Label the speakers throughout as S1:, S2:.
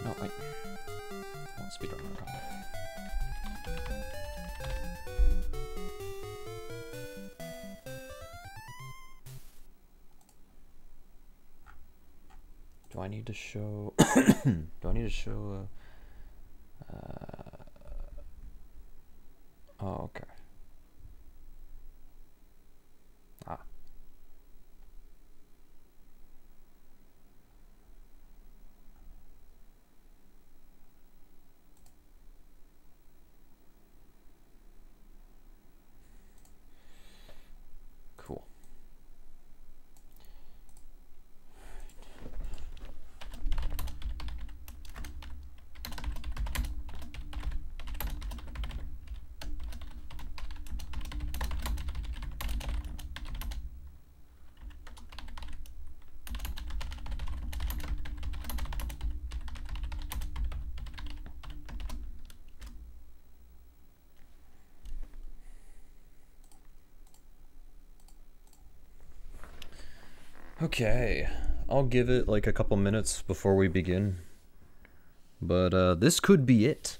S1: No, wait. I want speedrun real quick. Do I need to show? Do I need to show? Oh, okay. Ah. Cool. Okay, I'll give it like a couple minutes before we begin. But this could be it.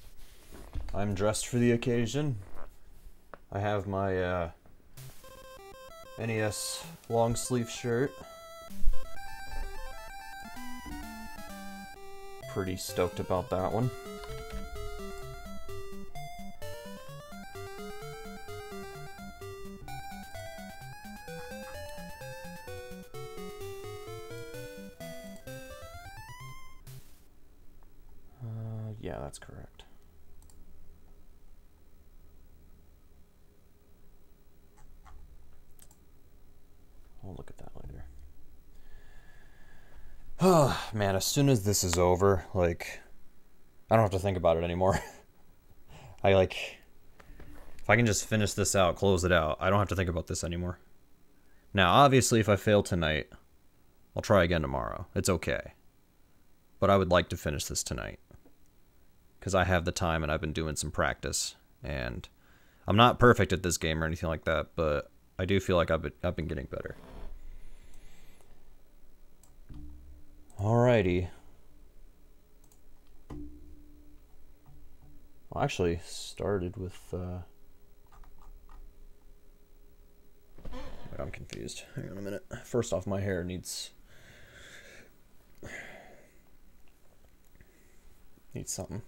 S1: I'm dressed for the occasion. I have my NES long sleeve shirt. Pretty stoked about that one. Yeah, that's correct. I'll look at that later. Oh, man, as soon as this is over, like, I don't have to think about it anymore. if I can just finish this out, close it out, I don't have to think about this anymore. Now, obviously, if I fail tonight, I'll try again tomorrow. It's okay. But I would like to finish this tonight. Because I have the time and I've been doing some practice. And I'm not perfect at this game or anything like that, but I do feel like I've been getting better. Alrighty. Well, actually started with wait, I'm confused. Hang on a minute. First off, my hair needs something.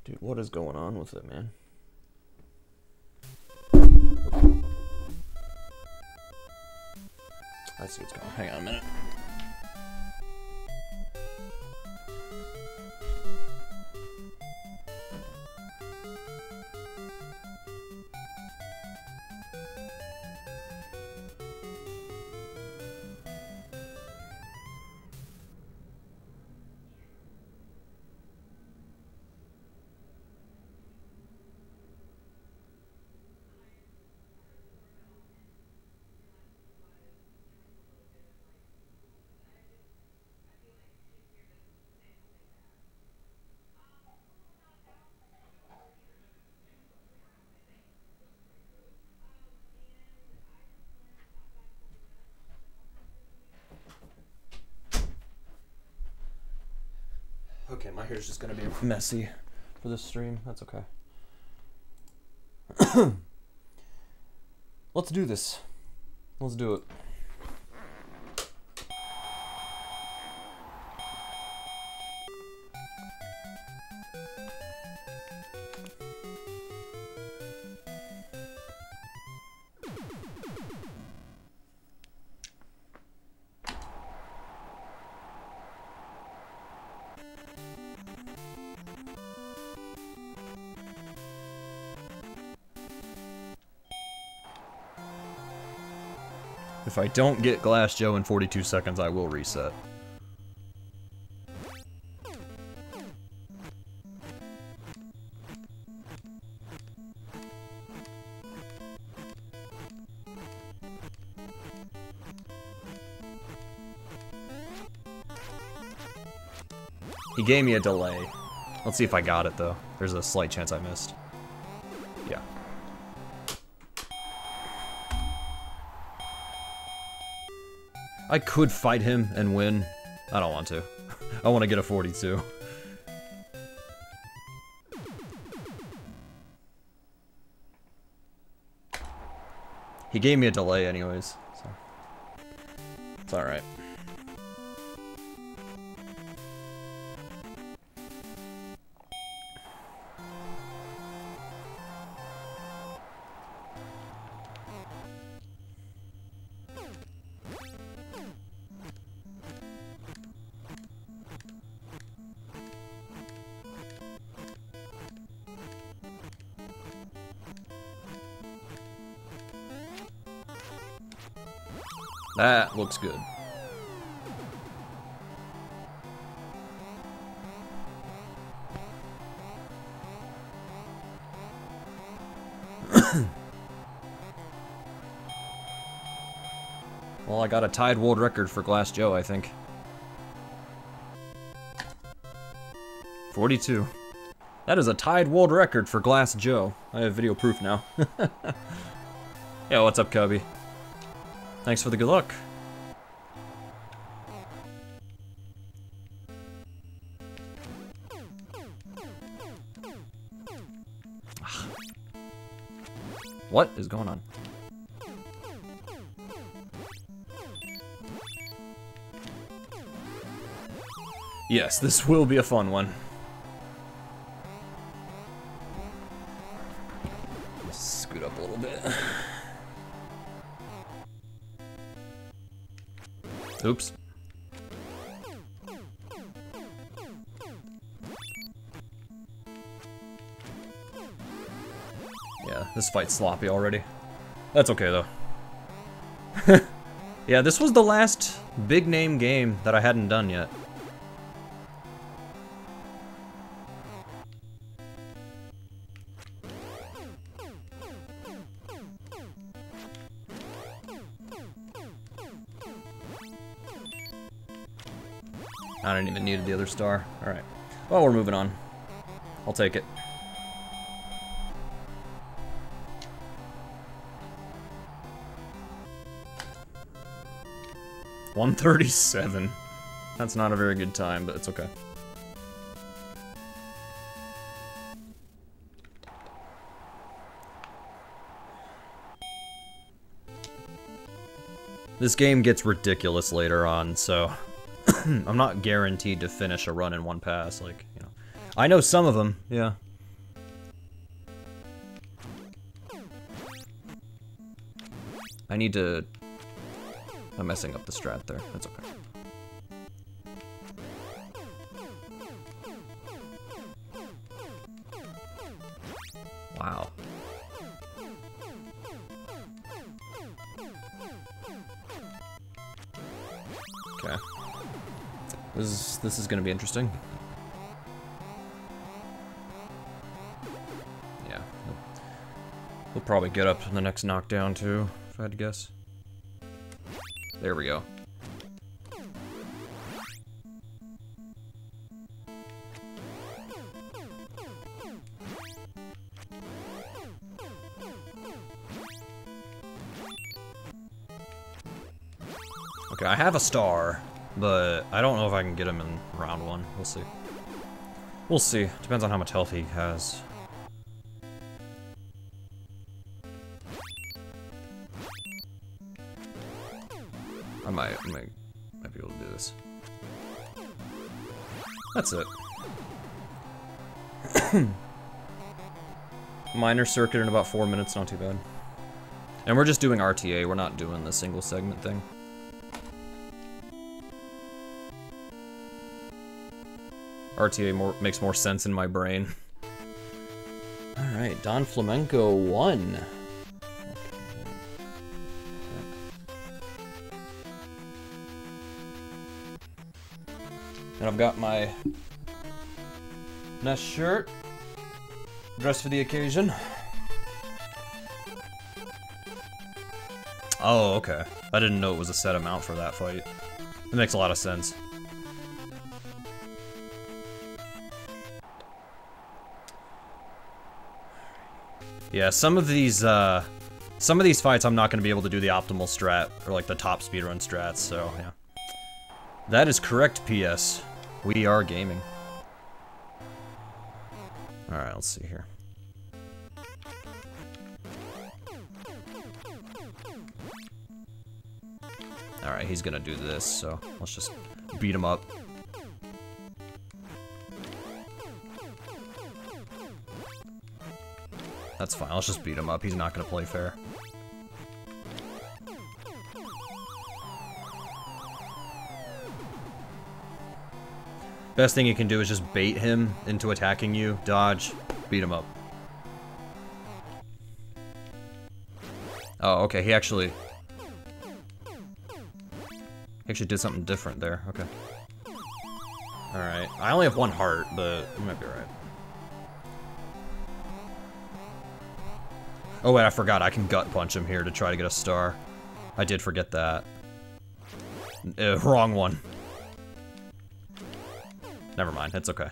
S1: Dude, what is going on with it, man? I see what's going on. Hang on a minute. Okay, my hair's just gonna be messy for this stream. That's okay. Let's do this. Let's do it. If I don't get Glass Joe in 42 seconds, I will reset. He gave me a delay. Let's see if I got it, though. There's a slight chance I missed. Yeah. I could fight him and win. I don't want to. I want to get a 42. He gave me a delay anyways, so it's alright. That looks good. Well, I got a tied world record for Glass Joe, I think. 42. That is a tied world record for Glass Joe. I have video proof now. Yeah, what's up, Cubby? Thanks for the good luck. What is going on? Yes, this will be a fun one. Scoot up a little bit. Oops. Yeah, this fight's sloppy already. That's okay, though. Yeah, this was the last big name game that I hadn't done yet. I didn't even need the other star. Alright. Well, we're moving on. I'll take it. $137. That's not a very good time, but it's okay. This game gets ridiculous later on, so I'm not guaranteed to finish a run in one pass, like, you know. I know some of them, yeah. I need to... I'm messing up the strat there, that's okay. Wow. Okay. This is gonna be interesting. Yeah. We'll probably get up in the next knockdown too, if I had to guess. There we go. Okay, I have a star, but I don't know if I can get him in round one. We'll see. We'll see. Depends on how much health he has. I might be able to do this. That's it. Minor circuit in about 4 minutes, not too bad. And we're just doing RTA, we're not doing the single segment thing. RTA makes more sense in my brain. Alright, Don Flamenco won. And I've got my Nest shirt, dressed for the occasion. Oh, okay. I didn't know it was a set amount for that fight. It makes a lot of sense. Yeah, some of these fights I'm not going to be able to do the optimal strat, or like the top speedrun strats, so yeah. That is correct, PS. We are gaming. Alright, let's see here. Alright, he's gonna do this, so let's just beat him up. That's fine, let's just beat him up. He's not gonna play fair. Best thing you can do is just bait him into attacking you, dodge, beat him up. Oh, okay, he actually did something different there, okay. Alright, I only have one heart, but I might be alright. Oh wait, I forgot, I can gut punch him here to try to get a star. I did forget that. Wrong one. Never mind, it's okay.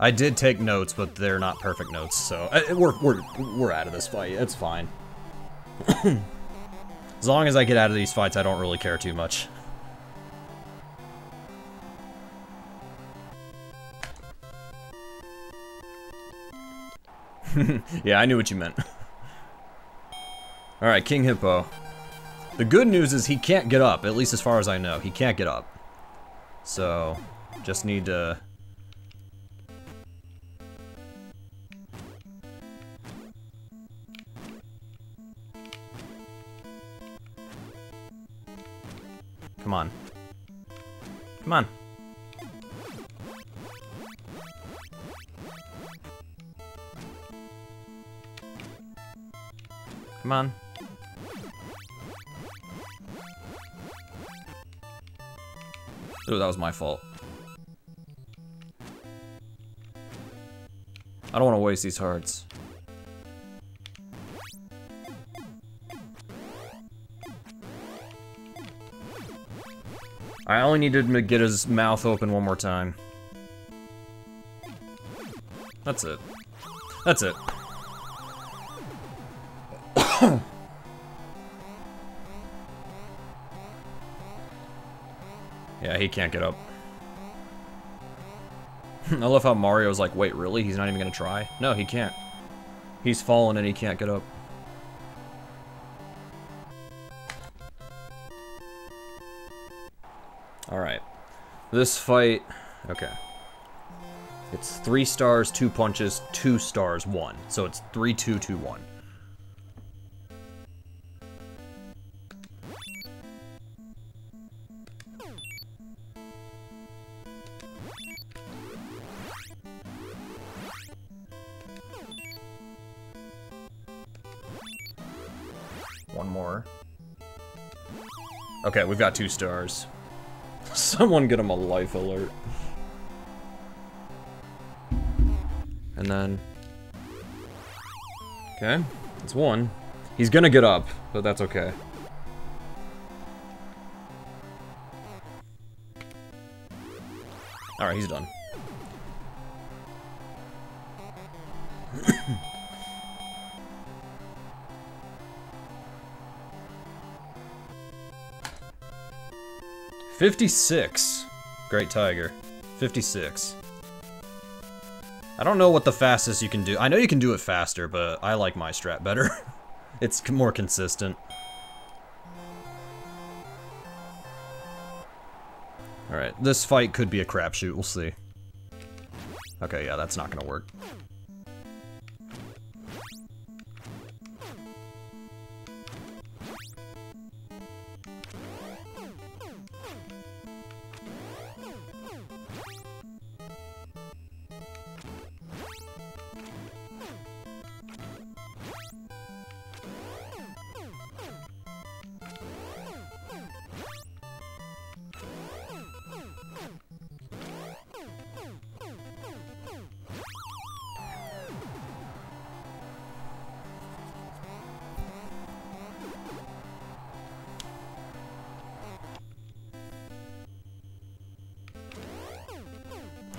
S1: I did take notes, but they're not perfect notes, so we're out of this fight. It's fine. As long as I get out of these fights, I don't really care too much. Yeah, I knew what you meant. Alright, King Hippo. The good news is he can't get up, at least as far as I know. He can't get up. So, just need to... Come on. Come on. Come on. Ooh, that was my fault. I don't want to waste these hearts. I only needed him to get his mouth open one more time. That's it. That's it. Yeah, he can't get up. I love how Mario's like, wait, really? He's not even gonna try? No, he can't. He's fallen and he can't get up. Alright. This fight... Okay. It's 3 stars, 2 punches, 2 stars, 1. So it's 3, 2, 2, 1. One more. Okay, we've got 2 stars. Someone get him a life alert. And then... Okay, it's 1. He's gonna get up, but that's okay. Alright, he's done. $56. Great Tiger. 56. I don't know what the fastest you can do. I know you can do it faster, but I like my strat better. It's more consistent. Alright, this fight could be a crapshoot. We'll see. Okay, yeah, that's not gonna work.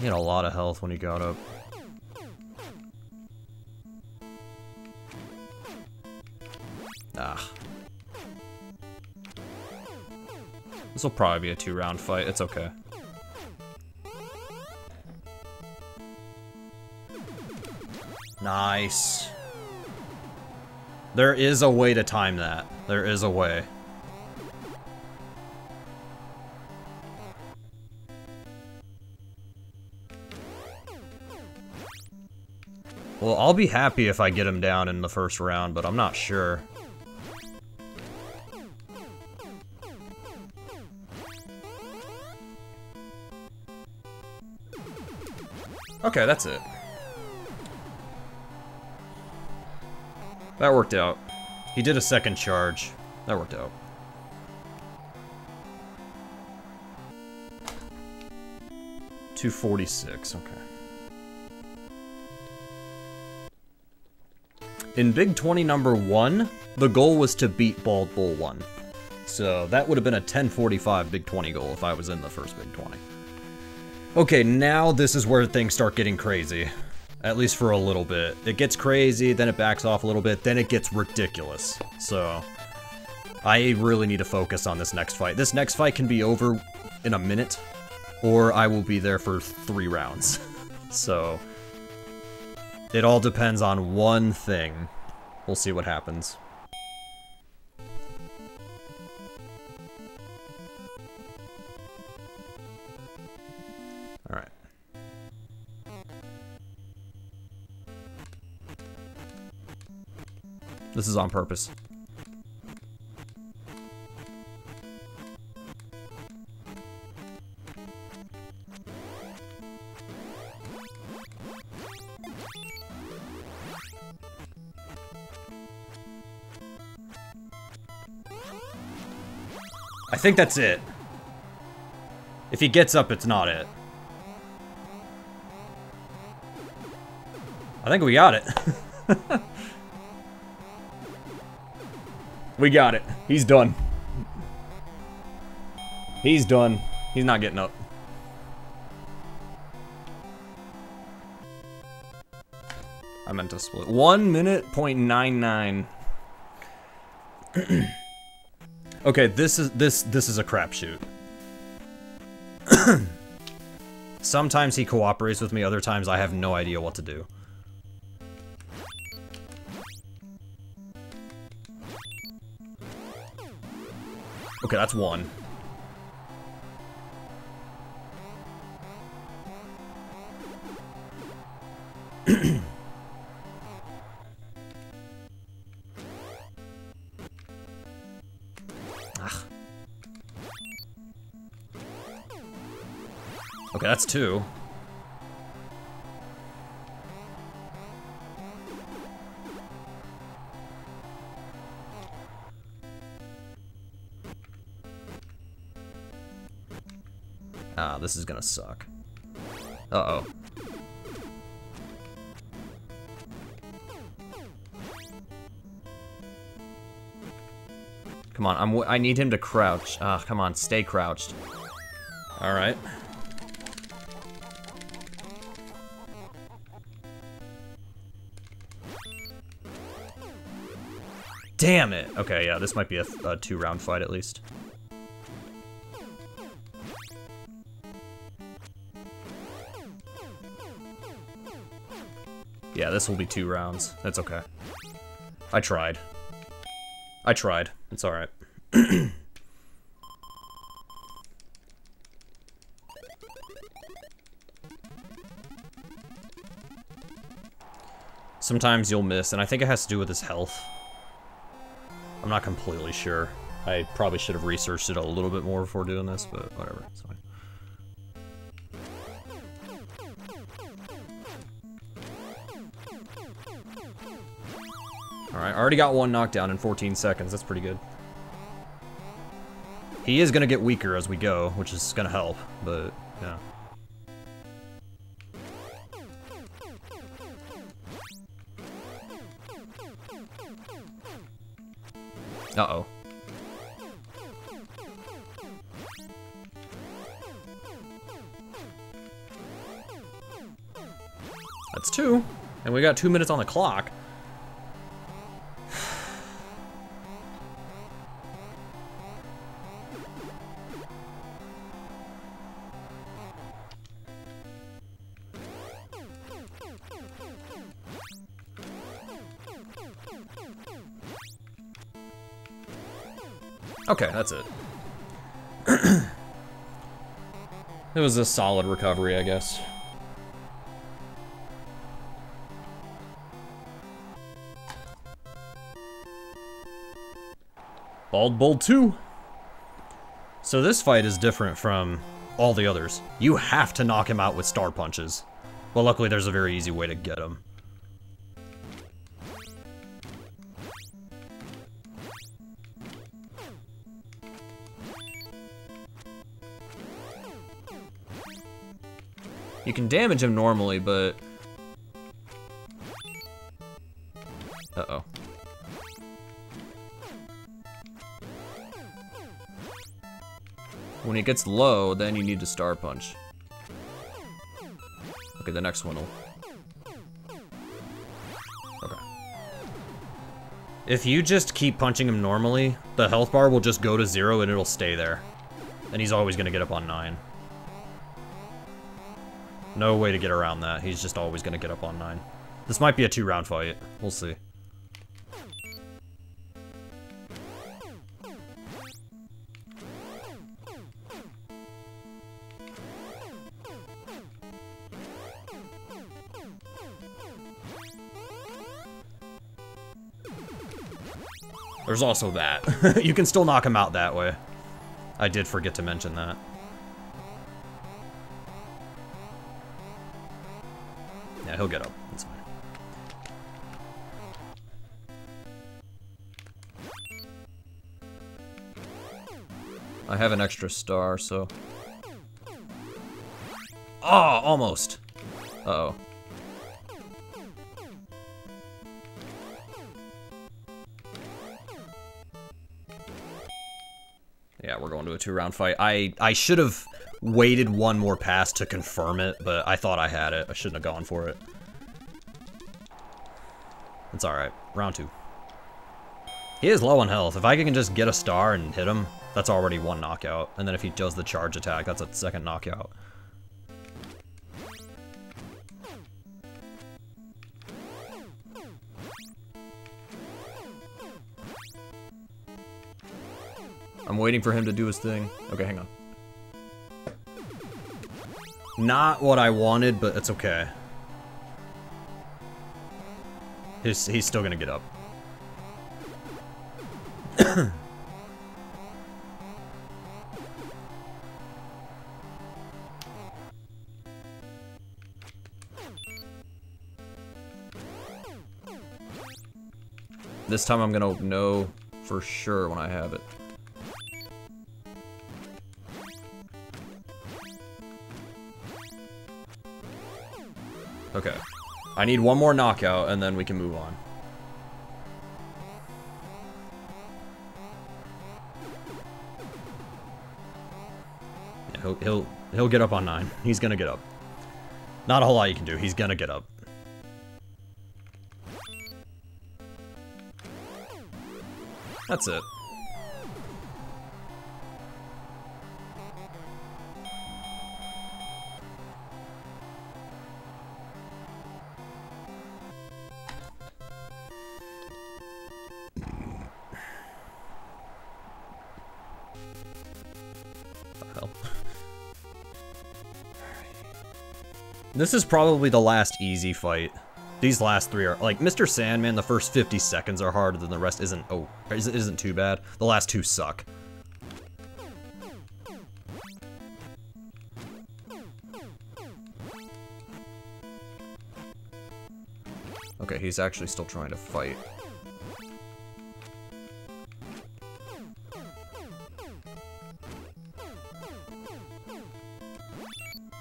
S1: He had a lot of health when he got up. Ah. This will probably be a 2-round fight. It's okay. Nice. There is a way to time that. There is a way. Well, I'll be happy if I get him down in the first round, but I'm not sure. Okay, that's it. That worked out. He did a second charge. That worked out. $246, okay. In Big 20 number 1, the goal was to beat Bald Bull 1. So that would have been a 1045 Big 20 goal if I was in the first Big 20. Okay, now this is where things start getting crazy. At least for a little bit. It gets crazy, then it backs off a little bit, then it gets ridiculous. So, I really need to focus on this next fight. This next fight can be over in a minute, or I will be there for 3 rounds. So, it all depends on one thing. We'll see what happens. Alright. This is on purpose. I think that's it. If he gets up, it's not it. I think we got it. We got it. He's done. He's done. He's not getting up. I meant to split. 1 minute, .99. Okay, this is a crapshoot. Sometimes he cooperates with me, other times I have no idea what to do. Okay, that's 1. Okay, that's 2. Ah, this is gonna suck. Uh-oh. Come on, I need him to crouch. Ah, come on, stay crouched. Alright. Damn it! Okay, yeah, this might be a 2-round fight at least. Yeah, this will be 2 rounds. That's okay. I tried. It's alright. Sometimes you'll miss, and I think it has to do with his health. I'm not completely sure. I probably should have researched it a little bit more before doing this, but whatever, it's fine. Alright, I already got 1 knockdown in 14 seconds, that's pretty good. He is gonna get weaker as we go, which is gonna help, but, yeah. Uh-oh. 2, and we got 2 minutes on the clock. Okay, that's it. It was a solid recovery, I guess. Bald Bull 2. So this fight is different from all the others. You have to knock him out with star punches. Well, luckily there's a very easy way to get him. You can damage him normally, but... Uh-oh. When he gets low, then you need to star punch. Okay, the next one will... Okay. If you just keep punching him normally, the health bar will just go to 0 and it'll stay there. And he's always gonna get up on 9. No way to get around that. He's just always gonna get up on 9. This might be a 2-round fight. We'll see. There's also that. You can still knock him out that way. I did forget to mention that. Yeah, he'll get up. That's fine. I have an extra star, so... Oh, almost. Uh-oh. Yeah, we're going to a 2-round fight. I should have waited one more pass to confirm it, but I thought I had it. I shouldn't have gone for it. It's alright. Round 2. He is low on health. If I can just get a star and hit him, that's already 1 knockout. And then if he does the charge attack, that's a 2nd knockout. I'm waiting for him to do his thing. Okay, hang on. Not what I wanted, but it's okay. He's still gonna get up. This time I'm gonna know for sure when I have it. Okay. I need 1 more knockout and then we can move on. Yeah, he'll get up on 9. He's gonna get up. Not a whole lot you can do. He's gonna get up. That's it. This is probably the last easy fight. These last 3 are like Mr. Sandman. The first 50 seconds are harder than the rest. Isn't too bad. The last 2 suck. Okay, he's actually still trying to fight.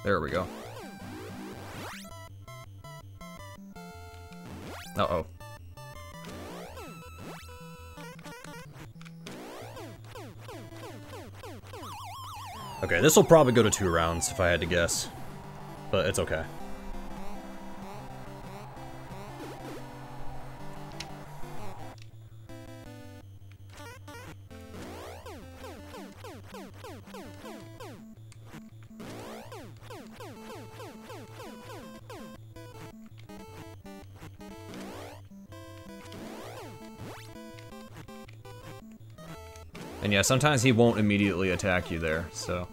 S1: There we go. Uh-oh. Okay, this will probably go to 2 rounds if I had to guess. But it's okay. And yeah, sometimes he won't immediately attack you there, so...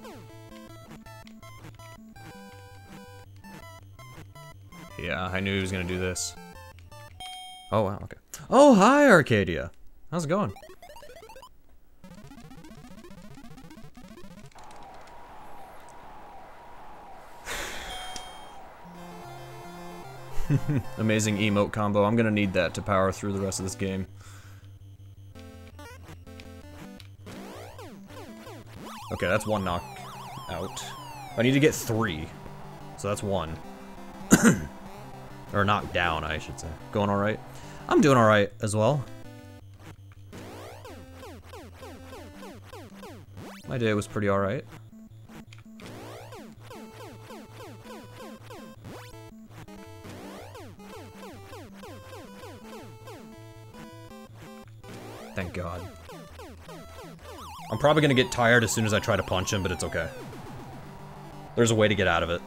S1: Yeah, I knew he was gonna do this. Oh, wow, okay. Oh, hi, Arcadia! How's it going? Amazing emote combo. I'm gonna need that to power through the rest of this game. Okay, that's one knock out. I need to get 3. So that's 1. Or knocked down, I should say. Going alright? I'm doing alright as well. My day was pretty alright. Thank God. I'm probably gonna get tired as soon as I try to punch him, but it's okay. There's a way to get out of it.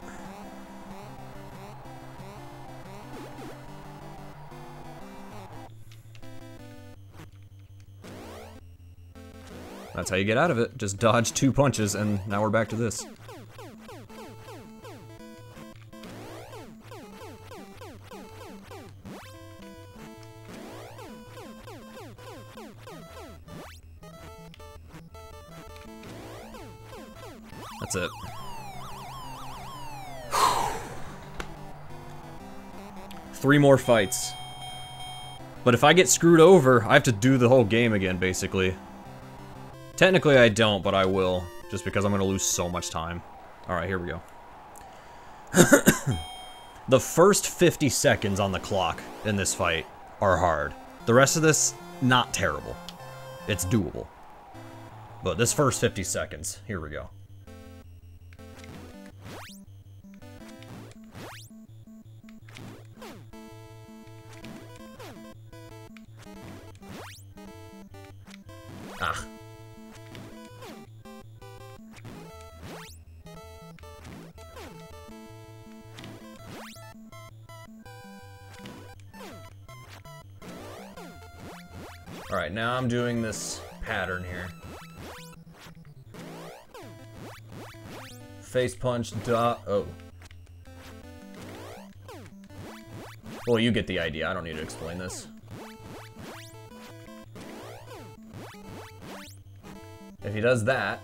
S1: That's how you get out of it. Just dodge 2 punches, and now we're back to this. That's it. 3 more fights. But if I get screwed over, I have to do the whole game again, basically. Technically I don't, but I will. Just because I'm gonna lose so much time. Alright, here we go. The first 50 seconds on the clock in this fight are hard. The rest of this, not terrible. It's doable. But this first 50 seconds, here we go. Ah. Alright, now I'm doing this pattern here. Face punch, oh. Well, you get the idea. I don't need to explain this. If he does that...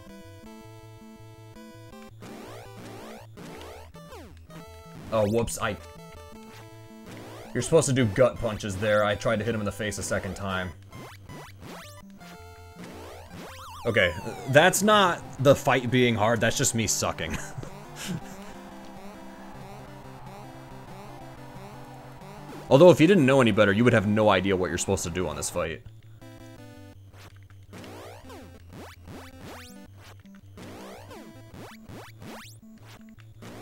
S1: Oh, whoops, You're supposed to do gut punches there. I tried to hit him in the face a second time. Okay, that's not the fight being hard, that's just me sucking. Although, if you didn't know any better, you would have no idea what you're supposed to do on this fight.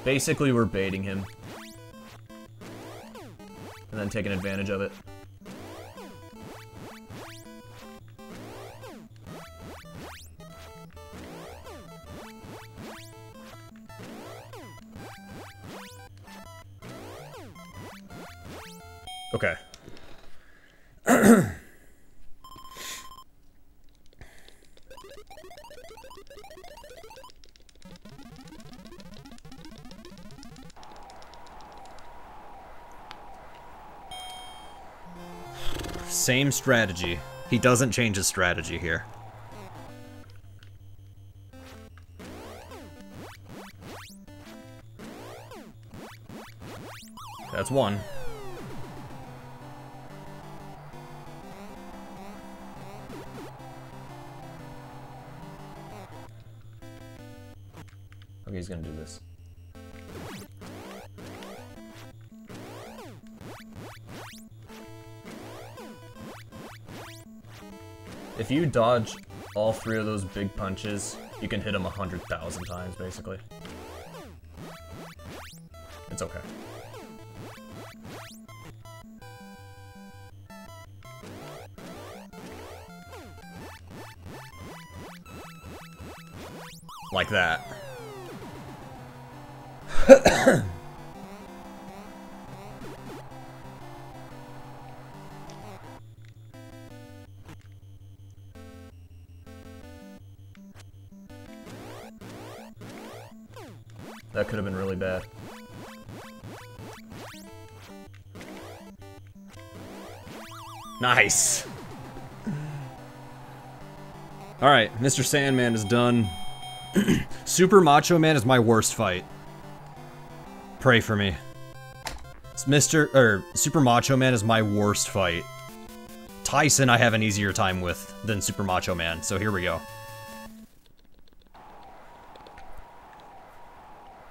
S1: Basically, we're baiting him. And then taking advantage of it. Okay. Same strategy. He doesn't change his strategy here. That's 1. Okay, he's gonna do this. If you dodge all 3 of those big punches, you can hit him 100,000 times, basically. It's okay. Like that. That could have been really bad. Nice! Alright, Mr. Sandman is done. Super Macho Man is my worst fight. Pray for me. Super Macho Man is my worst fight. Tyson I have an easier time with than Super Macho Man, so here we go.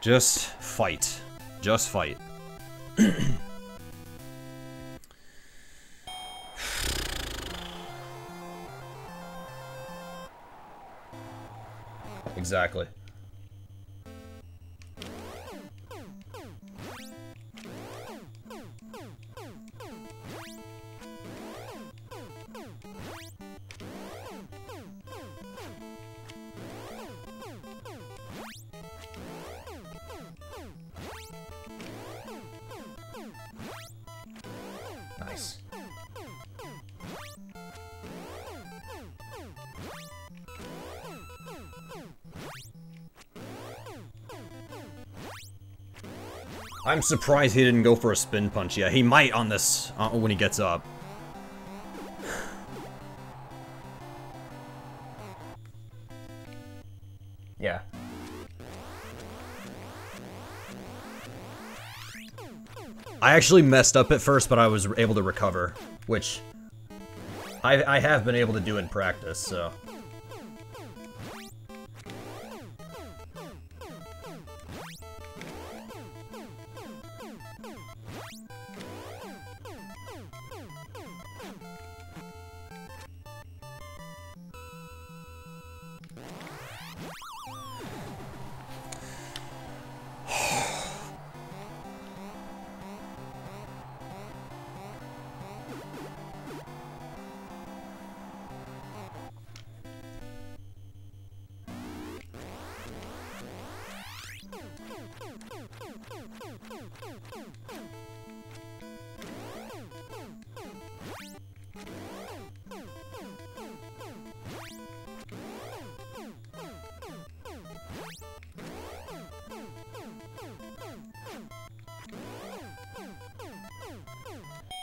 S1: Just fight. Just fight. Exactly. Nice. I'm surprised he didn't go for a spin punch yet. He might on this when he gets up. Yeah. I actually messed up at first, but I was able to recover, which I have been able to do in practice, so.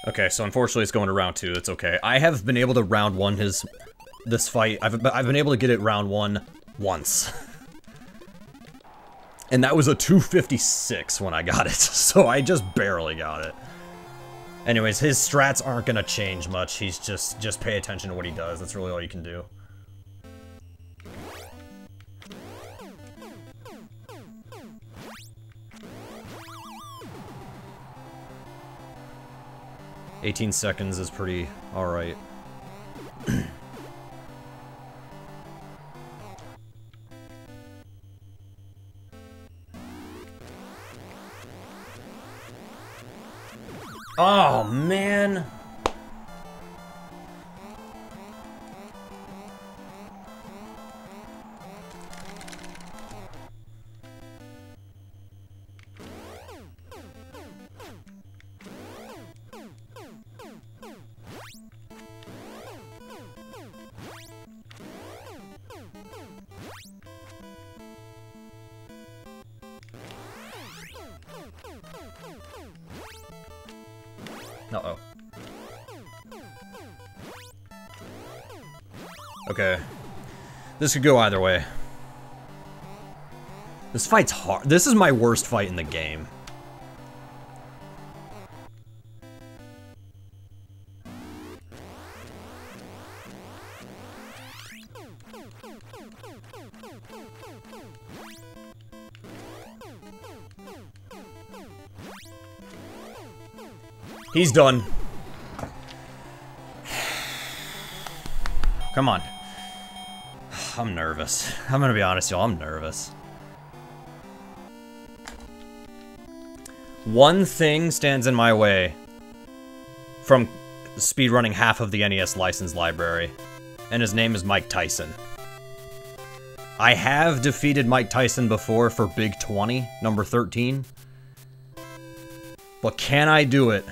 S1: Okay, so unfortunately it's going to round 2. It's okay. I have been able to round 1 this fight. I've been able to get it round 1 once. And that was a 256 when I got it, so I just barely got it. Anyways, his strats aren't gonna change much. He's just pay attention to what he does. That's really all you can do. "18 seconds is pretty alright. Oh, man! Uh-oh. Okay. This could go either way. This fight's hard. This is my worst fight in the game. He's done. Come on. I'm nervous. I'm gonna be honest, y'all. I'm nervous. One thing stands in my way from speedrunning half of the NES license library, and his name is Mike Tyson. I have defeated Mike Tyson before for Big 20, number 13. But can I do it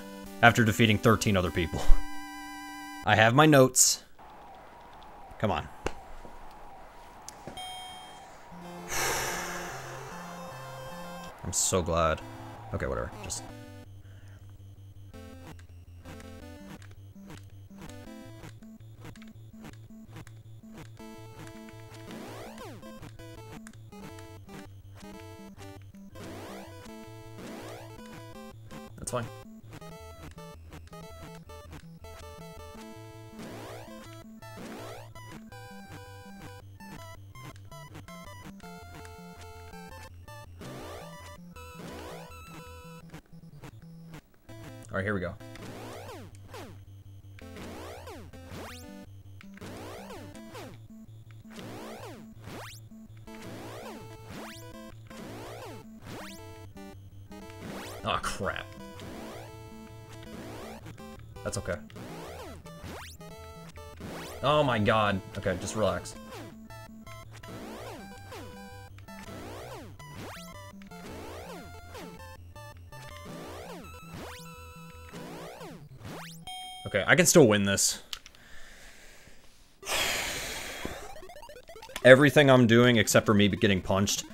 S1: after defeating 13 other people? I have my notes. Come on. I'm so glad. Okay, whatever. Just... That's fine. All right, here we go. Oh, crap. That's okay. Oh my god. Okay, just relax. Okay, I can still win this. Everything I'm doing, except for me getting punched,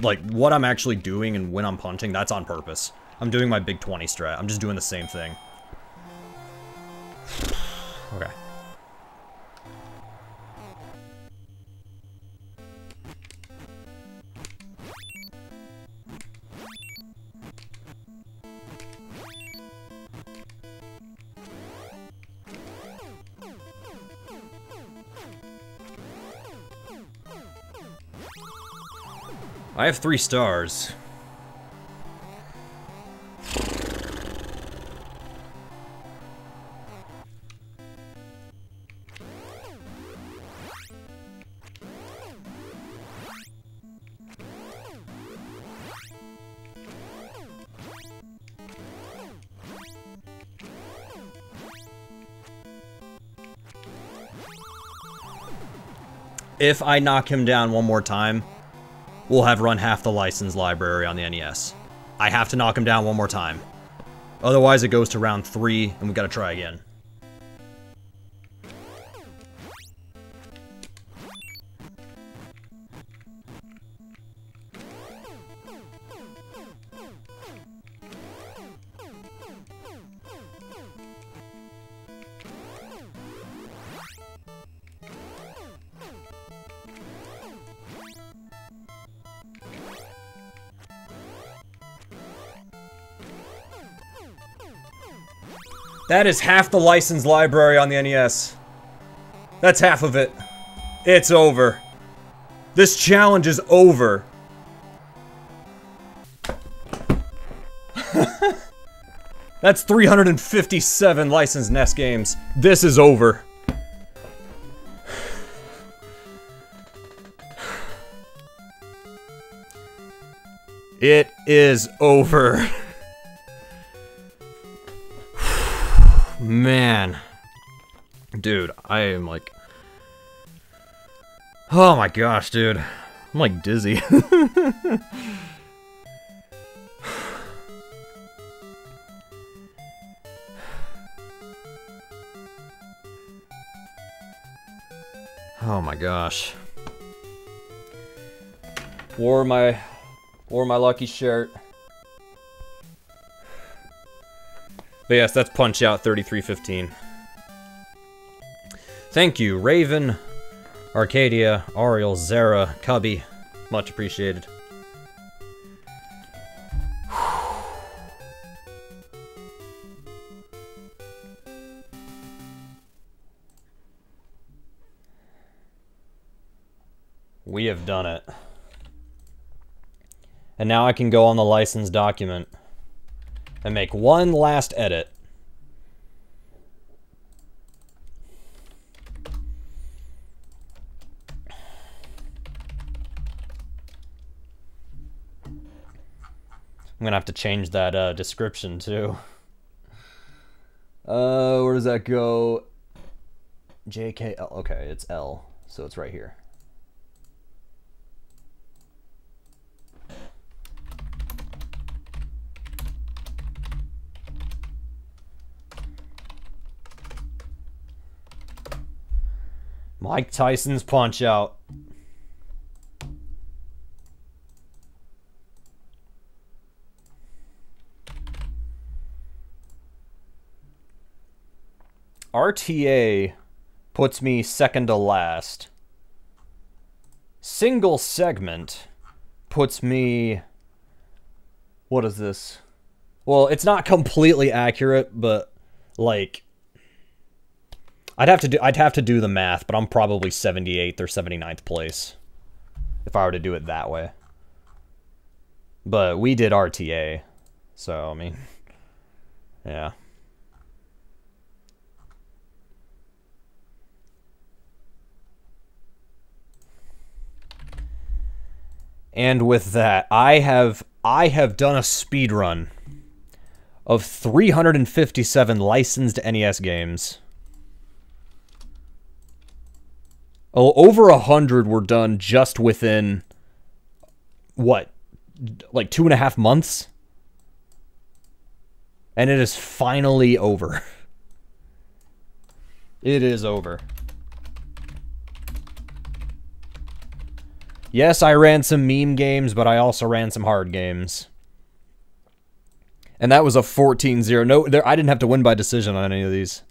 S1: like, what I'm actually doing and when I'm punching, that's on purpose. I'm doing my big 20 strat. I'm just doing the same thing. Okay. I have 3 stars. If I knock him down one more time, we'll have run half the license library on the NES. I have to knock him down one more time. Otherwise, it goes to round 3, and we gotta try again. That is half the license library on the NES. That's half of it. It's over. This challenge is over. That's 357 licensed NES games. This is over. It is over. Man. Dude, I am like... Oh my gosh, dude. I'm like dizzy. Oh my gosh. Wore my lucky shirt. But yes, that's Punch Out 3315. Thank you, Raven, Arcadia, Ariel, Zara, Cubby. Much appreciated. We have done it. And now I can go on the license document and make one last edit. I'm gonna have to change that description too. Where does that go? JKL. Okay, it's L, so it's right here. Mike Tyson's Punch-Out. RTA puts me second to last. Single segment puts me... What is this? Well, it's not completely accurate, but like I'd have to do the math, but I'm probably 78th or 79th place if I were to do it that way. But we did RTA. So, I mean, yeah. And with that, I have done a speed run of 357 licensed NES games. Oh, over 100 were done just within, what, like 2.5 months? And it is finally over. It is over. Yes, I ran some meme games, but I also ran some hard games. And that was a 14-0. No, I didn't have to win by decision on any of these.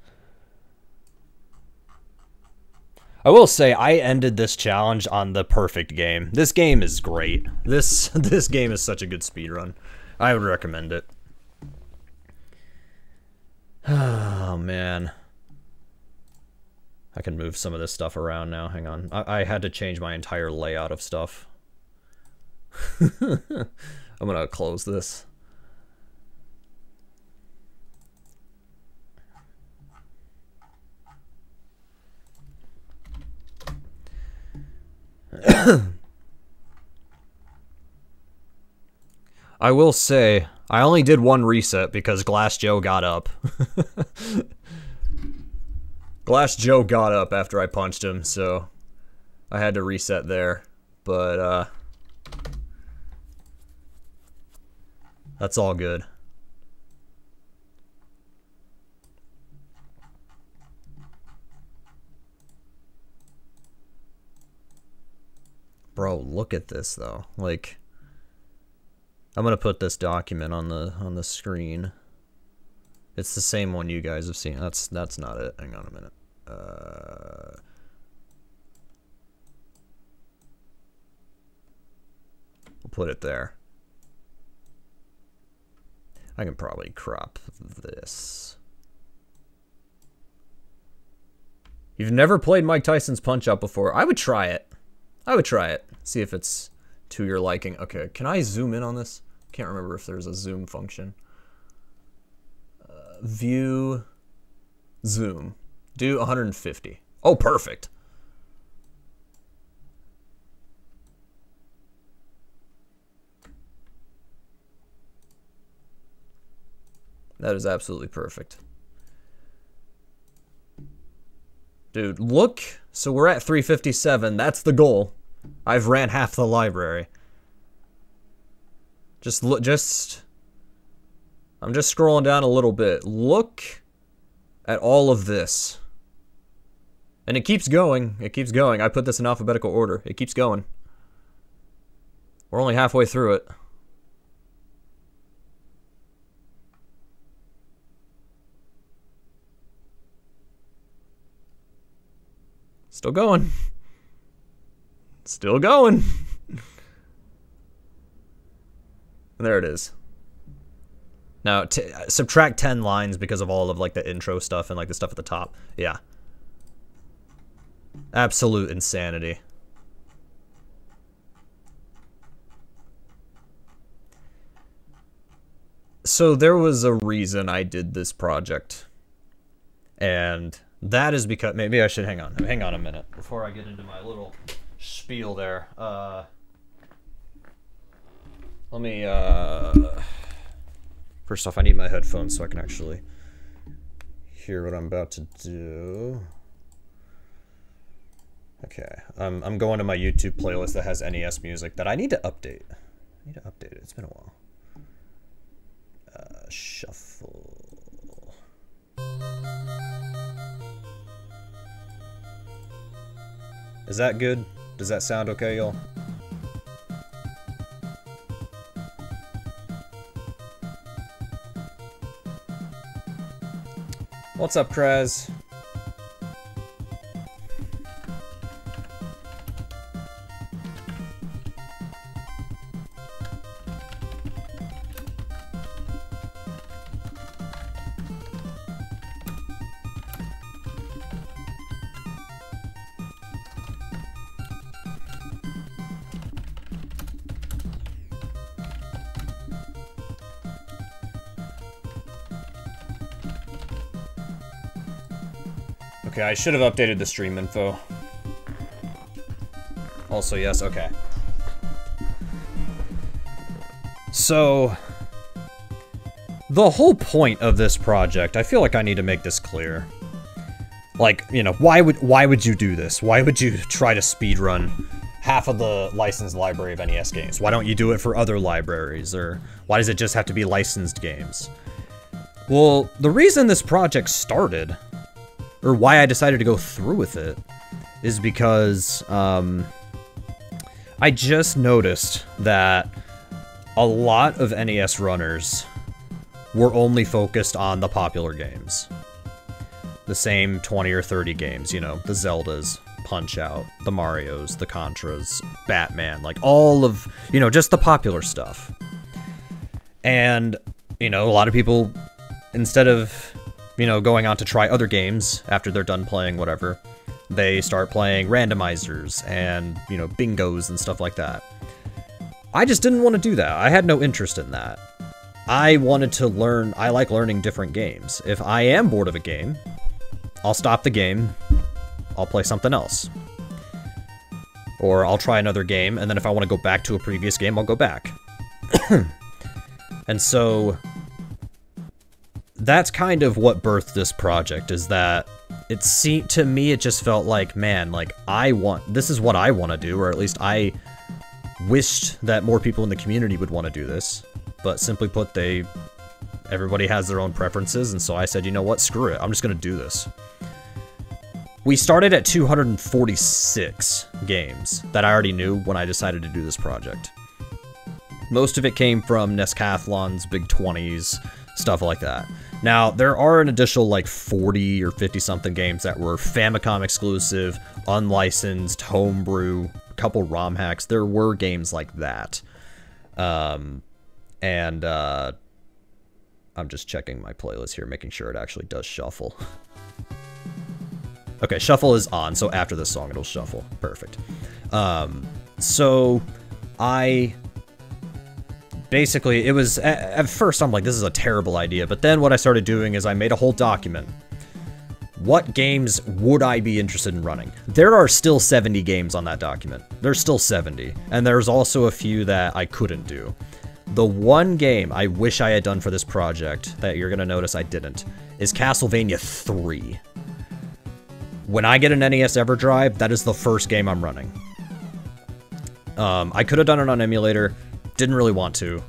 S1: I will say, I ended this challenge on the perfect game. This game is great. This game is such a good speedrun. I would recommend it. Oh, man. I can move some of this stuff around now. Hang on. I had to change my entire layout of stuff. I'm gonna close this. I will say, I only did one reset because Glass Joe got up. Glass Joe got up after I punched him, so I had to reset there. But, that's all good. Bro, look at this, though. Like, I'm gonna put this document on the screen. It's the same one you guys have seen. That's not it. Hang on a minute. We'll put it there. I can probably crop this. You've never played Mike Tyson's Punch-Out before? I would try it. I would try it. See if it's to your liking. Okay, can I zoom in on this? Can't remember if there's a zoom function. View, zoom. Do 150. Oh, perfect. That is absolutely perfect. Dude, look. So we're at 357. That's the goal. I've ran half the library. Just look, I'm just scrolling down a little bit. Look at all of this. And it keeps going. It keeps going. I put this in alphabetical order. It keeps going. We're only halfway through it. Still going. Still going. There it is. Now, subtract 10 lines because of all of, like, the intro stuff and, like, the stuff at the top. Yeah. Absolute insanity. So there was a reason I did this project. And that is because... Maybe I should hang on a minute before I get into my little spiel there. Let me, first off, I need my headphones so I can actually hear what I'm about to do. Okay, I'm going to my YouTube playlist that has NES music that I need to update. I need to update it. It's been a while. Shuffle. Is that good? Does that sound okay, y'all? What's up, Kraz? Okay, I should have updated the stream info. Also, yes, okay. So, the whole point of this project, I feel like I need to make this clear. Like, you know, why would you do this? Why would you try to speedrun half of the licensed library of NES games? Why don't you do it for other libraries? Or why does it just have to be licensed games? Well, the reason this project started, or why I decided to go through with it, is because I just noticed that a lot of NES runners were only focused on the popular games. The same 20 or 30 games, you know, the Zeldas, Punch-Out, the Marios, the Contras, Batman, like all of, you know, just the popular stuff. And, you know, a lot of people, instead of, you know, going on to try other games after they're done playing whatever, they start playing randomizers and, you know, bingos and stuff like that. I just didn't want to do that. I had no interest in that. I wanted to learn, I like learning different games. If I am bored of a game, I'll stop the game, I'll play something else. Or I'll try another game, and then if I want to go back to a previous game, I'll go back. And so, that's kind of what birthed this project, is that it seemed, to me, it just felt like, man, like, this is what I want to do, or at least I wished that more people in the community would want to do this. But simply put, everybody has their own preferences, and so I said, you know what, screw it, I'm just gonna do this. We started at 246 games that I already knew when I decided to do this project. Most of it came from Nescathlons, Big 20s, stuff like that. Now, there are an additional like 40 or 50 something games that were Famicom exclusive, unlicensed, homebrew, a couple ROM hacks. There were games like that. I'm just checking my playlist here, making sure it actually does shuffle. Okay, shuffle is on, so after this song it'll shuffle. Perfect. So I basically, it was, at first I'm like, this is a terrible idea, but then what I started doing is I made a whole document. What games would I be interested in running? There are still 70 games on that document. There's still 70, and there's also a few that I couldn't do. The one game I wish I had done for this project, that you're gonna notice I didn't, is Castlevania 3. When I get an NES EverDrive, that is the first game I'm running. I could have done it on emulator, didn't really want to.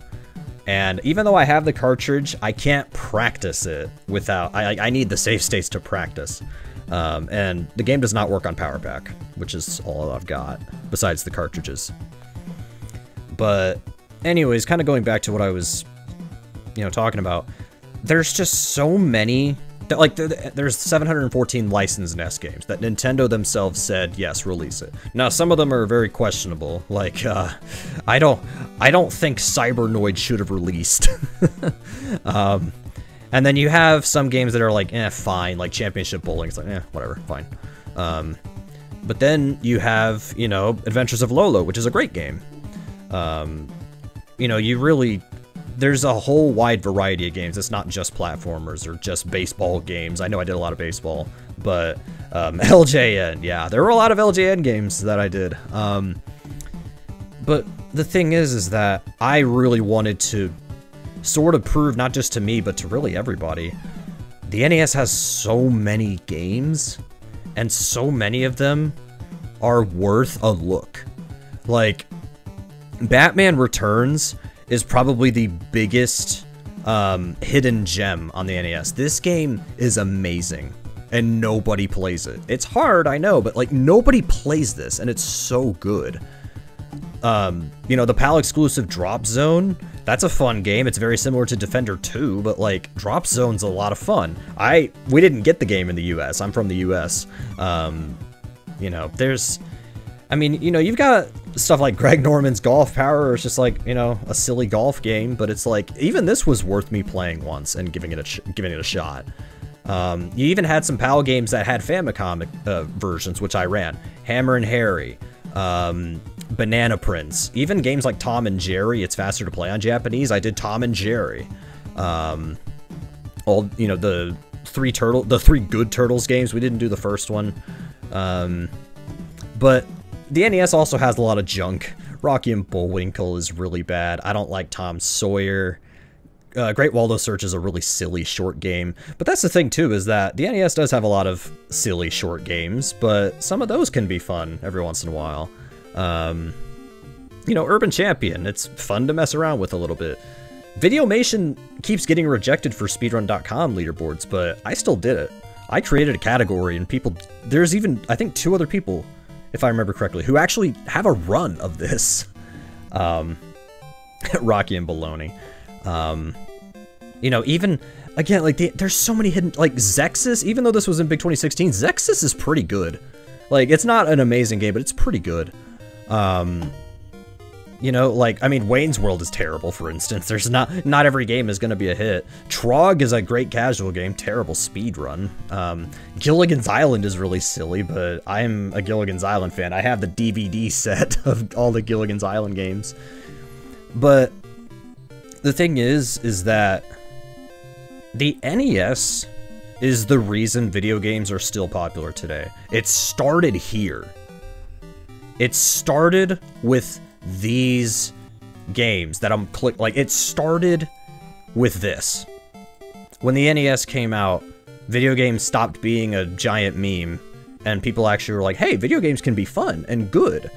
S1: And even though I have the cartridge, I can't practice it without, I need the save states to practice. And the game does not work on Power Pack, which is all I've got, besides the cartridges. But anyways, kind of going back to what I was, you know, talking about, there's just so many, like, there's 714 licensed NES games that Nintendo themselves said, yes, release it. Now, some of them are very questionable, like, I don't think Cybernoid should have released. And then you have some games that are like, fine, like Championship Bowling, it's like, whatever, fine. But then you have, you know, Adventures of Lolo, which is a great game. You know, there's a whole wide variety of games. It's not just platformers or just baseball games. I know I did a lot of baseball, but LJN, yeah, there were a lot of LJN games that I did. But the thing is that I really wanted to sort of prove, not just to me, but to really everybody, the NES has so many games, and so many of them are worth a look. Like, Batman Returns is probably the biggest hidden gem on the NES. This game is amazing, and nobody plays it. It's hard, I know, but like nobody plays this, and it's so good. You know, the PAL exclusive Drop Zone, that's a fun game. It's very similar to Defender 2, but like Drop Zone's a lot of fun. We didn't get the game in the US. I'm from the US. You know, I mean, you know, you've got stuff like Greg Norman's Golf Power, or it's just like, you know, a silly golf game, but it's like, even this was worth me playing once and giving it a shot. You even had some PAL games that had Famicom versions, which I ran. Hammer and Harry, Banana Prince, even games like Tom and Jerry. It's faster to play on Japanese. I did Tom and Jerry. You know, the the three good Turtles games. We didn't do the first one. But the NES also has a lot of junk. Rocky and Bullwinkle is really bad. I don't like Tom Sawyer. Great Waldo Search is a really silly short game. But that's the thing, too, is that the NES does have a lot of silly short games, but some of those can be fun every once in a while. You know, Urban Champion, it's fun to mess around with a little bit. Videomation keeps getting rejected for speedrun.com leaderboards, but I still did it. I created a category, and there's even, I think, 2 other people, if I remember correctly, who actually have a run of this. Rocky and Baloney. You know, even, again, like, there's so many hidden, like, Zexus, even though this was in Big 2016, Zexus is pretty good. Like, it's not an amazing game, but it's pretty good. You know, like, I mean, Wayne's World is terrible, for instance. There's not every game is going to be a hit. Trog is a great casual game, terrible speedrun. Gilligan's Island is really silly, but I'm a Gilligan's Island fan. I have the DVD set of all the Gilligan's Island games. But the thing is that the NES is the reason video games are still popular today. It started here. It started with these games that I'm like, it started with this. When the NES came out, video games stopped being a giant meme, and people actually were like, hey, video games can be fun and good.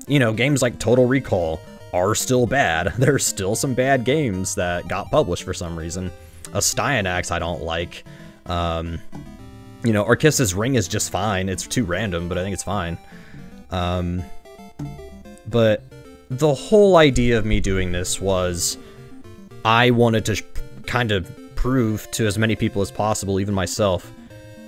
S1: You know, games like Total Recall are still bad. There's still some bad games that got published for some reason. Astyanax I don't like. You know, Arkista's Ring is just fine. It's too random, but I think it's fine. But the whole idea of me doing this was I wanted to kind of prove to as many people as possible, even myself,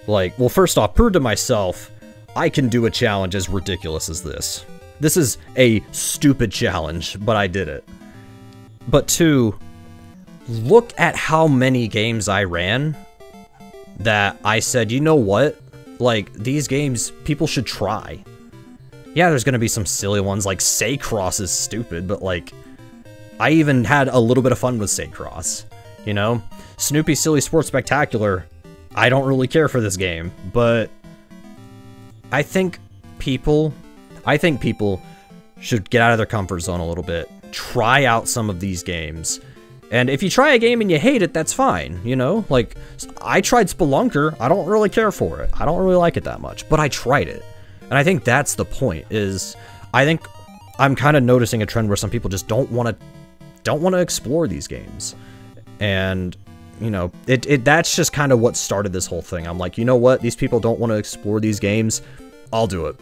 S1: like, well, first off, prove to myself I can do a challenge as ridiculous as this. This is a stupid challenge, but I did it. But 2, look at how many games I ran that I said, you know what? Like, these games, people should try. Yeah, there's gonna be some silly ones, like Saycross is stupid, but like, I even had a little bit of fun with Saycross, you know? Snoopy Silly Sports Spectacular, I don't really care for this game, but I think people should get out of their comfort zone a little bit, try out some of these games, and if you try a game and you hate it, that's fine, you know? Like, I tried Spelunker, I don't really care for it, I don't really like it that much, but I tried it. And I think that's the point, is I think I'm kind of noticing a trend where some people just don't want to explore these games. And, you know, that's just kind of what started this whole thing. I'm like, you know what? These people don't want to explore these games. I'll do it.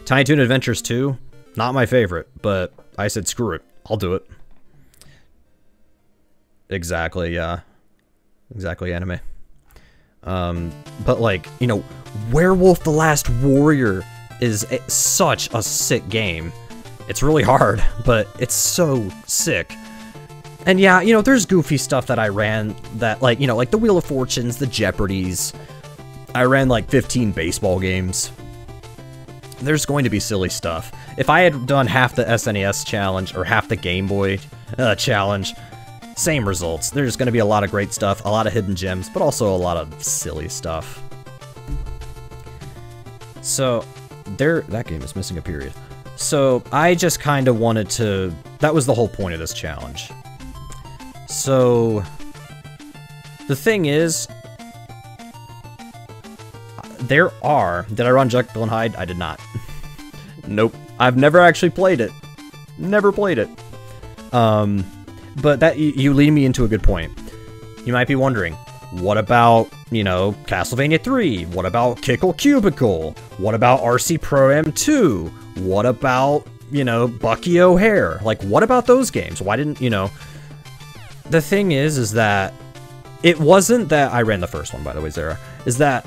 S1: Tiny Toon Adventures 2, not my favorite, but I said, screw it. I'll do it. Exactly, yeah. Exactly, anime. But like, you know, Werewolf the Last Warrior is such a sick game. It's really hard, but it's so sick. And yeah, you know, there's goofy stuff that I ran that, like, you know, like the Wheel of Fortunes, the Jeopardies. I ran like 15 baseball games. There's going to be silly stuff. If I had done half the SNES challenge or half the Game Boy challenge, same results. There's going to be a lot of great stuff, a lot of hidden gems, but also a lot of silly stuff. So, that game is missing a period. So, I just kind of wanted to... That was the whole point of this challenge. So, the thing is... Did I run Jekyll and Hyde? I did not. Nope. I've never actually played it. Never played it. But that you lead me into a good point. You might be wondering, what about, you know, Castlevania 3? What about Kickle Cubicle? What about RC Pro Am 2? What about, you know, Bucky O'Hare? Like, what about those games? Why didn't, you know... The thing is that it wasn't that I ran the first one, by the way, Zara. Is that,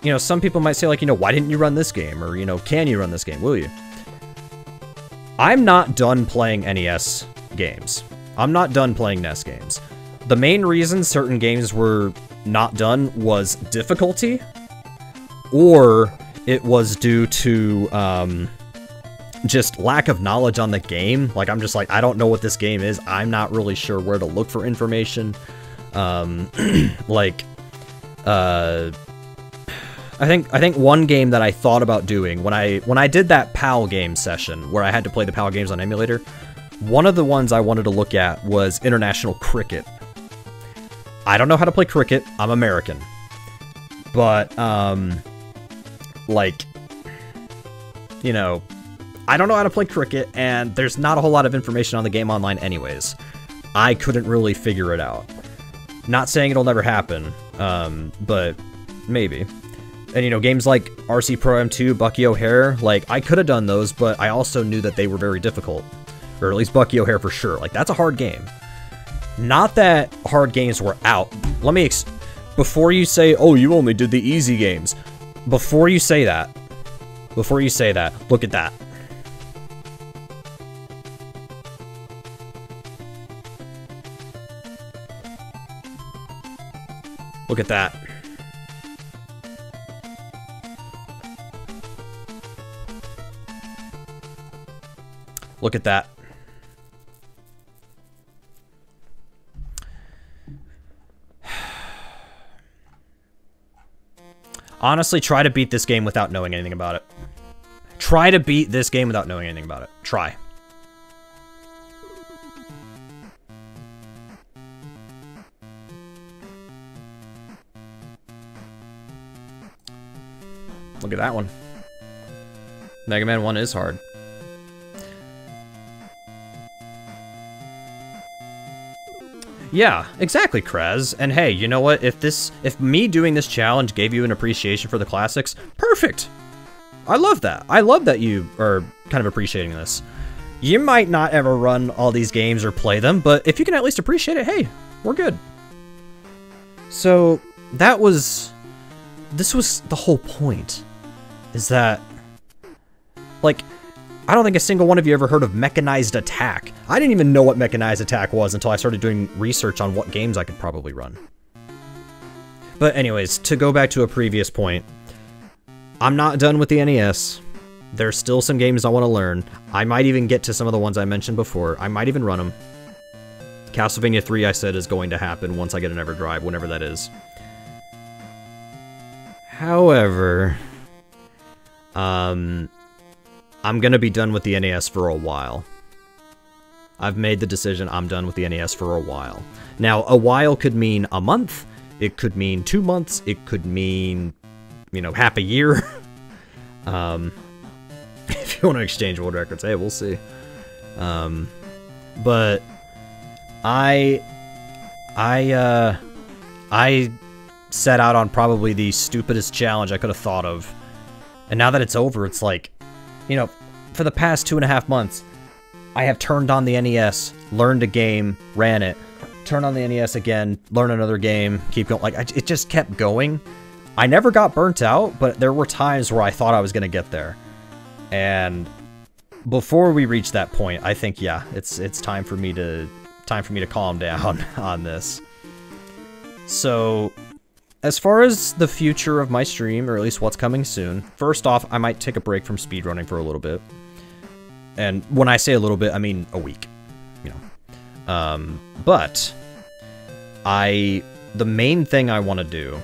S1: you know, some people might say, like, you know, why didn't you run this game? Or, you know, can you run this game? Will you? I'm not done playing NES games. I'm not done playing NES games. The main reason certain games were not done was difficulty, or it was due to just lack of knowledge on the game. Like, I'm just like, I don't know what this game is. I'm not really sure where to look for information. Like, I think one game that I thought about doing when I did that PAL game session where I had to play the PAL games on emulator, one of the ones I wanted to look at was international cricket. I don't know how to play cricket. I'm American. But, like, you know, I don't know how to play cricket, and there's not a whole lot of information on the game online anyways. I couldn't really figure it out. Not saying it'll never happen, but maybe. And, you know, games like RC Pro M2, Bucky O'Hare, like, I could have done those, but I also knew that they were very difficult. Or at least Bucky O'Hare for sure. Like, that's a hard game. Not that hard games were out. Let me before you say, oh, you only did the easy games. Before you say that, look at that. Look at that. Look at that. Honestly, try to beat this game without knowing anything about it. Try to beat this game without knowing anything about it. Try. Look at that one. Mega Man 1 is hard. Yeah, exactly, Krez. And hey, you know what? If me doing this challenge gave you an appreciation for the classics, perfect. I love that. I love that you are kind of appreciating this. You might not ever run all these games or play them, but if you can at least appreciate it, hey, we're good. So, this was the whole point. Is that, like, I don't think a single one of you ever heard of Mechanized Attack. I didn't even know what Mechanized Attack was until I started doing research on what games I could probably run. But anyways, to go back to a previous point, I'm not done with the NES. There's still some games I want to learn. I might even get to some of the ones I mentioned before. I might even run them. Castlevania 3, I said, is going to happen once I get an EverDrive, whenever that is. However, I'm gonna be done with the NES for a while. I've made the decision I'm done with the NES for a while. Now, a while could mean a month, it could mean 2 months, it could mean, you know, half a year. If you want to exchange world records, hey, we'll see. But I set out on probably the stupidest challenge I could have thought of. And now that it's over, it's like, you know, for the past 2.5 months, I have turned on the NES, learned a game, ran it, turn on the NES again, learn another game, keep going. Like, it just kept going. I never got burnt out, but there were times where I thought I was going to get there. And before we reach that point, I think, yeah, it's time for me to calm down on this. So, as far as the future of my stream, or at least what's coming soon, first off, I might take a break from speedrunning for a little bit. And when I say a little bit, I mean a week, you know. But the main thing I want to do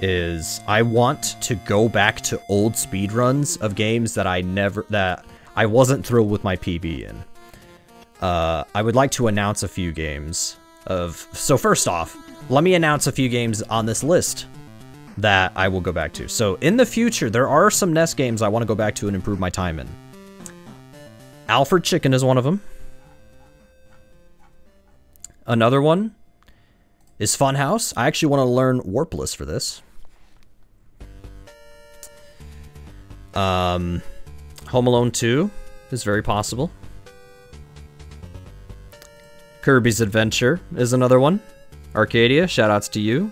S1: is I want to go back to old speedruns of games that I wasn't thrilled with my PB in. I would like to announce a few games so first off, let me announce a few games on this list that I will go back to. So in the future, there are some NES games I want to go back to and improve my time in. Alfred Chicken is one of them. Another one is Funhouse. I actually want to learn Warpless for this. Home Alone 2 is very possible. Kirby's Adventure is another one. Arcadia, shoutouts to you.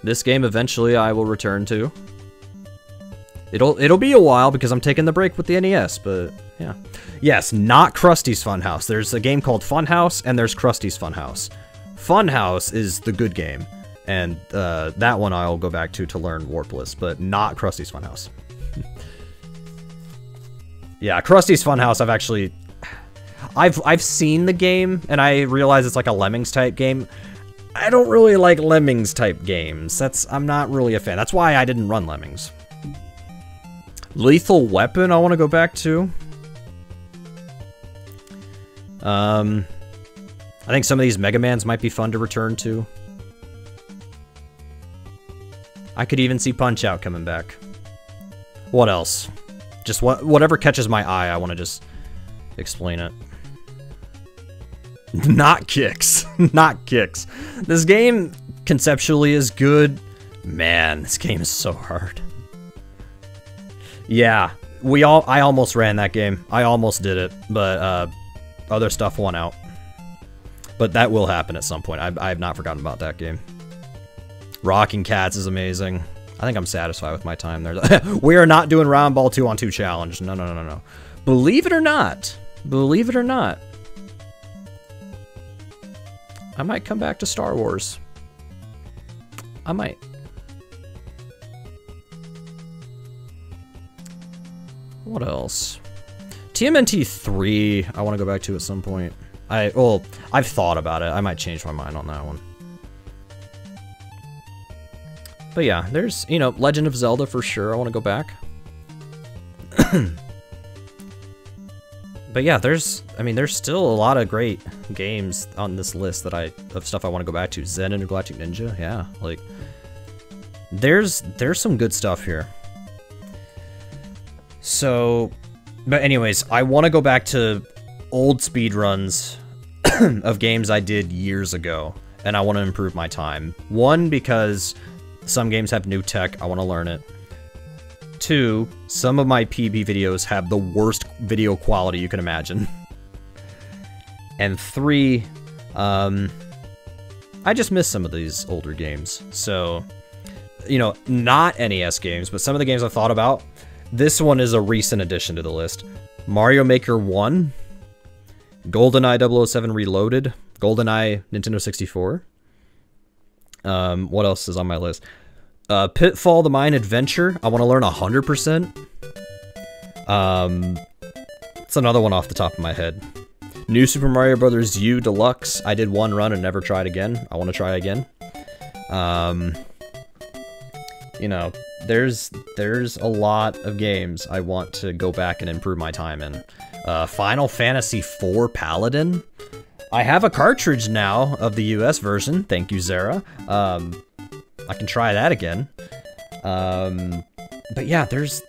S1: This game eventually I will return to. It'll be a while because I'm taking the break with the NES, but yeah. Yes, not Krusty's Funhouse. There's a game called Funhouse and there's Krusty's Funhouse. Funhouse is the good game, and that one I'll go back to learn Warpless, but not Krusty's Funhouse. Yeah, Krusty's Funhouse I've seen the game, and I realize it's like a Lemmings type game. I don't really like Lemmings type games. I'm not really a fan. That's why I didn't run Lemmings. Lethal Weapon I want to go back to. I think some of these Mega Mans might be fun to return to. I could even see Punch-Out coming back. What else? Just whatever catches my eye, I want to just explain it. Not kicks. Not kicks. This game conceptually is good. Man, this game is so hard. Yeah, I almost ran that game. I almost did it, but other stuff won out. But that will happen at some point. I have not forgotten about that game. Rocking Cats is amazing. I think I'm satisfied with my time there. We are not doing Round Ball 2 on 2 challenge. No, no, no, no, no. Believe it or not. Believe it or not. I might come back to Star Wars. I might. What else? TMNT 3, I want to go back to at some point. Well, I've thought about it. I might change my mind on that one. But yeah, there's, you know, Legend of Zelda for sure. I want to go back. But yeah, there's still a lot of great games on this list of stuff I want to go back to. Zen Intergalactic Ninja, yeah, like there's some good stuff here. So, but anyways, I want to go back to old speedruns of games I did years ago, and I want to improve my time. One, because some games have new tech, I want to learn it. Two, some of my PB videos have the worst video quality you can imagine. And three, I just miss some of these older games. So, you know, not NES games, but some of the games I've thought about. This one is a recent addition to the list. Mario Maker 1, GoldenEye 007 Reloaded, GoldenEye Nintendo 64. What else is on my list? Pitfall the Mine Adventure, I want to learn 100%. It's another one off the top of my head. New Super Mario Bros. U Deluxe, I did one run and never tried again. I want to try again. You know, there's a lot of games I want to go back and improve my time in. Final Fantasy IV Paladin. I have a cartridge now of the US version. Thank you, Zara. I can try that again. But yeah, that's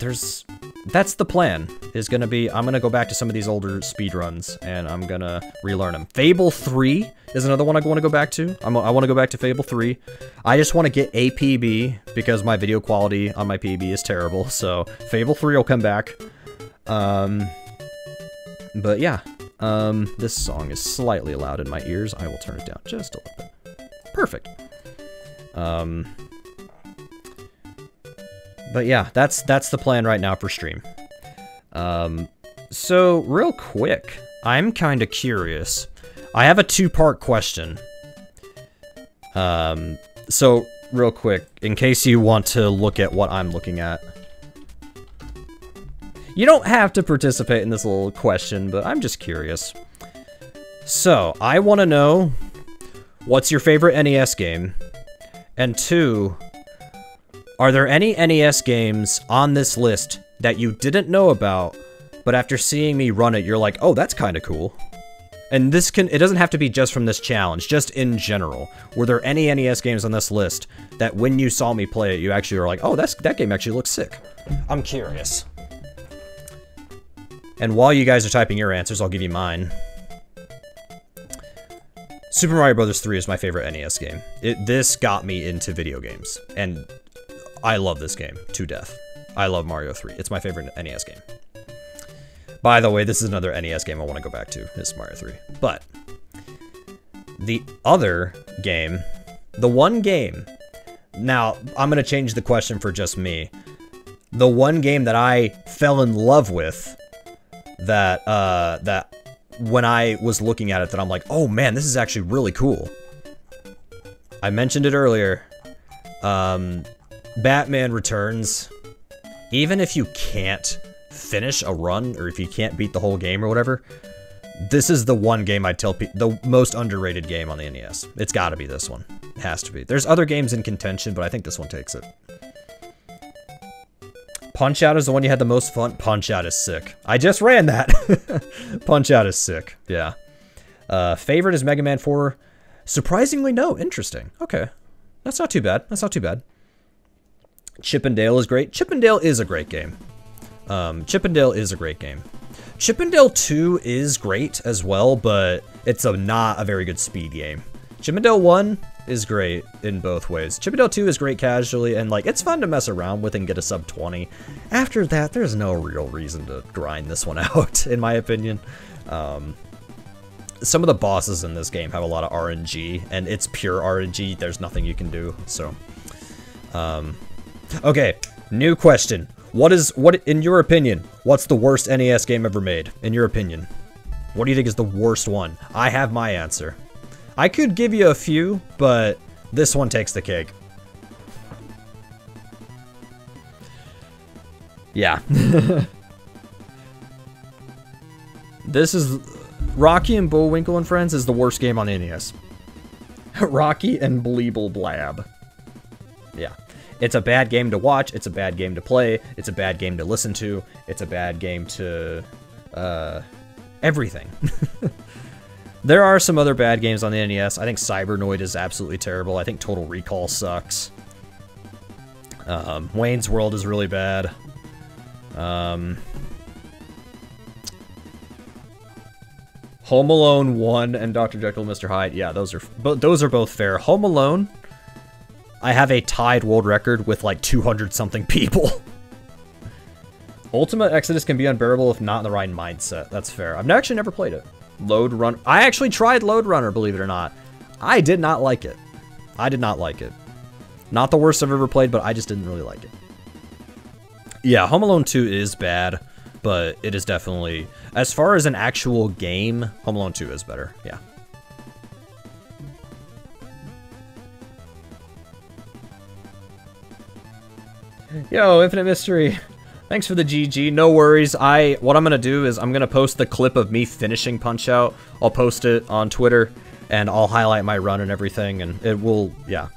S1: the plan, is gonna be, I'm gonna go back to some of these older speedruns, and I'm gonna relearn them. Fable 3 is another one I want to go back to. I want to go back to Fable 3. I just want to get a PB, because my video quality on my PB is terrible, so Fable 3 will come back. But yeah, this song is slightly loud in my ears. I will turn it down just a little bit. Perfect. But yeah, that's the plan right now for stream. So real quick, I'm kind of curious. I have a two-part question. So real quick, in case you want to look at what I'm looking at. You don't have to participate in this little question, but I'm just curious. So, I want to know, what's your favorite NES game? And two, are there any NES games on this list that you didn't know about, but after seeing me run it, you're like, oh, that's kind of cool? And it doesn't have to be just from this challenge, just in general. Were there any NES games on this list that when you saw me play it, you actually were like, oh, that game actually looks sick? I'm curious. And while you guys are typing your answers, I'll give you mine. Super Mario Bros. 3 is my favorite NES game. This got me into video games, and I love this game to death. I love Mario 3. It's my favorite NES game. By the way, this is another NES game I want to go back to, is Mario 3. But the other game, the one game, now I'm going to change the question for just me. The one game that I fell in love with, that when I was looking at it, that I'm like, oh man, this is actually really cool. I mentioned it earlier. Batman Returns. Even if you can't finish a run, or if you can't beat the whole game or whatever, This is the one game I'd tell people, the most underrated game on the NES. It's got to be this one. It has to be. There's other games in contention, but I think this one takes it. Punch-Out is the one you had the most fun. Punch-Out is sick. I just ran that. Punch-Out is sick. Yeah. Favorite is Mega Man 4. Surprisingly, no. Interesting. Okay. That's not too bad. That's not too bad. Chip 'n Dale is great. Chip 'n Dale is a great game. Chip 'n Dale is a great game. Chip 'n Dale 2 is great as well, but it's not a very good speed game. Chip 'n Dale 1 is great in both ways. Chip 'n Dale 2 is great casually, and like it's fun to mess around with and get a sub 20. After that, there's no real reason to grind this one out, in my opinion. Some of the bosses in this game have a lot of RNG, and it's pure RNG. There's nothing you can do. So, okay, new question. What in your opinion, what's the worst NES game ever made? In your opinion, what do you think is the worst one? I have my answer. I could give you a few, but this one takes the cake. Yeah. This is Rocky and Bullwinkle and Friends is the worst game on the NES. Rocky and Bleeble Blab. Yeah. It's a bad game to watch, it's a bad game to play, it's a bad game to listen to, it's a bad game to, everything. There are some other bad games on the NES. I think Cybernoid is absolutely terrible. I think Total Recall sucks. Wayne's World is really bad. Home Alone 1 and Dr. Jekyll and Mr. Hyde. Yeah, those are both fair. Home Alone, I have a tied world record with like 200 something people. Ultimate Exodus can be unbearable if not in the right mindset. That's fair. I've actually never played it. Load Run. I actually tried Load Runner, believe it or not. I did not like it. I did not like it. Not the worst I've ever played, but I just didn't really like it. Yeah, Home Alone 2 is bad, but it is definitely, as far as an actual game, Home Alone 2 is better. Yeah. Yo, Infinite Mystery. Thanks for the GG. No worries. What I'm going to do is I'm going to post the clip of me finishing Punch-Out. I'll post it on Twitter, and I'll highlight my run and everything, and it will, yeah.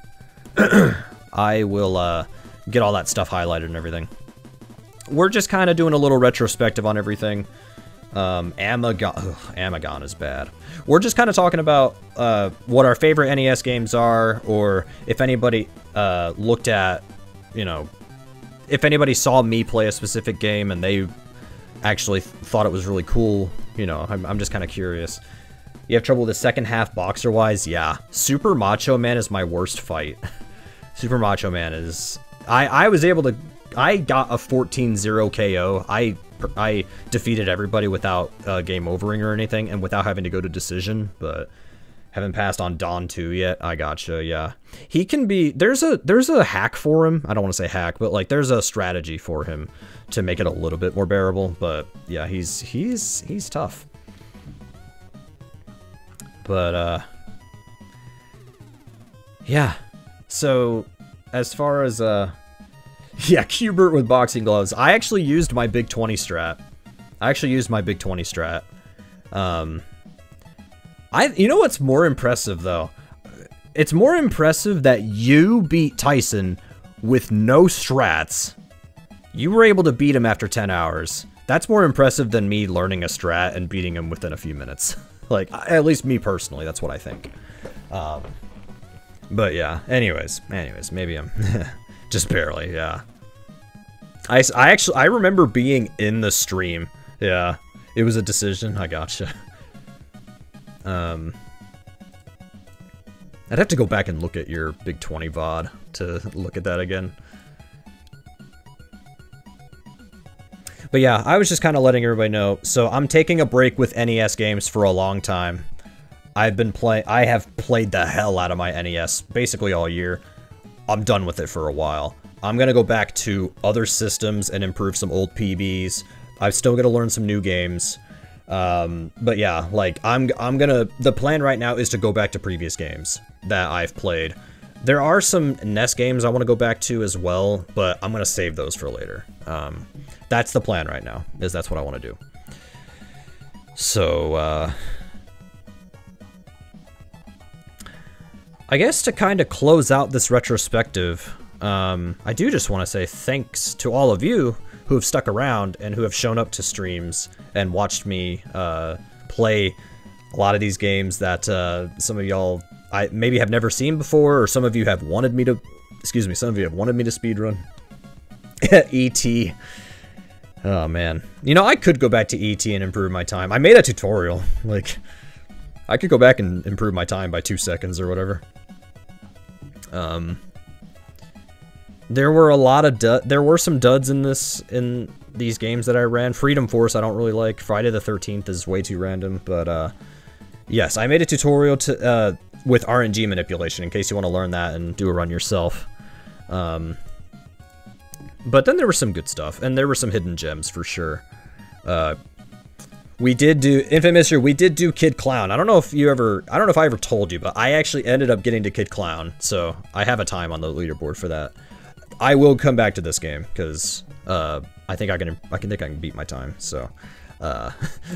S1: I will get all that stuff highlighted and everything. We're just kind of doing a little retrospective on everything. Amagon is bad. We're just kind of talking about what our favorite NES games are, or if anybody looked at, you know, if anybody saw me play a specific game and they actually thought it was really cool, you know, I'm just kind of curious. You have trouble with the second half boxer-wise? Yeah. Super Macho Man is my worst fight. Super Macho Man is... I was able to... I got a 14-0 KO. I defeated everybody without game overing or anything, and without having to go to decision, but... Haven't passed on Dawn 2 yet. I gotcha, yeah. He can be... There's a hack for him. I don't want to say hack, but like there's a strategy for him to make it a little bit more bearable. But yeah, he's tough. But yeah. So as far as yeah, Qbert with boxing gloves. I actually used my Big 20 strat. You know what's more impressive, though? It's more impressive that you beat Tyson with no strats. You were able to beat him after 10 hours. That's more impressive than me learning a strat and beating him within a few minutes. Like, at least me personally, that's what I think. But yeah, anyways, maybe I'm just barely, yeah. I remember being in the stream. Yeah, it was a decision. I gotcha. I'd have to go back and look at your Big 20 VOD to look at that again. But yeah, I was just kind of letting everybody know. So I'm taking a break with NES games for a long time. I have played the hell out of my NES basically all year. I'm done with it for a while. I'm gonna go back to other systems and improve some old PBs. I'm still gonna learn some new games. But yeah, like the plan right now is to go back to previous games that I've played. There are some NES games I want to go back to as well, but I'm gonna save those for later. That's the plan right now, that's what I want to do. So, I guess to kind of close out this retrospective, I do just want to say thanks to all of you who have stuck around and who have shown up to streams and watched me play a lot of these games that some of y'all I maybe have never seen before, or some of you have wanted me to, some of you have wanted me to speedrun. E.T. Oh man. You know, I could go back to E.T. and improve my time. I made a tutorial. Like, I could go back and improve my time by 2 seconds or whatever. There were a lot of there were some duds in these games that I ran. Freedom Force I don't really like. Friday the 13th is way too random, but yes, I made a tutorial to with RNG manipulation in case you want to learn that and do a run yourself. But then there was some good stuff, and there were some hidden gems for sure. We did do Infamous here. We did do Kid Clown. I don't know if I ever told you, but I actually ended up getting to Kid Clown, so I have a time on the leaderboard for that. I will come back to this game because I think I can beat my time. So, but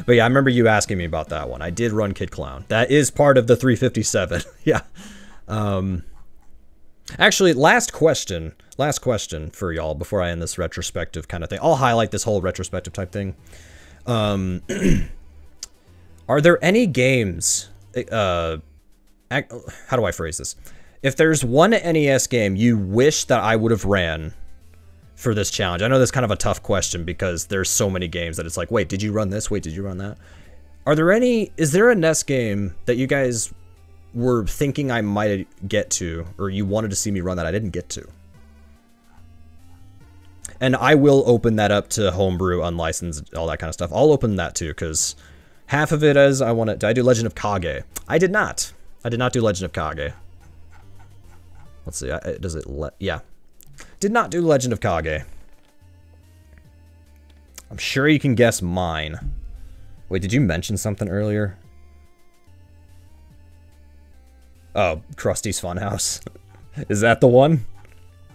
S1: yeah, I remember you asking me about that one. I did run Kid Clown. That is part of the 357. Yeah. Actually, last question for y'all before I end this retrospective kind of thing. I'll highlight this whole retrospective type thing. Are there any games, how do I phrase this? If there's one NES game you wish that I would have ran for this challenge, I know that's kind of a tough question because there's so many games that it's like, wait, did you run this? Wait, did you run that? Is there a NES game that you guys were thinking I might get to, or you wanted to see me run that I didn't get to? And I will open that up to homebrew, unlicensed, all that kind of stuff. I'll open that too, because half of it is did I do Legend of Kage? I did not. I did not do Legend of Kage. Let's see, yeah. Did not do Legend of Kage. I'm sure you can guess mine. Wait, did you mention something earlier? Oh, Krusty's Funhouse. Is that the one?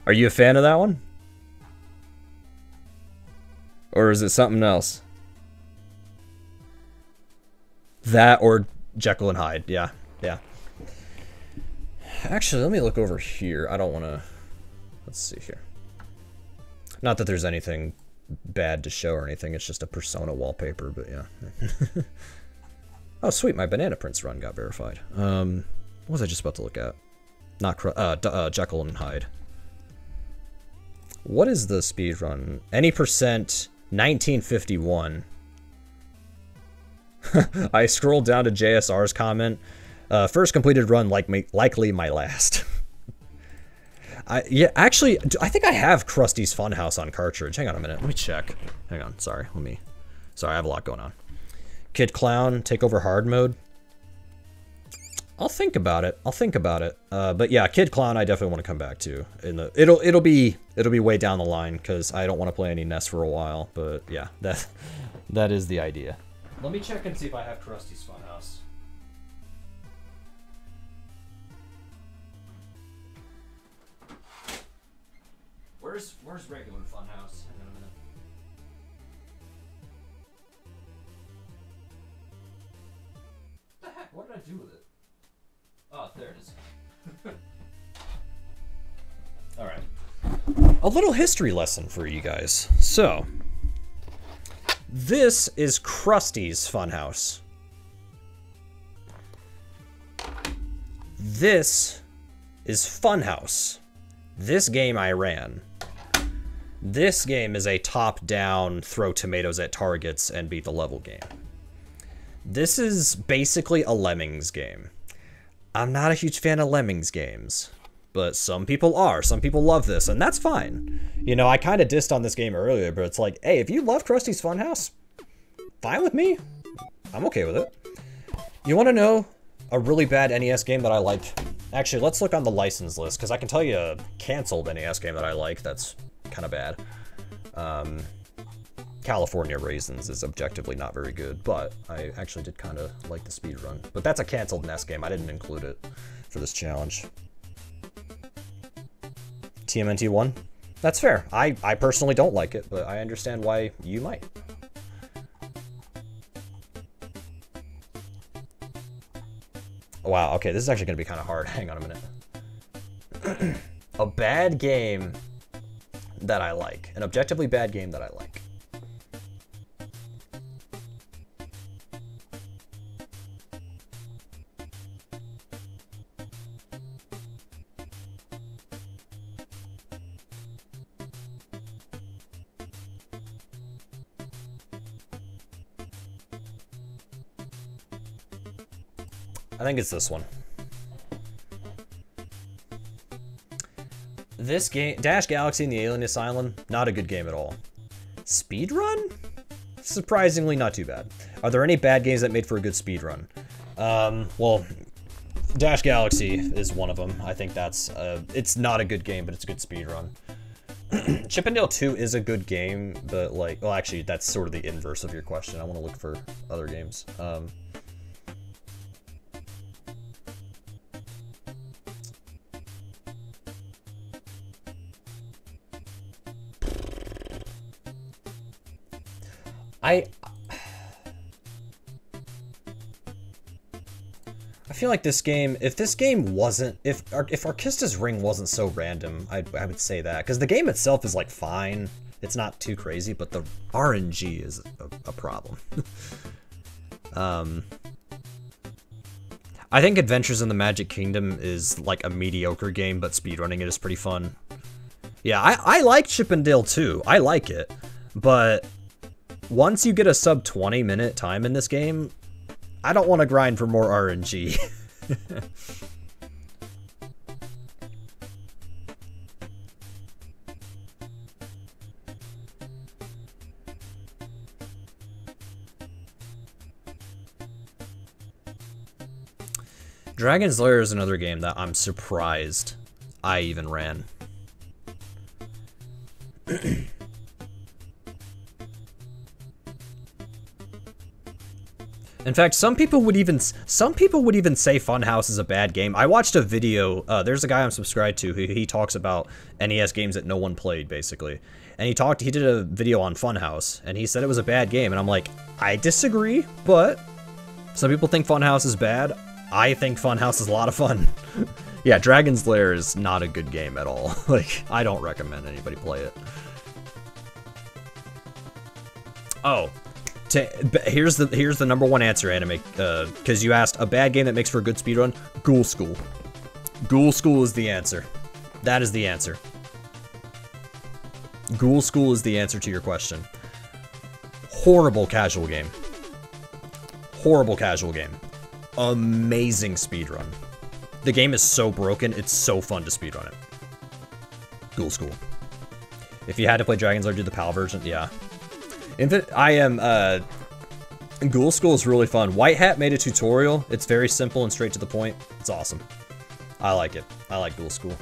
S1: Are you a fan of that one? Or is it something else? That or Jekyll and Hyde, yeah, yeah. Actually, let me look over here. I don't want to... Let's see here. Not that there's anything bad to show or anything. It's just a Persona wallpaper, but yeah. Oh, sweet. My Banana Prince run got verified. What was I just about to look at? Not Jekyll and Hyde. What is the speed run? Any percent 1951. I scrolled down to JSR's comment. First completed run, likely my last. Yeah, actually, I think I have Krusty's Funhouse on cartridge. Hang on a minute, let me check. Hang on, sorry, sorry, I have a lot going on. Kid Clown, take over hard mode. I'll think about it. But yeah, Kid Clown, I definitely want to come back to. It'll be way down the line because I don't want to play any NES for a while. But yeah, that is the idea. Let me check and see if I have Krusty's Funhouse. Where's regular Funhouse? Hang on a minute. What the heck? What did I do with it? Oh, there it is. Alright. A little history lesson for you guys. So, this is Krusty's Funhouse. This is Funhouse. This game I ran. This game is a top-down, throw tomatoes at targets and beat the level game. This is basically a Lemmings game. I'm not a huge fan of Lemmings games, but some people are. Some people love this, and that's fine. You know, I kind of dissed on this game earlier, but it's like, hey, if you love Krusty's Funhouse, fine with me. I'm okay with it. You want to know a really bad NES game that I liked? Actually, let's look on the license list, because I can tell you a canceled NES game that I like that's kind of bad. California Raisins is objectively not very good, but I actually did kind of like the speedrun. But that's a canceled NES game. I didn't include it for this challenge. TMNT 1? That's fair. I personally don't like it, but I understand why you might. Wow, okay, this is actually going to be kind of hard. Hang on a minute. A bad game that I like. An objectively bad game that I like. I think it's this one. This game, Dash Galaxy and the Alien Asylum, not a good game at all. Speedrun? Surprisingly not too bad. Are there any bad games that made for a good speedrun? Well, Dash Galaxy is one of them. I think that's, it's not a good game, but it's a good speedrun. Chip 'n Dale 2 is a good game, but like, well actually that's sort of the inverse of your question. I want to look for other games. I feel like this game, if this game wasn't, if Arkista's Ring wasn't so random, I would say that. Because the game itself is like fine. It's not too crazy, but the RNG is a problem. I think Adventures in the Magic Kingdom is like a mediocre game, but speedrunning it is pretty fun. Yeah, I like Chip 'n Dale 2. I like it. But once you get a sub 20-minute time in this game, I don't want to grind for more RNG. Dragon's Lair is another game that I'm surprised I even ran. In fact, some people would even say Funhouse is a bad game. I watched a video. There's a guy I'm subscribed to who he talks about NES games that no one played, basically. And he did a video on Funhouse, and he said it was a bad game. And I'm like, I disagree, but some people think Funhouse is bad. I think Funhouse is a lot of fun. Yeah, Dragon's Lair is not a good game at all. Like, I don't recommend anybody play it. Oh. Here's the number one answer, anime, because you asked a bad game that makes for a good speedrun. Ghoul School. Ghoul School is the answer. That is the answer. Ghoul School is the answer to your question. Horrible casual game. Horrible casual game. Amazing speedrun. The game is so broken, it's so fun to speedrun it. Ghoul School. If you had to play Dragon's Lair, do the PAL version, yeah. Ghoul School is really fun. White Hat made a tutorial. It's very simple and straight to the point. It's awesome. I like it. I like Ghoul School.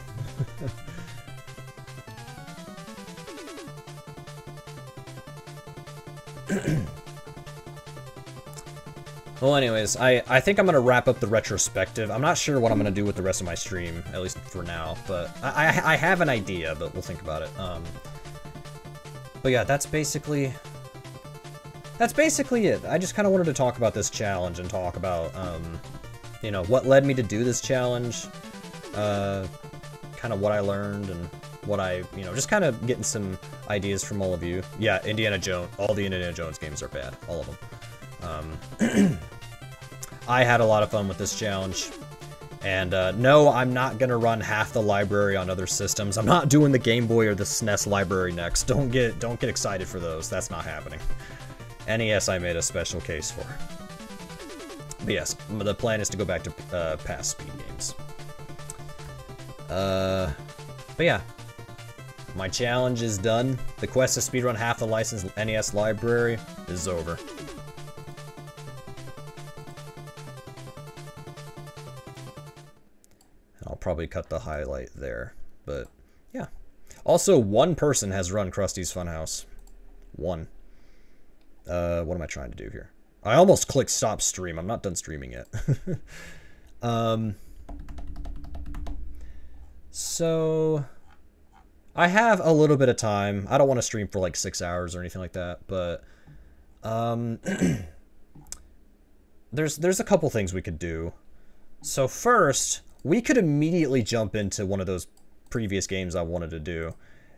S1: Well, anyways, I think I'm going to wrap up the retrospective. I'm not sure what I'm going to do with the rest of my stream, at least for now, but I have an idea, but we'll think about it. But yeah, that's basically it. I just kind of wanted to talk about this challenge and talk about, you know, what led me to do this challenge, kind of what I learned and what I, you know, just kind of getting some ideas from all of you. Yeah, Indiana Jones, all the Indiana Jones games are bad, all of them. I had a lot of fun with this challenge. And no, I'm not gonna run half the library on other systems. I'm not doing the Game Boy or the SNES library next. Don't get excited for those. That's not happening. NES I made a special case for. But yes, the plan is to go back to past speed games. But yeah, my challenge is done. The quest to speedrun half the licensed NES library is over. I'll probably cut the highlight there, but yeah. Also, one person has run Krusty's Funhouse. One. What am I trying to do here? I almost clicked stop stream. I'm not done streaming yet. So I have a little bit of time. I don't want to stream for like 6 hours or anything like that, but there's a couple things we could do. So first, we could immediately jump into one of those previous games I wanted to do.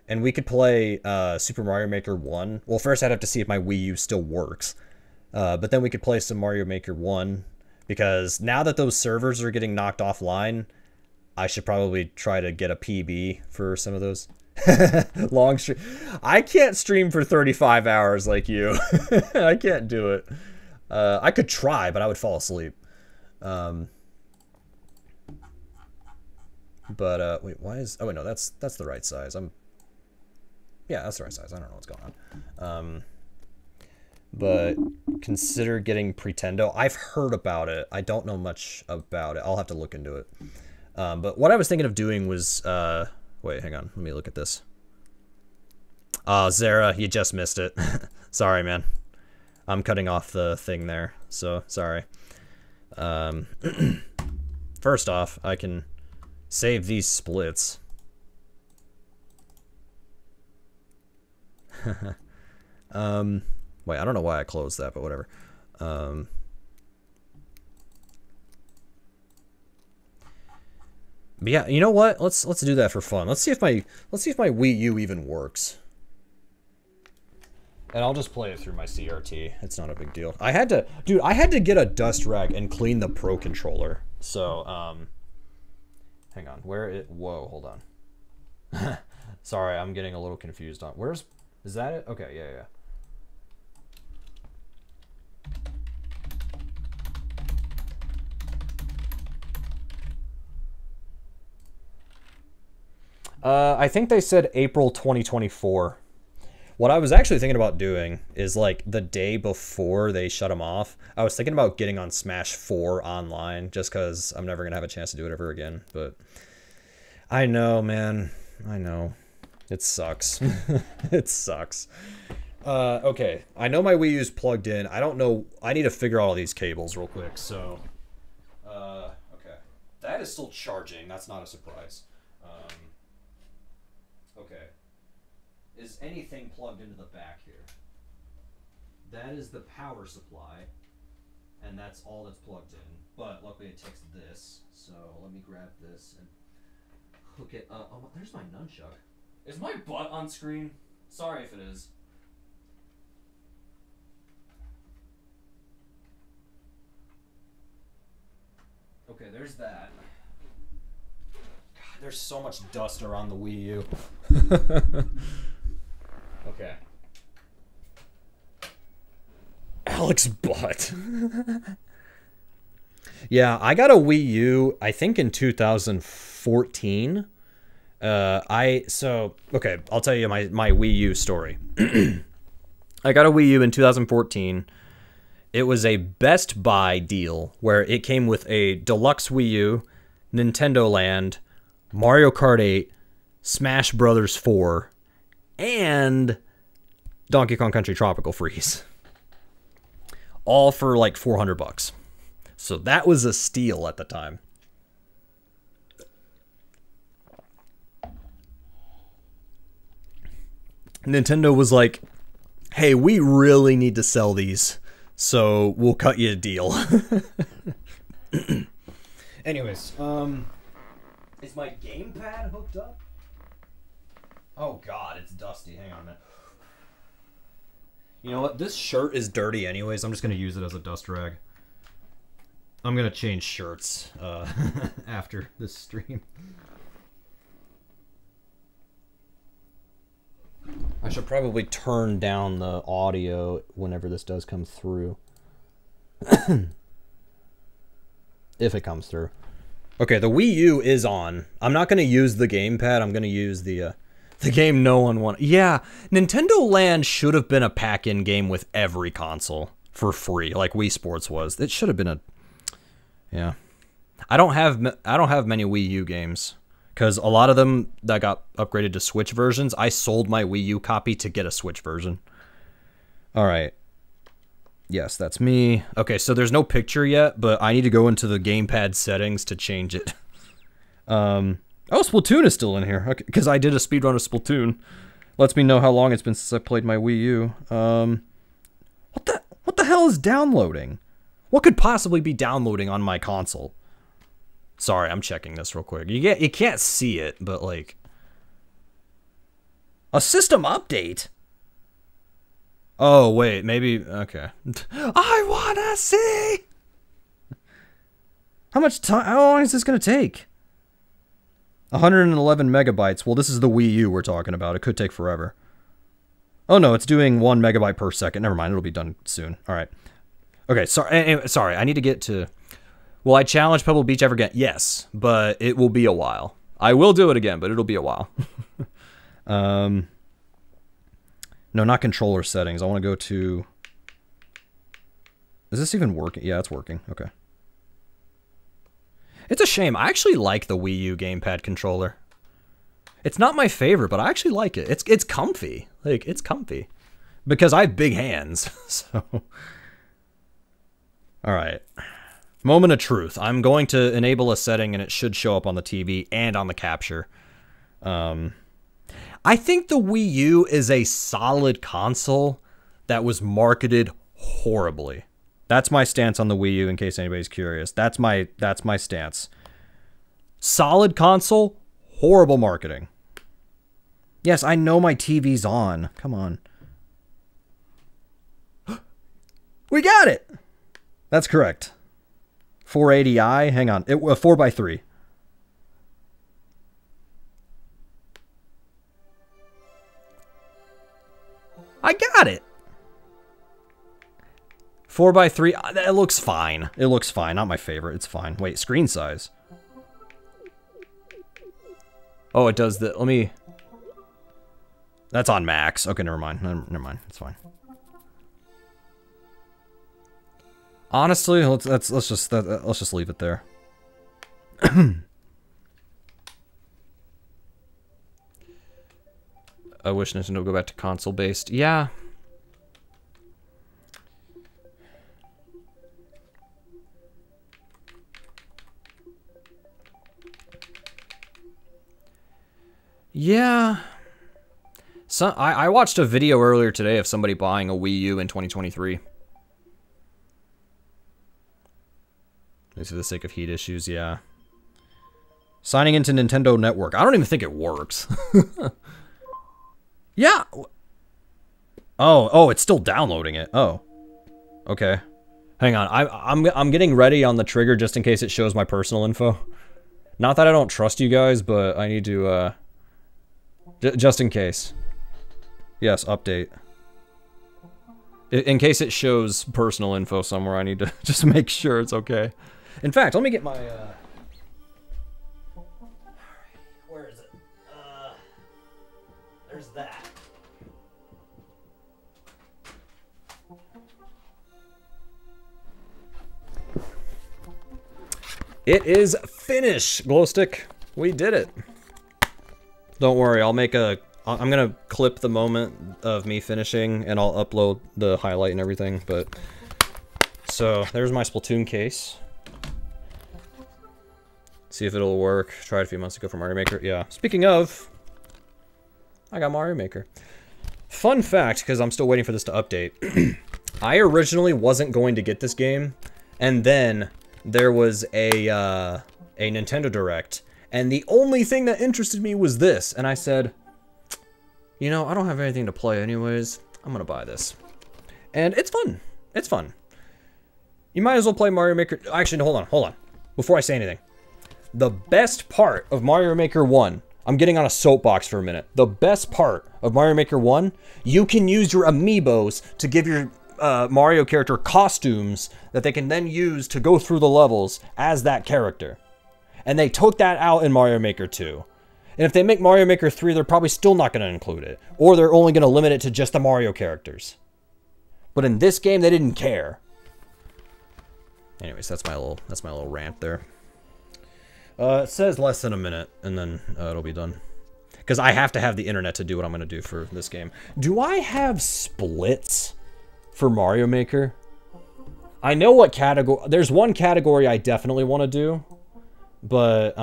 S1: And we could play Super Mario Maker 1. Well, first I'd have to see if my Wii U still works. But then we could play some Mario Maker 1. Because now that those servers are getting knocked offline, I should probably try to get a PB for some of those. Long stream. I can't stream for 35 hours like you. I can't do it. I could try, but I would fall asleep. But wait, why is... Oh, wait, no, that's the right size. Yeah, that's the right size. I don't know what's going on. But consider getting Pretendo. I've heard about it. I don't know much about it. I'll have to look into it. But what I was thinking of doing was... wait, hang on. Let me look at this. Zara, you just missed it. Sorry, man. I'm cutting off the thing there, so sorry. First off, I can save these splits. Wait, I don't know why I closed that, but whatever. But yeah, you know what? Let's do that for fun. Let's see if my Wii U even works. And I'll just play it through my CRT. It's not a big deal. I had to get a dust rag and clean the Pro controller. So, hang on. Whoa, hold on. Sorry, I'm getting a little confused on. Is that it? Okay, yeah. I think they said April 2024. What I was actually thinking about doing is, like, the day before they shut them off, I was thinking about getting on Smash 4 online, just because I'm never going to have a chance to do it ever again. But I know, man. I know. It sucks. It sucks. Okay. I know my Wii U's plugged in. I don't know. I need to figure out all these cables real quick. So, okay. That is still charging. That's not a surprise. Okay. Is anything plugged into the back here? That is the power supply, and that's all that's plugged in. But luckily it takes this, so let me grab this and hook it up. Oh, there's my nunchuck. Is my butt on screen? Sorry if it is. Okay, there's that. God, there's so much dust around the Wii U. Okay. Alex butt. Yeah, I got a Wii U, I think in 2014. Okay, I'll tell you my Wii U story. I got a Wii U in 2014. It was a Best Buy deal where it came with a deluxe Wii U, Nintendo Land, Mario Kart 8, Smash Brothers 4, and Donkey Kong Country Tropical Freeze. All for like $400. So that was a steal at the time. Nintendo was like, hey, we really need to sell these, so we'll cut you a deal. Anyways, is my gamepad hooked up? Oh god, it's dusty. Hang on a minute. You know what? This shirt is dirty anyways. I'm just going to use it as a dust rag. I'm going to change shirts after this stream. I should probably turn down the audio whenever this does come through. If it comes through. Okay, the Wii U is on. I'm not going to use the gamepad. I'm going to use the game no one wanted. Yeah, Nintendo Land should have been a pack-in game with every console for free, like Wii Sports was. It should have been a... Yeah. I don't have many Wii U games, because a lot of them that got upgraded to Switch versions, I sold my Wii U copy to get a Switch version. All right. Yes, that's me. Okay, so there's no picture yet, but I need to go into the gamepad settings to change it. Oh, Splatoon is still in here. Okay, because I did a speedrun of Splatoon. Lets me know how long it's been since I played my Wii U. What the hell is downloading? What could possibly be downloading on my console? Sorry, I'm checking this real quick. You can't see it, but like a system update. Oh wait, maybe okay. I wanna see. How much time? How long is this gonna take? 111 megabytes. Well, this is the Wii U we're talking about. It could take forever. Oh no, it's doing 1 megabyte per second. Never mind, it'll be done soon. All right. Okay, sorry. I need to get to. Will I challenge Pebble Beach ever again? Yes, but it will be a while. I will do it again, but it'll be a while. No, not controller settings. I want to go to... Is this even working? Yeah, it's working. Okay. It's a shame. I actually like the Wii U gamepad controller. It's not my favorite, but I actually like it. It's comfy. Like, it's comfy. Because I have big hands, so... Alright. Moment of truth. I'm going to enable a setting, and it should show up on the TV and on the capture. I think the Wii U is a solid console that was marketed horribly. That's my stance on the Wii U, in case anybody's curious. That's my stance. Solid console, horrible marketing. Yes, I know my TV's on. Come on. We got it! That's correct. 480i. Hang on. 4x3. I got it. 4x3. It looks fine. It looks fine. Not my favorite. It's fine. Wait, screen size. Oh, it does the... Let me... That's on max. Okay, never mind. Never mind. It's fine. Honestly, let's just leave it there. I wish Nintendo would go back to console based. Yeah. Yeah. So I watched a video earlier today of somebody buying a Wii U in 2023. Maybe for the sake of heat issues, yeah. Signing into Nintendo Network. I don't even think it works. Yeah. Oh, it's still downloading it. Oh. Okay. Hang on. I'm getting ready on the trigger just in case it shows my personal info. Not that I don't trust you guys, but I need to just in case. Yes, update. In case it shows personal info somewhere, I need to just make sure it's okay. In fact, let me get my where is it? There's that. It is finished, Glowstick. We did it. Don't worry, I'm gonna clip the moment of me finishing and I'll upload the highlight and everything, but... So, there's my Splatoon case. See if it'll work. Tried a few months ago for Mario Maker. Yeah. Speaking of, I got Mario Maker. Fun fact, because I'm still waiting for this to update. I originally wasn't going to get this game, and then there was a Nintendo Direct, and the only thing that interested me was this, and I said, you know, I don't have anything to play anyways, I'm gonna buy this. And it's fun. It's fun. You might as well play Mario Maker. Actually, no, hold on. Before I say anything. The best part of Mario Maker 1, I'm getting on a soapbox for a minute. The best part of Mario Maker 1, you can use your amiibos to give your Mario character costumes that they can then use to go through the levels as that character. And they took that out in Mario Maker 2. And if they make Mario Maker 3, they're probably still not going to include it. Or they're only going to limit it to just the Mario characters. But in this game, they didn't care. Anyways, that's my little rant there. It says less than a minute, and then it'll be done. Because I have to have the internet to do what I'm going to do for this game. Do I have splits for Mario Maker? I know what category... There's one category I definitely want to do. But,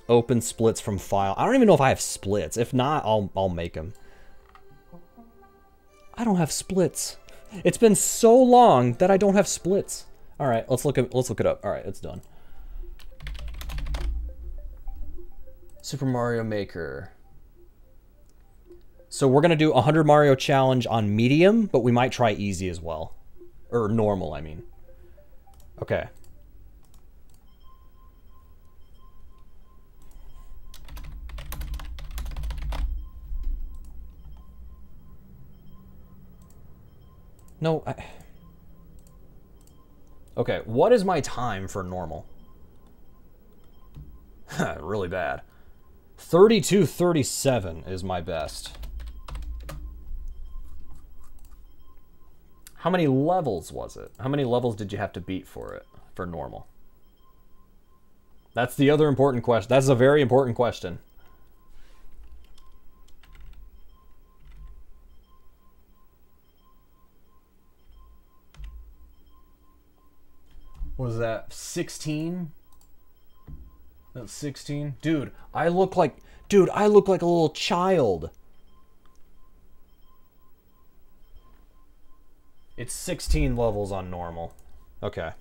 S1: open splits from file. I don't even know if I have splits. If not, I'll make them. I don't have splits. It's been so long that I don't have splits. All right, let's look it up. All right, it's done. Super Mario Maker. So we're going to do 100 Mario Challenge on medium, but we might try easy as well. Or normal, I mean. Okay. No, Okay, what is my time for normal? Really bad. 32:37 is my best. How many levels was it? How many levels did you have to beat for it, for normal? That's the other important question. That's a very important question. What was that? 16? That's 16? Dude, I look like a little child. It's 16 levels on normal. Okay.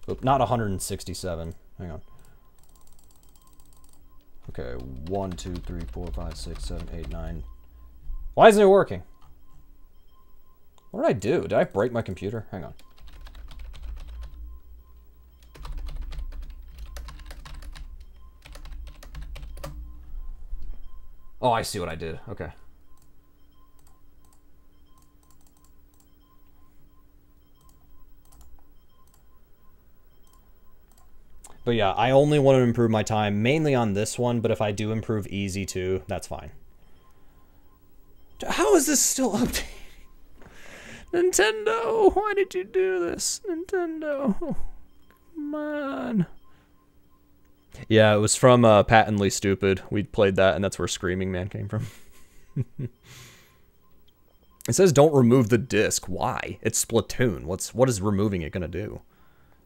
S1: Oop, not 167. Hang on. Okay, 1, 2, 3, 4, 5, 6, 7, 8, 9. Why isn't it working? What did I do? Did I break my computer? Hang on. Oh, I see what I did. Okay. But yeah, I only want to improve my time mainly on this one, but if I do improve easy too, that's fine. How is this still updating? Nintendo, why did you do this? Nintendo, come on. Yeah, it was from Patently Stupid. We played that, and that's where Screaming Man came from. It says don't remove the disc. Why? It's Splatoon. What is removing it gonna do?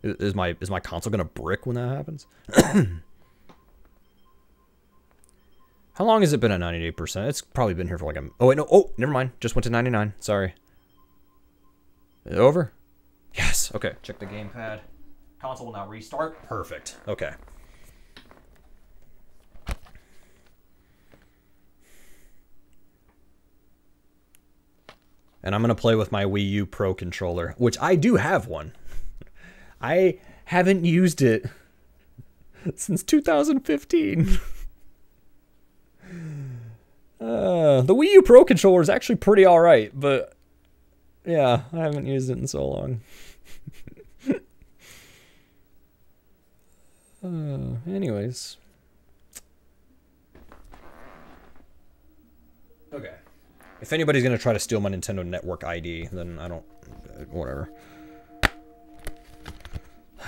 S1: Is my console gonna brick when that happens? How long has it been at 98%? It's probably been here for like a... Oh, wait, no. Oh, never mind. Just went to 99. Sorry. Is it over? Yes. Okay. Check the gamepad. Console will now restart. Perfect. Okay. And I'm going to play with my Wii U Pro controller, which I do have one. I haven't used it since 2015. The Wii U Pro controller is actually pretty alright, but yeah, I haven't used it in so long. Anyways. Okay. If anybody's going to try to steal my Nintendo Network ID, then I don't... whatever.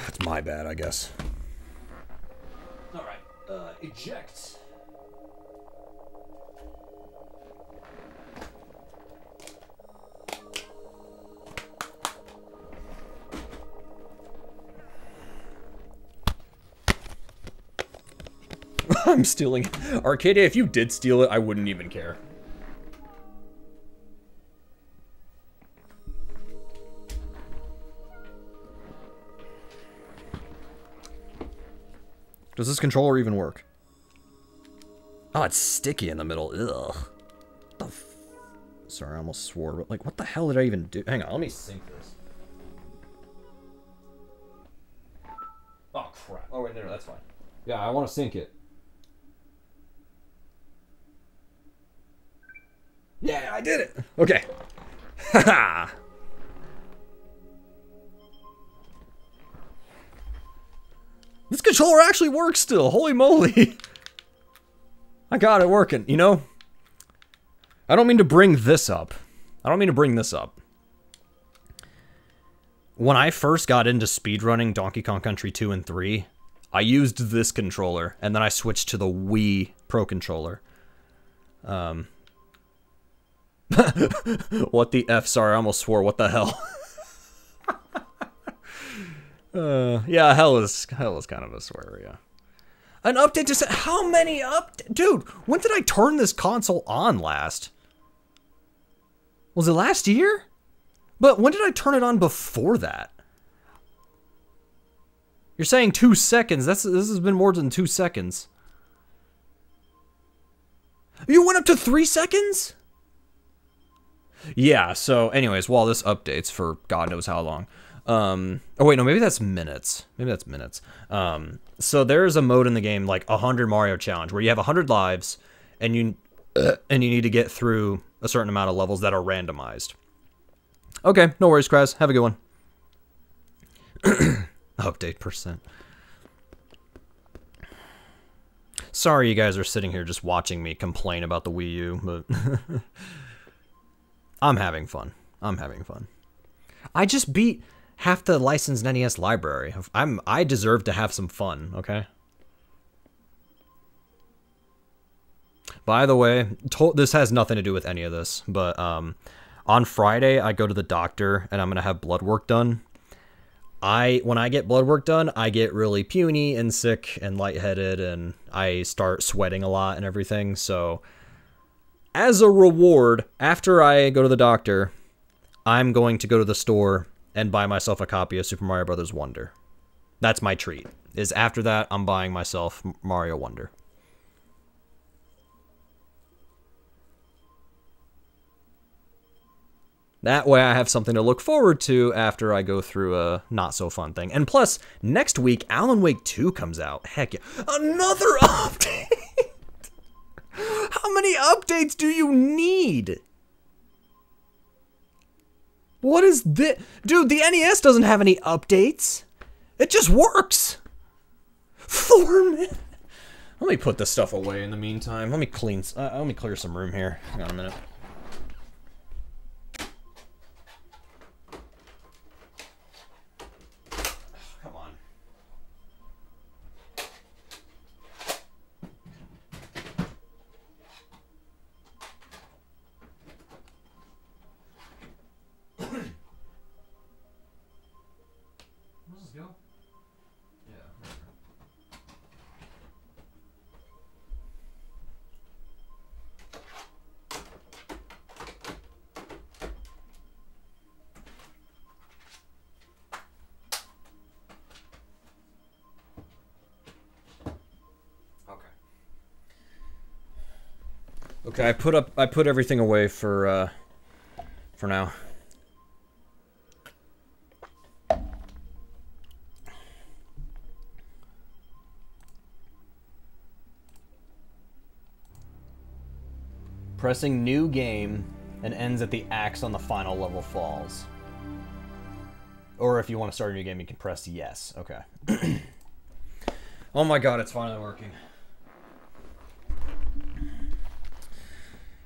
S1: It's my bad, I guess. Alright, eject. I'm stealing it. Arcadia, if you did steal it, I wouldn't even care. Does this controller even work? Oh, it's sticky in the middle. Ugh. Sorry, I almost swore, but like, what the hell did I even do? Hang on, let me sync this. Oh, crap. Oh, wait, there, that's fine. Yeah, I want to sync it. Yeah, I did it. Okay. Haha. This controller actually works still. Holy moly. I got it working. You know, I don't mean to bring this up. When I first got into speedrunning Donkey Kong Country 2 and 3, I used this controller, and then I switched to the Wii Pro controller. What the F? Sorry, I almost swore. What the hell? Yeah, hell is kind of a swear, yeah. An update to set. How many Dude, when did I turn this console on last? Was it last year? But when did I turn it on before that? You're saying 2 seconds. This has been more than 2 seconds. You went up to 3 seconds? Yeah, so anyways, while this updates for God knows how long. Oh wait, no, maybe that's minutes. Maybe that's minutes. So there's a mode in the game like 100 Mario Challenge where you have 100 lives and you need to get through a certain amount of levels that are randomized. Okay, no worries, Kraz. Have a good one. Update percent. Sorry you guys are sitting here just watching me complain about the Wii U, but I'm having fun. I'm having fun. I just beat half the licensed NES library. I deserve to have some fun, okay? By the way, this has nothing to do with any of this, but on Friday I go to the doctor and I'm gonna have blood work done. When I get blood work done, I get really puny and sick and lightheaded and I start sweating a lot and everything. So as a reward, after I go to the doctor, I'm going to go to the store and buy myself a copy of Super Mario Bros. Wonder. That's my treat. Is after that, I'm buying myself Mario Wonder. That way I have something to look forward to after I go through a not-so-fun thing. And plus, next week, Alan Wake 2 comes out. Heck yeah. Another update! How many updates do you need? What is this? Dude, the NES doesn't have any updates. It just works. 4 minutes. Let me put this stuff away in the meantime. Let me clear some room here. Hang on a minute. Okay, I put everything away for now. Pressing new game and ends at the axe on the final level falls. Or if you want to start a new game, you can press yes. Okay. Oh my god, it's finally working.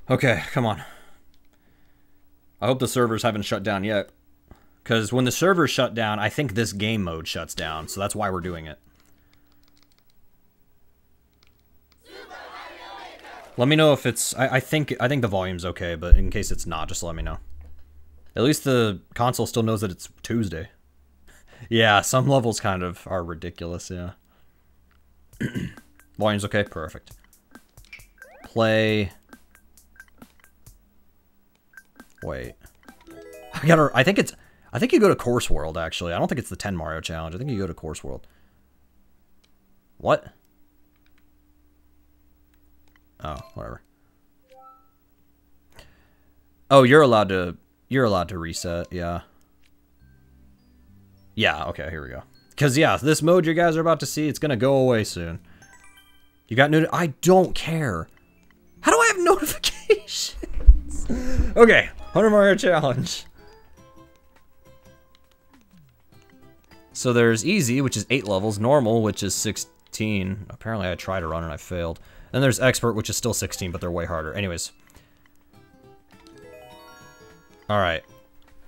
S1: Okay, come on. I hope the servers haven't shut down yet. Because when the servers shut down, I think this game mode shuts down. So that's why we're doing it. Let me know if it's... I think the volume's okay, but in case it's not, just let me know. At least the console still knows that it's Tuesday. Yeah, some levels kind of are ridiculous, yeah. Volume's okay? Perfect. Play... Wait. I think you go to Course World, actually. I don't think it's the 10 Mario Challenge. I think you go to Course World. What? Oh, whatever. Oh, you're allowed to reset, yeah. Yeah, okay, here we go. Because, yeah, this mode you guys are about to see, it's gonna go away soon. You got I don't care. How do I have notifications? Okay, 100 Mario Challenge. So there's easy, which is 8 levels, normal, which is 16. Apparently I tried to run and I failed. Then there's expert, which is still 16, but they're way harder. Anyways. Alright.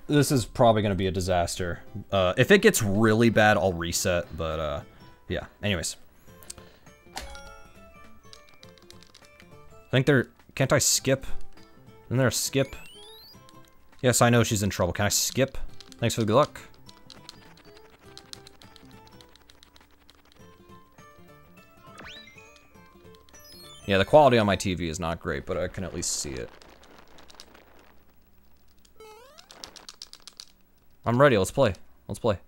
S1: This is probably going to be a disaster. If it gets really bad, I'll reset, but, yeah. Anyways. I think there... Can't I skip? Isn't there a skip? Yes, I know she's in trouble. Can I skip? Thanks for the good luck. Yeah, the quality on my TV is not great, but I can at least see it. I'm ready, let's play. Let's play.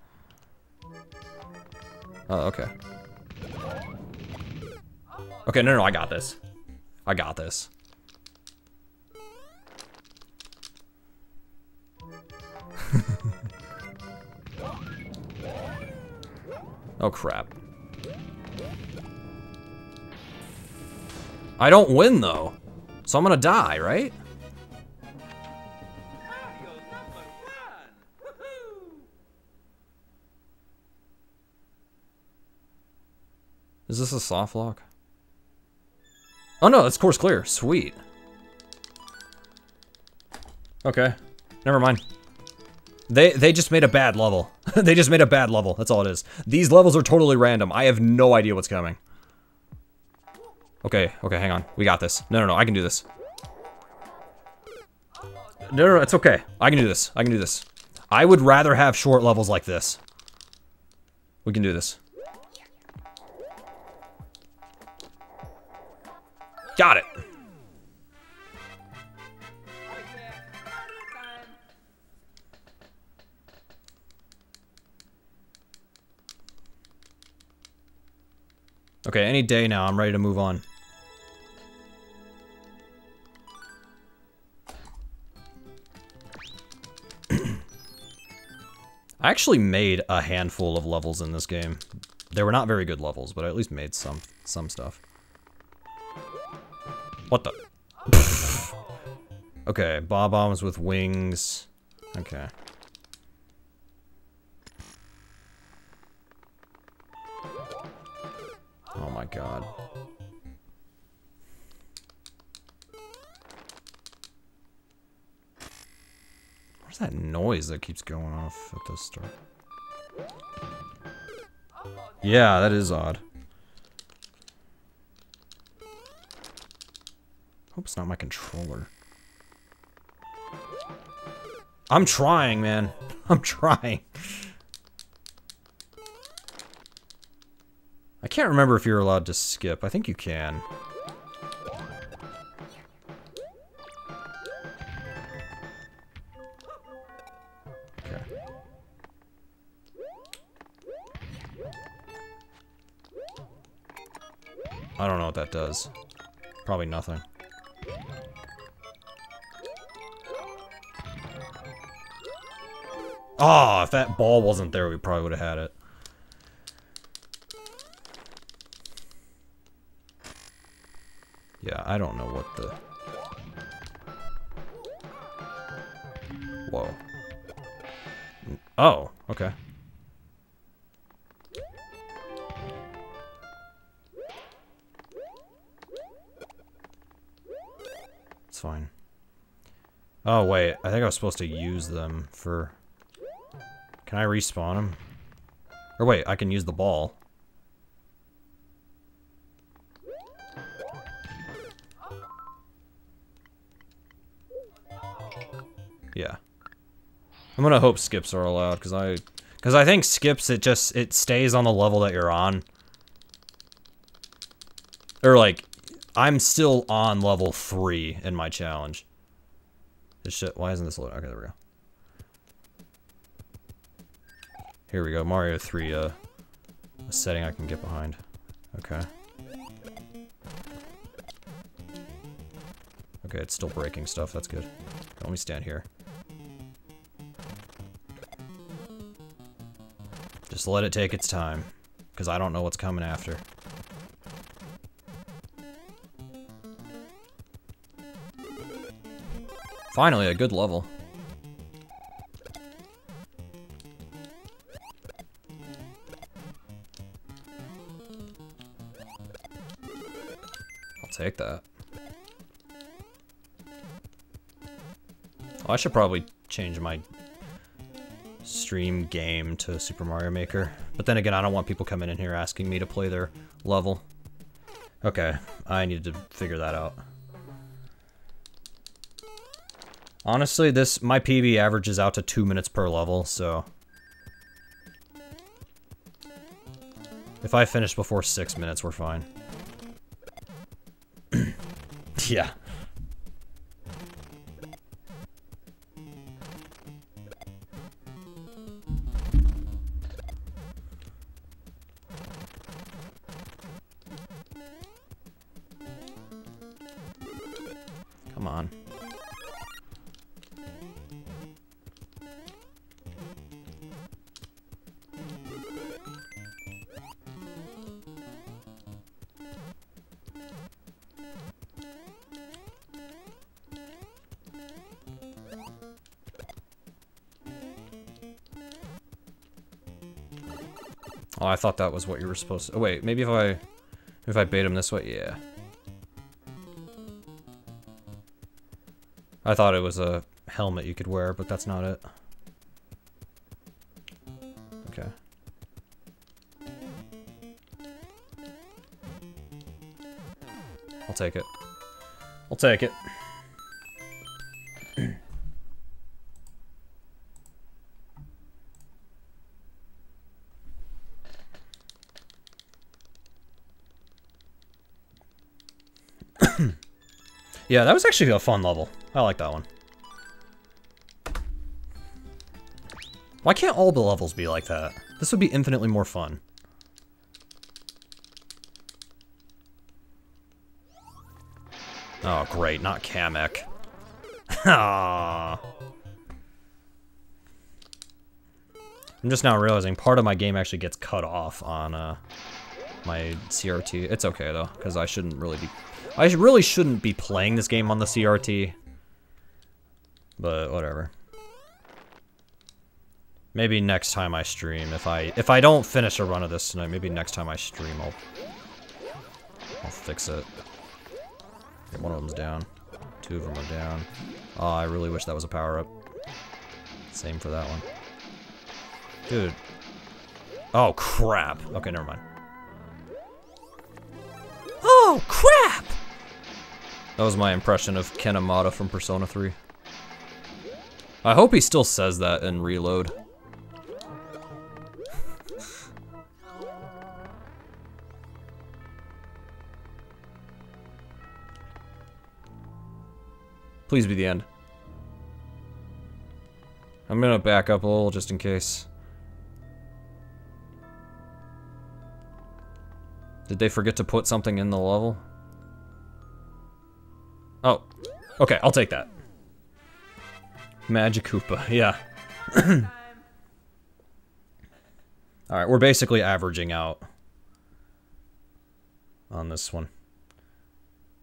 S1: Oh, okay. Okay, no, I got this. I got this. Oh, crap. I don't win, though. So I'm gonna die, right? Is this a soft lock? Oh no, that's course clear. Sweet. Okay. Never mind. They just made a bad level. They just made a bad level. That's all it is. These levels are totally random. I have no idea what's coming. Okay, hang on. We got this. No, I can do this. No, it's okay. I can do this. I can do this. I would rather have short levels like this. We can do this. Got it. Okay, any day now, I'm ready to move on. I actually made a handful of levels in this game. They were not very good levels, but I at least made some stuff. What the? Okay, bob-ombs with wings. Okay. Oh my god. What's that noise that keeps going off at the start? Yeah, that is odd. Hope it's not my controller. I'm trying, man. I'm trying. I can't remember if you're allowed to skip. I think you can. Okay. I don't know what that does. Probably nothing. Oh, if that ball wasn't there, we probably would have had it. Yeah, I don't know what the... Whoa. Oh, okay. It's fine. Oh, wait. I think I was supposed to use them for... Can I respawn them? Or wait, I can use the ball. Yeah. I'm gonna hope skips are allowed, because I think skips, it stays on the level that you're on. Or like, I'm still on level 3 in my challenge. This shit, why isn't this loading? Okay, there we go. Here we go, Mario 3, a setting I can get behind. Okay. Okay, it's still breaking stuff, that's good. Let me stand here. Just let it take its time, because I don't know what's coming after. Finally, a good level. I'll take that. Oh, I should probably change my stream game to Super Mario Maker. But then again, I don't want people coming in here asking me to play their level. Okay, I need to figure that out. Honestly, my PB averages out to 2 minutes per level, so... If I finish before 6 minutes, we're fine. Yeah. on. Oh, I thought that was what you were supposed to. Oh wait, maybe if I bait him this way, yeah. I thought it was a helmet you could wear, but that's not it. Okay. I'll take it. I'll take it. Yeah, that was actually a fun level. I like that one. Why can't all the levels be like that? This would be infinitely more fun. Oh, great, not Kamek. Ah. I'm just now realizing part of my game actually gets cut off on my CRT. It's okay though, because I really shouldn't be playing this game on the CRT. But whatever. Maybe next time I stream, if I don't finish a run of this tonight, maybe next time I stream I'll fix it. Okay, one of them's down. Two of them are down. Oh, I really wish that was a power-up. Same for that one. Dude. Oh, crap. Okay, never mind. Oh, crap! That was my impression of Ken Amada from Persona 3. I hope he still says that in Reload. Please be the end. I'm gonna back up a little just in case. Did they forget to put something in the level? Oh, okay, I'll take that. Magikoopa, yeah. Alright, we're basically averaging out on this one.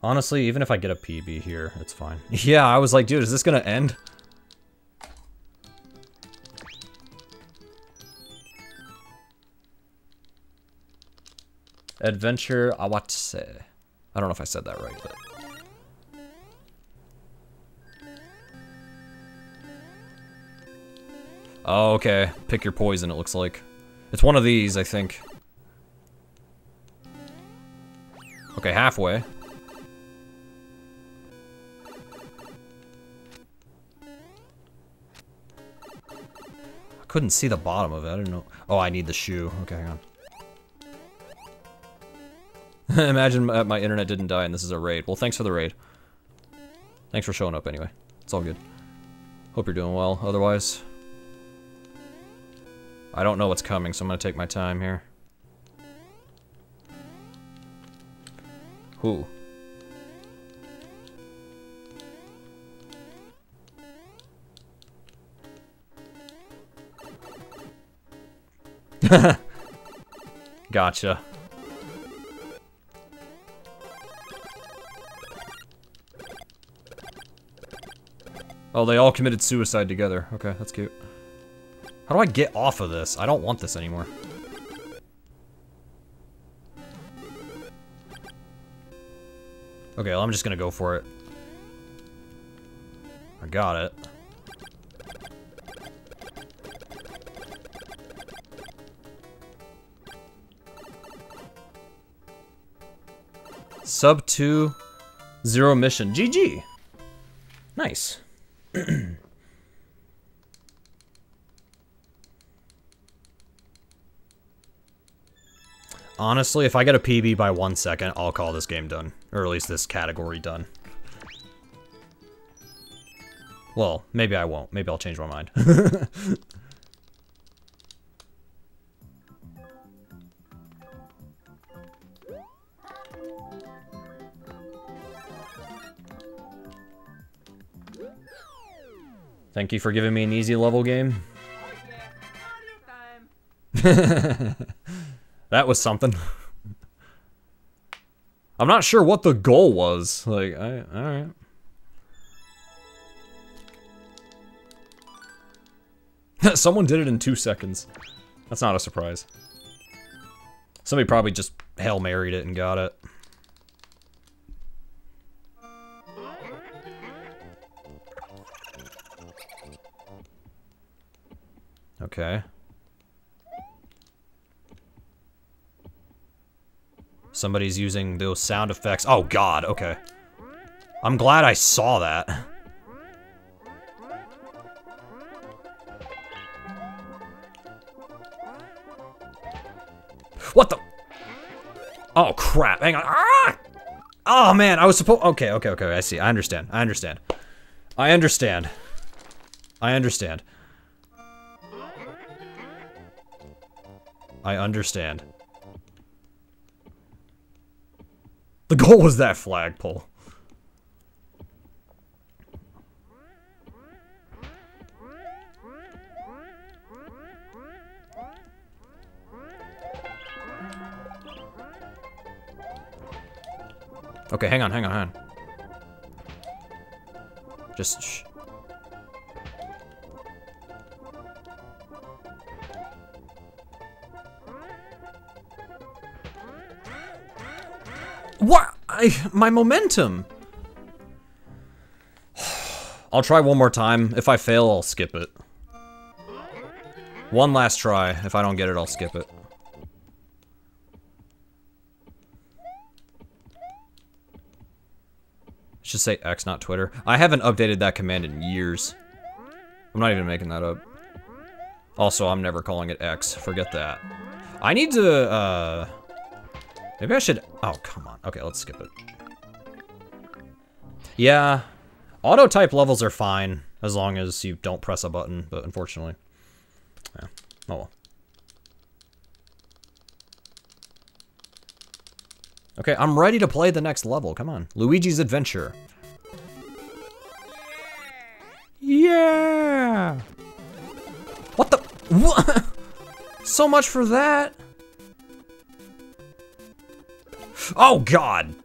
S1: Honestly, even if I get a PB here, it's fine. Yeah, I was like, dude, is this gonna end? Adventure Awatse. I don't know if I said that right, but... Oh, okay. Pick your poison, it looks like. It's one of these, I think. Okay, halfway. I couldn't see the bottom of it, I didn't know. Oh, I need the shoe. Okay, hang on. Imagine my internet didn't die and this is a raid. Well, thanks for the raid. Thanks for showing up anyway. It's all good. Hope you're doing well, otherwise. I don't know what's coming, so I'm gonna take my time here. Who? Gotcha. Oh, they all committed suicide together. Okay, that's cute. How do I get off of this? I don't want this anymore. Okay, well, I'm just gonna go for it. I got it. Sub 2, 0 mission. GG! Nice. Honestly, if I get a PB by 1 second, I'll call this game done. Or at least this category done. Well, maybe I won't. Maybe I'll change my mind. Thank you for giving me an easy level game. That was something. I'm not sure what the goal was. Like, alright. Someone did it in 2 seconds. That's not a surprise. Somebody probably just Hail Married it and got it. Okay. Somebody's using those sound effects. Oh god, okay. I'm glad I saw that. What the? Oh crap, hang on. Ah! Oh man, I was supposed. Okay, I see. I understand. I understand. The goal was that flagpole. Okay, hang on. Just shh. What? My momentum. I'll try one more time. If I fail, I'll skip it. One last try. If I don't get it, I'll skip it. It should say X, not Twitter. I haven't updated that command in years. I'm not even making that up. Also, I'm never calling it X. Forget that. I need to, maybe I should... Oh, come on. Okay, let's skip it. Yeah. Auto-type levels are fine, as long as you don't press a button, but unfortunately... Yeah. Oh well. Okay, I'm ready to play the next level. Come on. Luigi's Adventure. Yeah! What the? What? So much for that? Oh, God!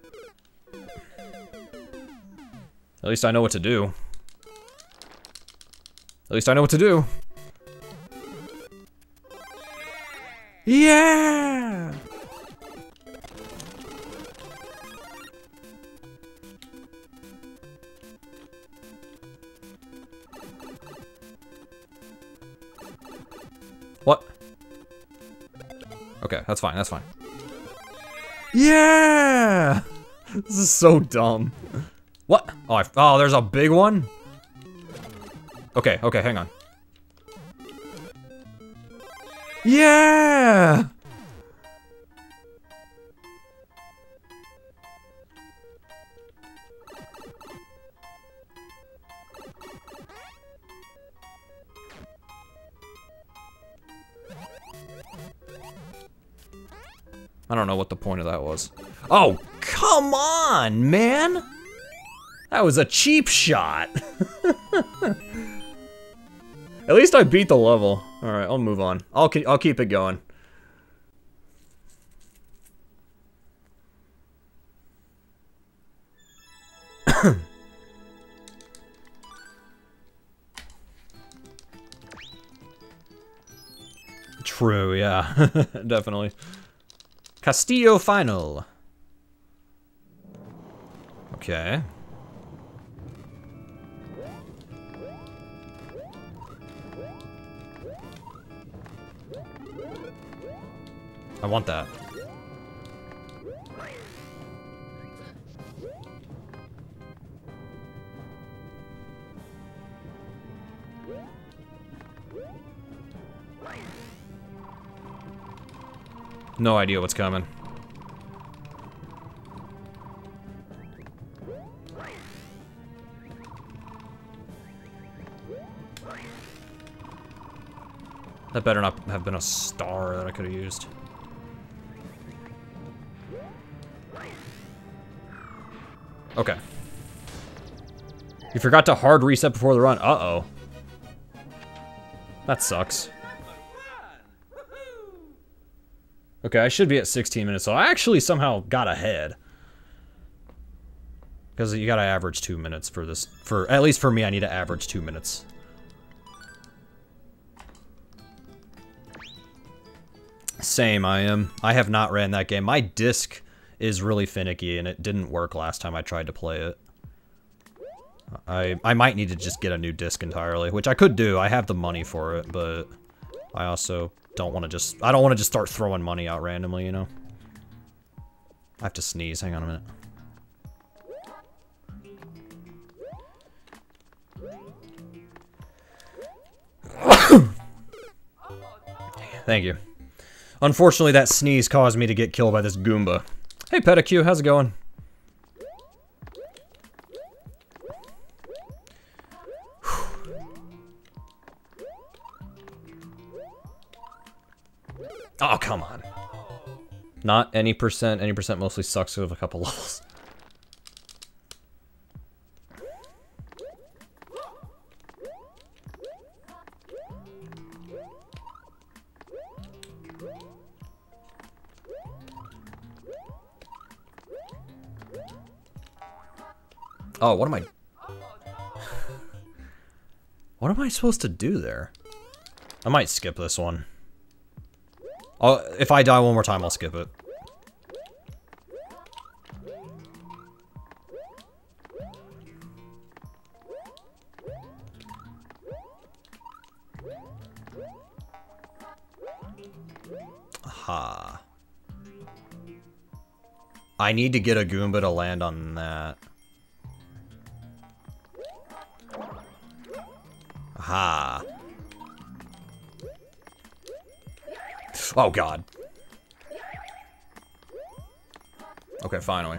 S1: At least I know what to do. Yeah! What? Okay, that's fine, Yeah! This is so dumb. What? Oh, oh, there's a big one? Okay, hang on. Yeah! I don't know what the point of that was. Oh, come on, man! That was a cheap shot. At least I beat the level. All right, I'll move on. I'll keep it going. True, yeah, definitely. Castillo final. Okay. I want that. No idea what's coming. That better not have been a star that I could have used. Okay. You forgot to hard reset before the run. Uh-oh. That sucks. Okay, I should be at 16 minutes, so I actually somehow got ahead. Because you gotta average 2 minutes for this. At least for me, I need to average 2 minutes. Same, I have not ran that game. My disc is really finicky, and it didn't work last time I tried to play it. I might need to just get a new disc entirely, which I could do. I have the money for it, but I also don't want to just... I don't want to just start throwing money out randomly, you know? I have to sneeze. Hang on a minute. Thank you. Unfortunately, that sneeze caused me to get killed by this Goomba. Hey, Pedicure, how's it going? Oh, come on. Not any percent. Any percent mostly sucks with a couple levels. Oh, what am I... What am I supposed to do there? I might skip this one. If I die one more time, I'll skip it. Aha. I need to get a Goomba to land on that. Aha. Oh, God. Okay, finally.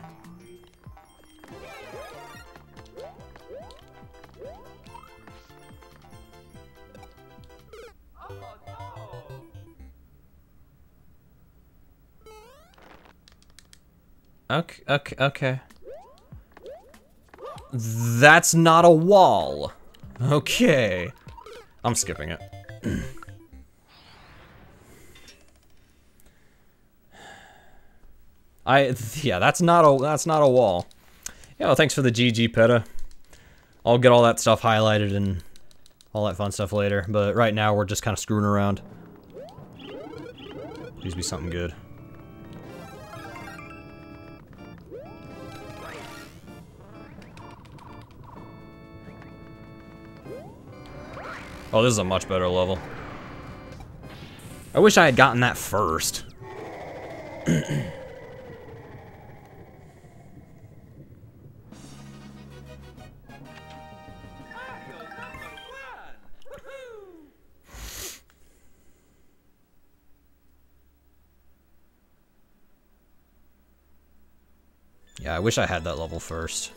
S1: Okay. That's not a wall. Okay. I'm skipping it. Yeah, that's not a wall. Yeah, well, thanks for the GG Peta. I'll get all that stuff highlighted and all that fun stuff later, but right now we're just kind of screwing around. Please be something good. Oh, this is a much better level. I wish I had gotten that first. Yeah, I wish I had that level first.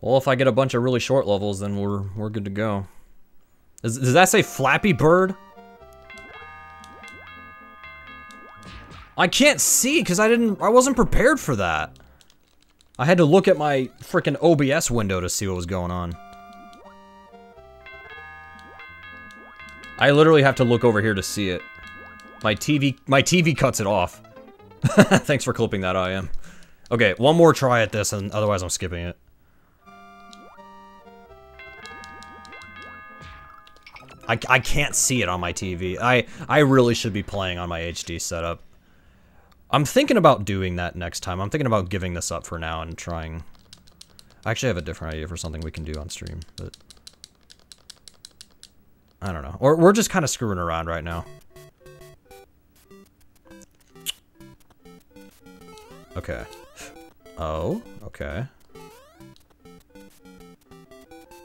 S1: Well, if I get a bunch of really short levels, then we're good to go. Does that say Flappy Bird? I can't see because I wasn't prepared for that. I had to look at my freaking OBS window to see what was going on. I literally have to look over here to see it. My TV cuts it off. Thanks for clipping that, I am. Okay, one more try at this, and otherwise I'm skipping it. I can't see it on my TV. I really should be playing on my HD setup. I'm thinking about doing that next time. I'm thinking about giving this up for now and trying... I actually have a different idea for something we can do on stream, but... I don't know. Or we're just kind of screwing around right now. Okay. Oh, okay.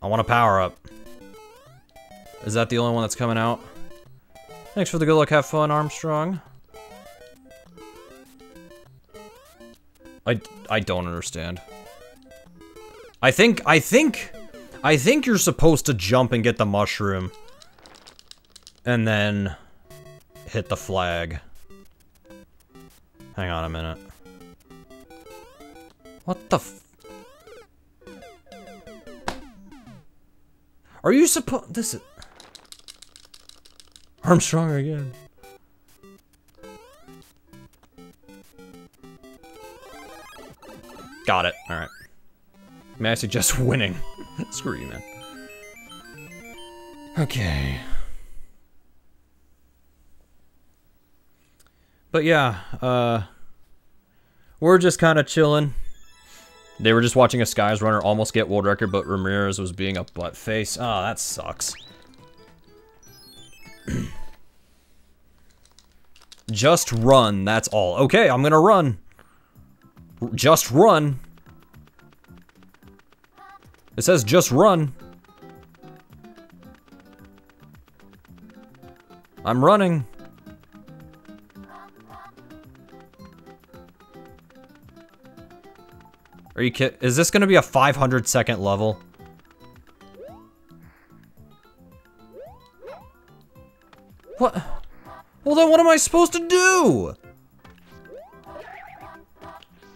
S1: I want to power up. Is that the only one that's coming out? Thanks for the good luck, have fun, Armstrong. I don't understand. I think you're supposed to jump and get the mushroom. And then hit the flag. Hang on a minute. What the f... Are you supposed... This is... Armstrong again. Got it. Alright. May I suggest winning? Screw you, man. Okay. But yeah, we're just kind of chilling. They were just watching a Skies runner almost get world record, but Ramirez was being a butt face. Oh, that sucks. Just run, that's all. Okay, I'm gonna run. Just run. It says just run. I'm running. Are you kidding? Is this gonna be a 500-second level? What? Well then what am I supposed to do?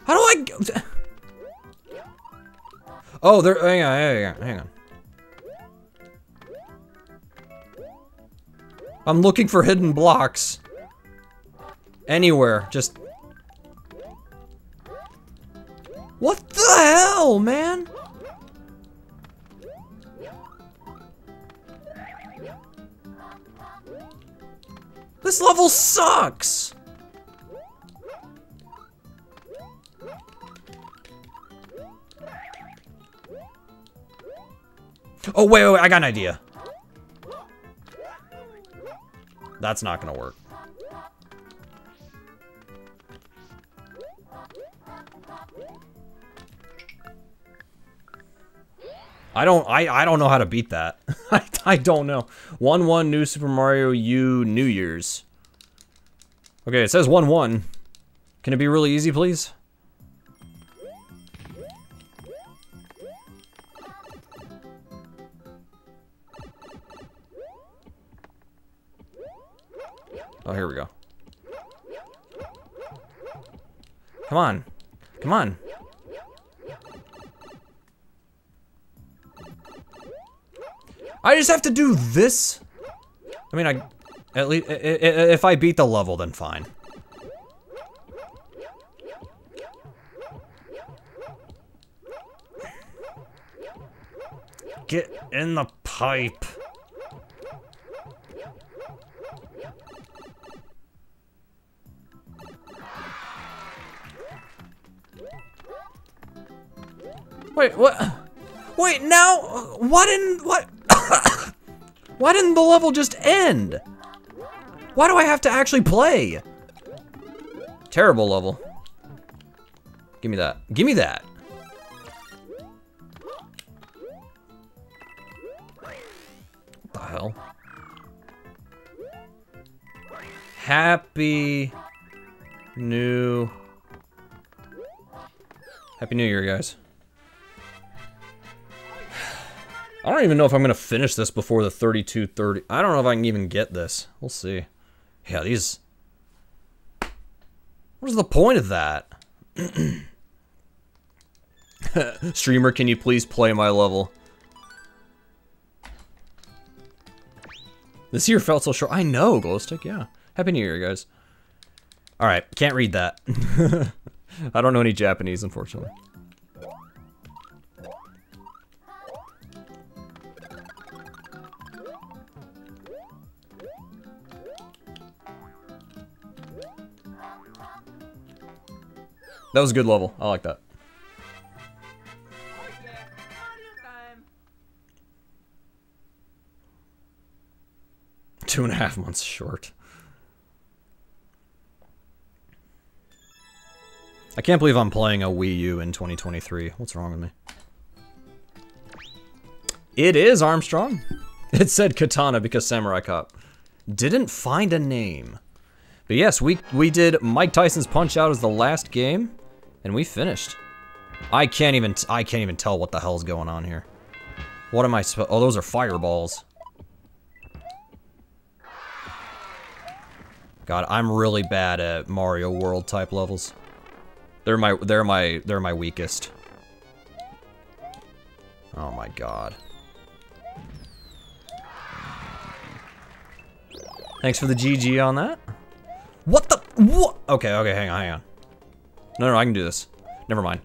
S1: How do I... Oh, there... Hang on. I'm looking for hidden blocks. Anywhere, just... What the hell, man? This level sucks! Oh, wait, I got an idea. That's not gonna work. I don't know how to beat that. I don't know. 1-1 New Super Mario U New Year's. Okay, it says 1-1. Can it be really easy, please? Oh, here we go. Come on. Come on. I just have to do this? I mean, at least, if I beat the level, then fine. Get in the pipe. Wait, what? Wait, now, what? Why didn't the level just end? Why do I have to actually play? Terrible level. Give me that. Give me that. What the hell? Happy New Year, guys. I don't even know if I'm gonna finish this before the 32:30. I don't know if I can even get this. We'll see. Yeah, these... What's the point of that? Streamer, can you please play my level? This year felt so short. I know, Glowstick, yeah. Happy New Year, guys. Alright, can't read that. I don't know any Japanese, unfortunately. That was a good level. I like that. Two and a half months short. I can't believe I'm playing a Wii U in 2023. What's wrong with me? It is Armstrong. It said Katana because Samurai Cop. Didn't find a name. But yes, we did Mike Tyson's Punch-Out as the last game. And we finished. I can't even tell what the hell's going on here. What am I supposed... Oh, those are fireballs. God, I'm really bad at Mario World type levels. They're my weakest. Oh my god. Thanks for the GG on that. What the? What? Okay, hang on. No, I can do this. Never mind.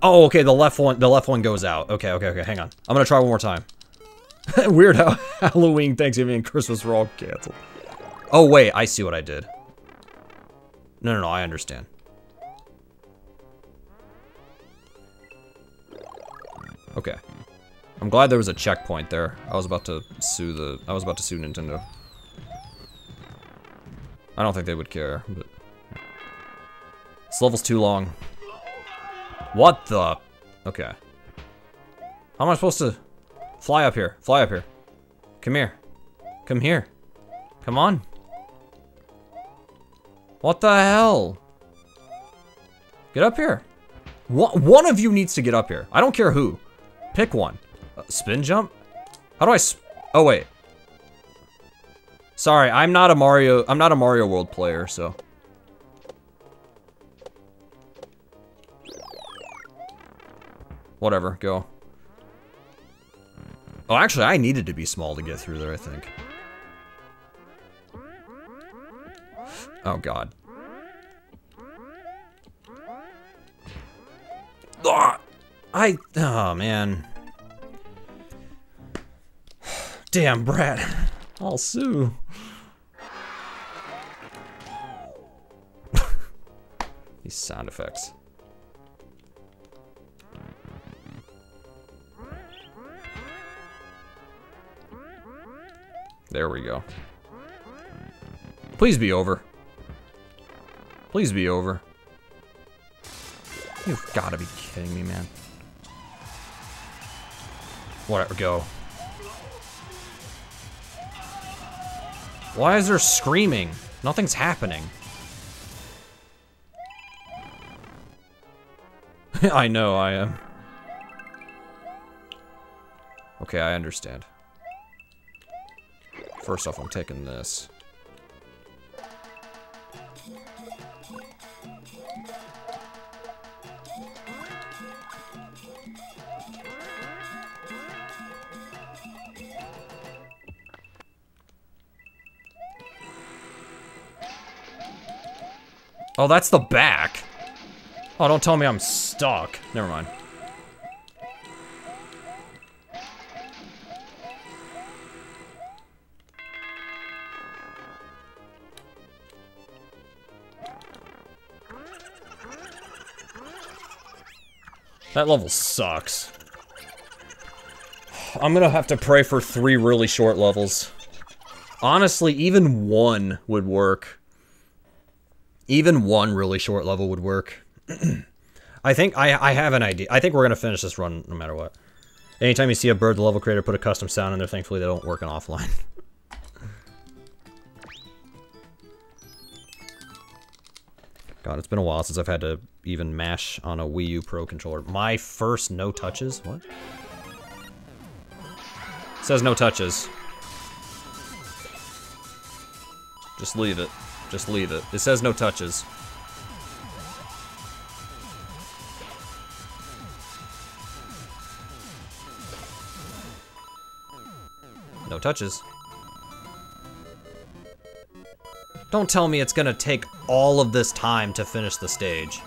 S1: Oh, okay, the left one goes out. Okay, hang on. I'm gonna try one more time. Weird how Halloween, Thanksgiving, and Christmas were all canceled. Oh, wait, I see what I did. No, I understand. Okay. I'm glad there was a checkpoint there. I was about to sue Nintendo. I don't think they would care, but... This level's too long. What the? Okay. How am I supposed to... Fly up here. Fly up here. Come here. Come here. Come on. What the hell? Get up here. One of you needs to get up here. I don't care who. Pick one. Spin jump? How do I oh, wait. Sorry, I'm not a Mario World player, so. Whatever, go. Oh, actually, I needed to be small to get through there, I think. Oh, God. Oh, man. Damn, Brad. I'll sue. These sound effects. There we go. Please be over. Please be over. You've got to be kidding me, man. Whatever, go. Why is there screaming? Nothing's happening. I know, I am. Okay, I understand. First off, I'm taking this. Oh, that's the back. Oh, don't tell me I'm stuck. Never mind. That level sucks. I'm gonna have to pray for 3 really short levels. Honestly, even 1 would work. Even 1 really short level would work. I think I have an idea. I think we're gonna finish this run no matter what. Anytime you see a bird, the level creator put a custom sound in there. Thankfully, they don't work on offline. God, it's been a while since I've had to even mash on a Wii U Pro controller. My first no touches? What? It says no touches. Just leave it. Just leave it. It says no touches. No touches. Don't tell me it's gonna take all of this time to finish the stage.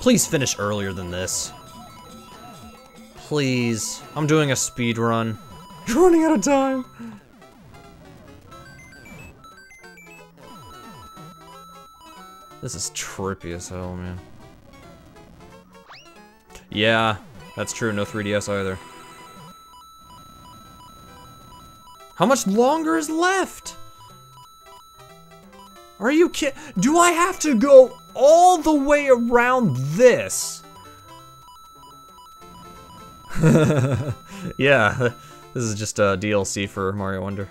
S1: Please finish earlier than this. Please. I'm doing a speed run. You're running out of time. This is trippy as hell, man. Yeah, that's true. No 3DS either. How much longer is left? Are you kidding? Do I have to go all the way around this? Yeah, this is just a DLC for Mario Wonder.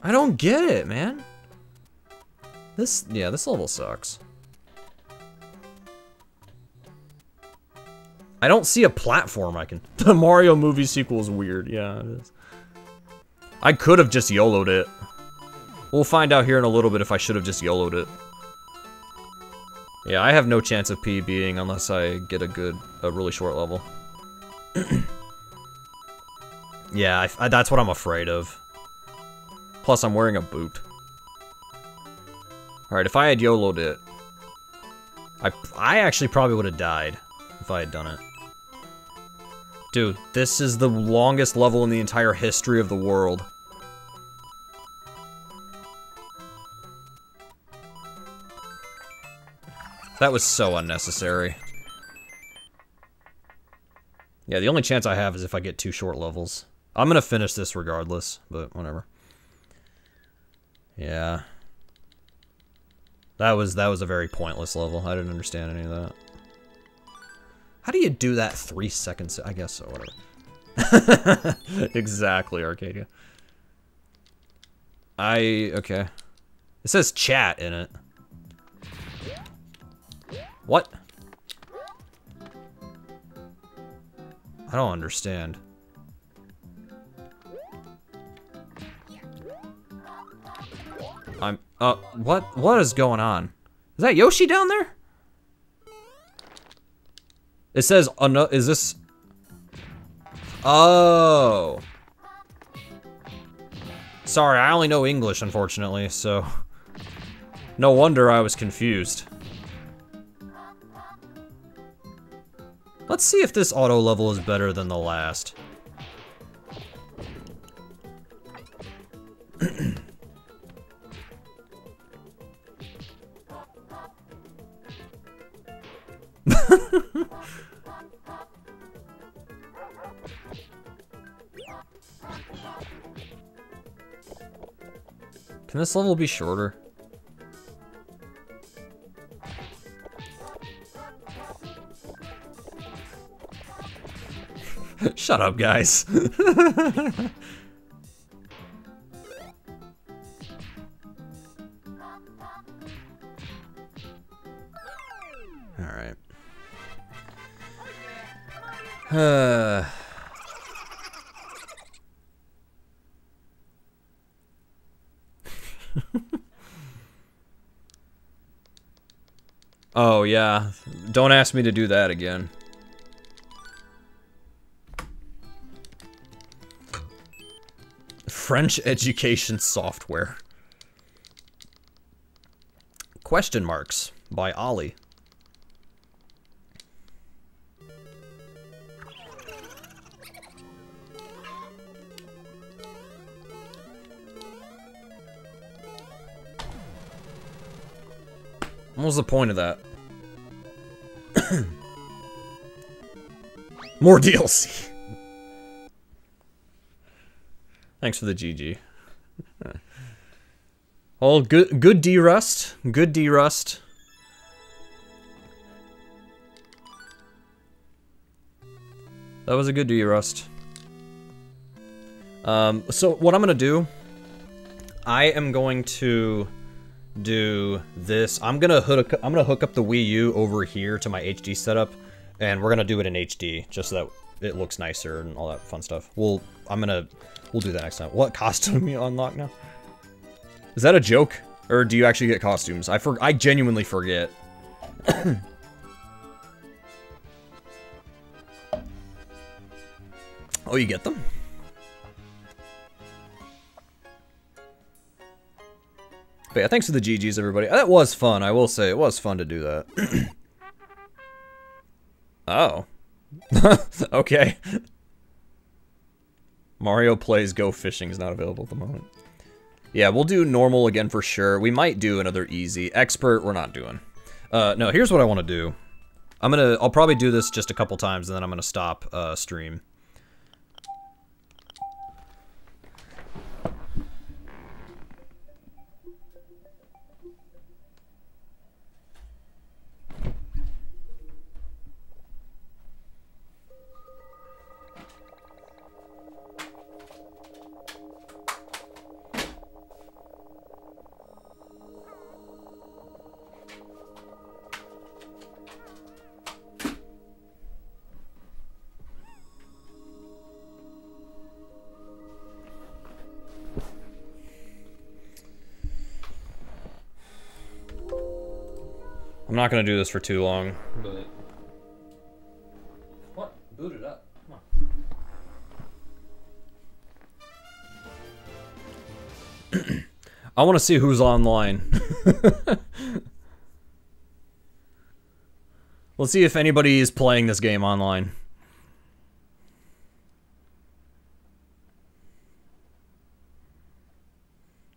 S1: I don't get it, man. This level sucks. I don't see a platform I can... The Mario movie sequel is weird. Yeah, it is. I could have just YOLO'd it. We'll find out here in a little bit if I should have just YOLO'd it. Yeah, I have no chance of PBing unless I get a really short level. Yeah, that's what I'm afraid of. Plus, I'm wearing a boot. Alright, if I had YOLO'd it, I actually probably would have died if I had done it. Dude, this is the longest level in the entire history of the world. That was so unnecessary. Yeah, the only chance I have is if I get 2 short levels. I'm gonna finish this regardless, but whatever. Yeah. That was a very pointless level. I didn't understand any of that. How do you do that 3 seconds? I guess so, whatever. Exactly, Arcadia. Okay. It says chat in it. What? I don't understand. What is going on? Is that Yoshi down there? It says, no, is this? Oh. Sorry, I only know English, unfortunately, so. No wonder I was confused. Let's see if this auto level is better than the last. Can this level be shorter? Shut up, guys. Alright. Oh, yeah. Don't ask me to do that again. French education software. Question marks by Ollie. What was the point of that? More DLC. Thanks for the GG. Oh, good D-Rust. Good D-Rust. That was a good D-Rust. So what I'm gonna do, I am going to do this. I'm gonna hook up the Wii U over here to my HD setup, and we're gonna do it in HD just so that it looks nicer and all that fun stuff. We'll do that next time. What costume you unlock now? Is that a joke? Or do you actually get costumes? I genuinely forget. Oh, you get them? But yeah, thanks for the GGs, everybody. That was fun, I will say. It was fun to do that. Oh. Okay. Mario Plays Go Fishing is not available at the moment. Yeah, we'll do normal again for sure. We might do another easy. Expert, we're not doing. No, here's what I want to do. I'll probably do this just a couple times, and then I'm gonna stop stream. I'm not gonna do this for too long, but... What? Boot it up. Come on. I want to see who's online. Let's see if anybody is playing this game online.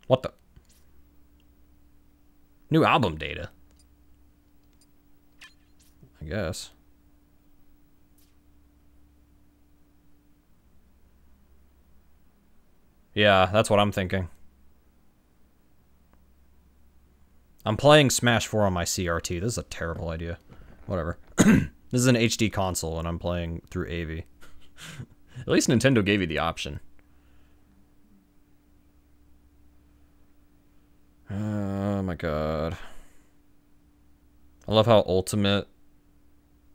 S1: What the? New album data. I guess. Yeah, that's what I'm thinking. I'm playing Smash 4 on my CRT. This is a terrible idea. Whatever. This is an HD console, and I'm playing through AV. At least Nintendo gave you the option. Oh my god. I love how Ultimate,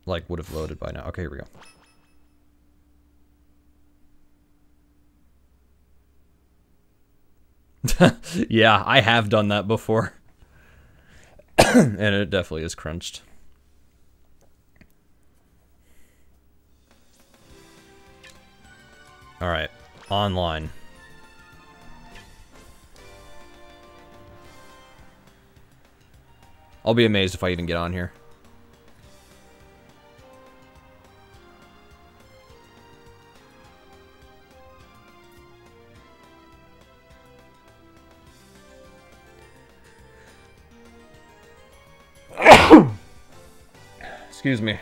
S1: like, would have loaded by now. Okay, here we go. Yeah, I have done that before. And it definitely is crunched. Alright, online. I'll be amazed if I even get on here. Excuse me.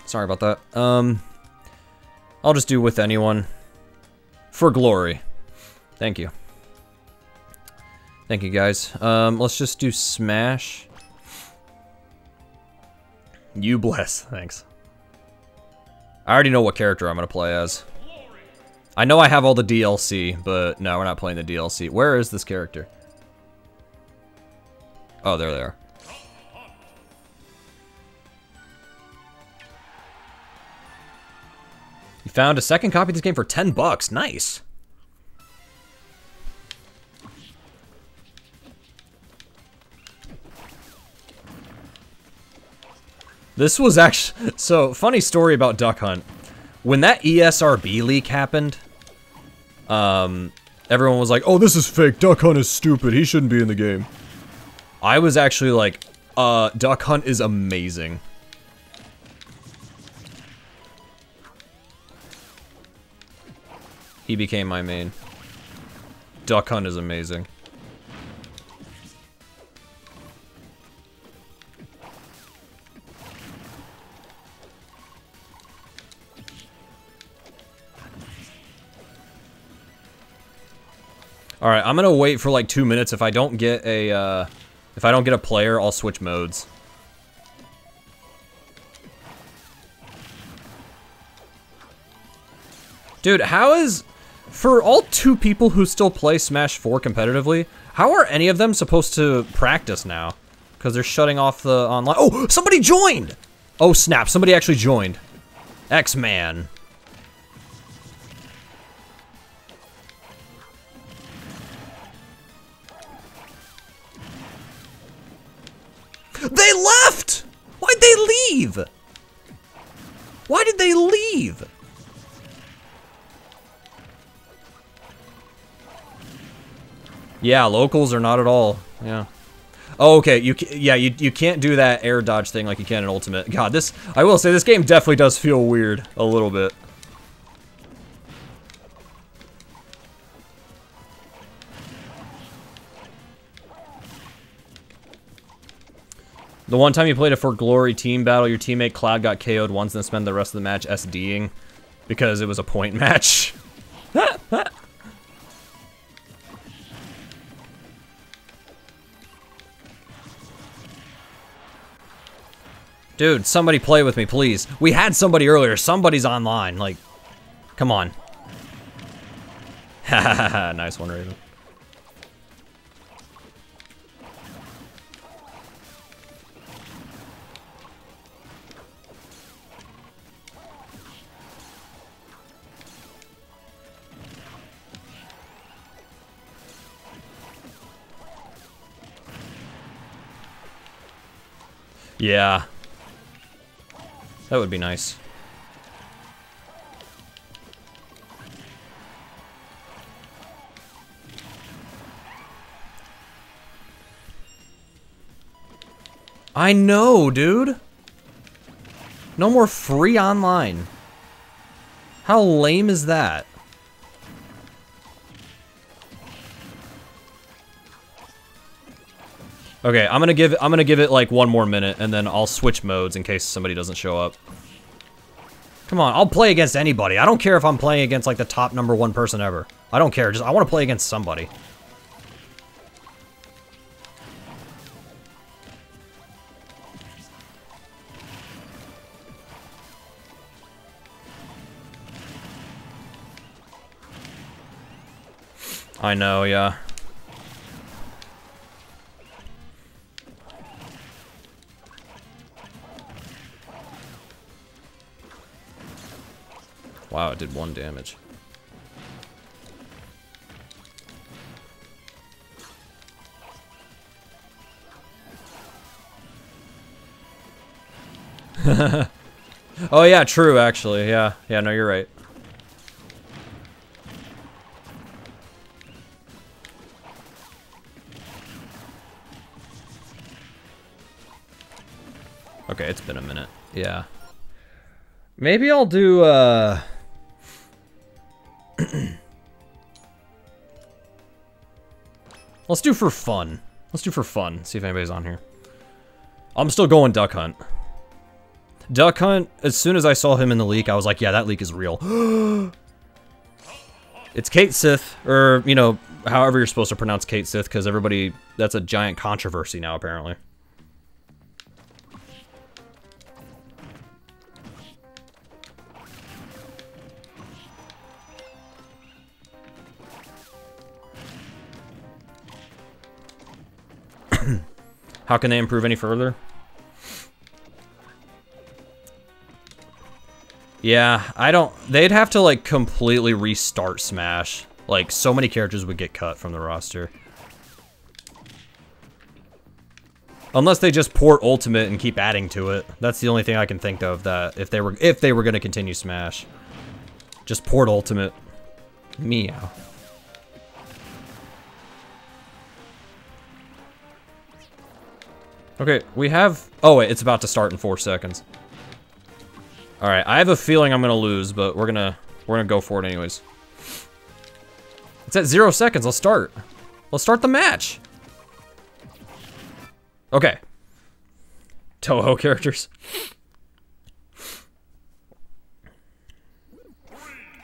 S1: Sorry about that. I'll just do with anyone. For glory. Thank you. Thank you, guys. Let's just do Smash. You bless. Thanks. I already know what character I'm going to play as. I know I have all the DLC, but no, we're not playing the DLC. Where is this character? Oh, there they are. You found a second copy of this game for $10. Nice. This was actually... So, funny story about Duck Hunt. When that ESRB leak happened, everyone was like, oh, this is fake. Duck Hunt is stupid. He shouldn't be in the game. I was actually like, Duck Hunt is amazing. He became my main. Duck Hunt is amazing. Alright, I'm gonna wait for like 2 minutes. If I don't get a, player, I'll switch modes. Dude, how is... For all 2 people who still play Smash 4 competitively, how are any of them supposed to practice now? Because they're shutting off the online... Oh, somebody joined! Oh, snap, somebody actually joined. X-Man. They left! Why'd they leave? Why did they leave? Yeah, locals are not at all. Yeah. Oh, okay. You can't do that air dodge thing like you can in Ultimate. God, this... I will say, this game definitely does feel weird. A little bit. The one time you played a For Glory team battle, your teammate Cloud got KO'd once and then spent the rest of the match SDing because it was a point match. Dude, somebody play with me, please. We had somebody earlier. Somebody's online. Like, come on. Hahaha, nice one, Raven. Yeah. That would be nice. I know, dude. No more free online. How lame is that? Okay, I'm gonna give it like one more minute, and then I'll switch modes in case somebody doesn't show up. Come on, I'll play against anybody. I don't care if I'm playing against like the top #1 person ever. I don't care. Just I want to play against somebody. I know, yeah. Wow, it did 1 damage. Oh yeah, true actually. Yeah. Yeah, no, you're right. Okay, it's been a minute. Yeah. Maybe I'll do let's do for fun. Let's do for fun. See if anybody's on here. I'm still going Duck Hunt. Duck Hunt, as soon as I saw him in the leak, I was like, yeah, that leak is real. It's Kate Sith, or, you know, however you're supposed to pronounce Kate Sith, because everybody, that's a giant controversy now, apparently. How can they improve any further? Yeah, I don't... They'd have to, like, completely restart Smash. Like, so many characters would get cut from the roster. Unless they just port Ultimate and keep adding to it. That's the only thing I can think of that if they were going to continue Smash. Just port Ultimate. Meow. Okay, we have... Oh, wait, it's about to start in 4 seconds. Alright, I have a feeling I'm gonna lose, but we're gonna go for it anyways. It's at 0 seconds, let's start. Let's start the match. Okay. Toho characters.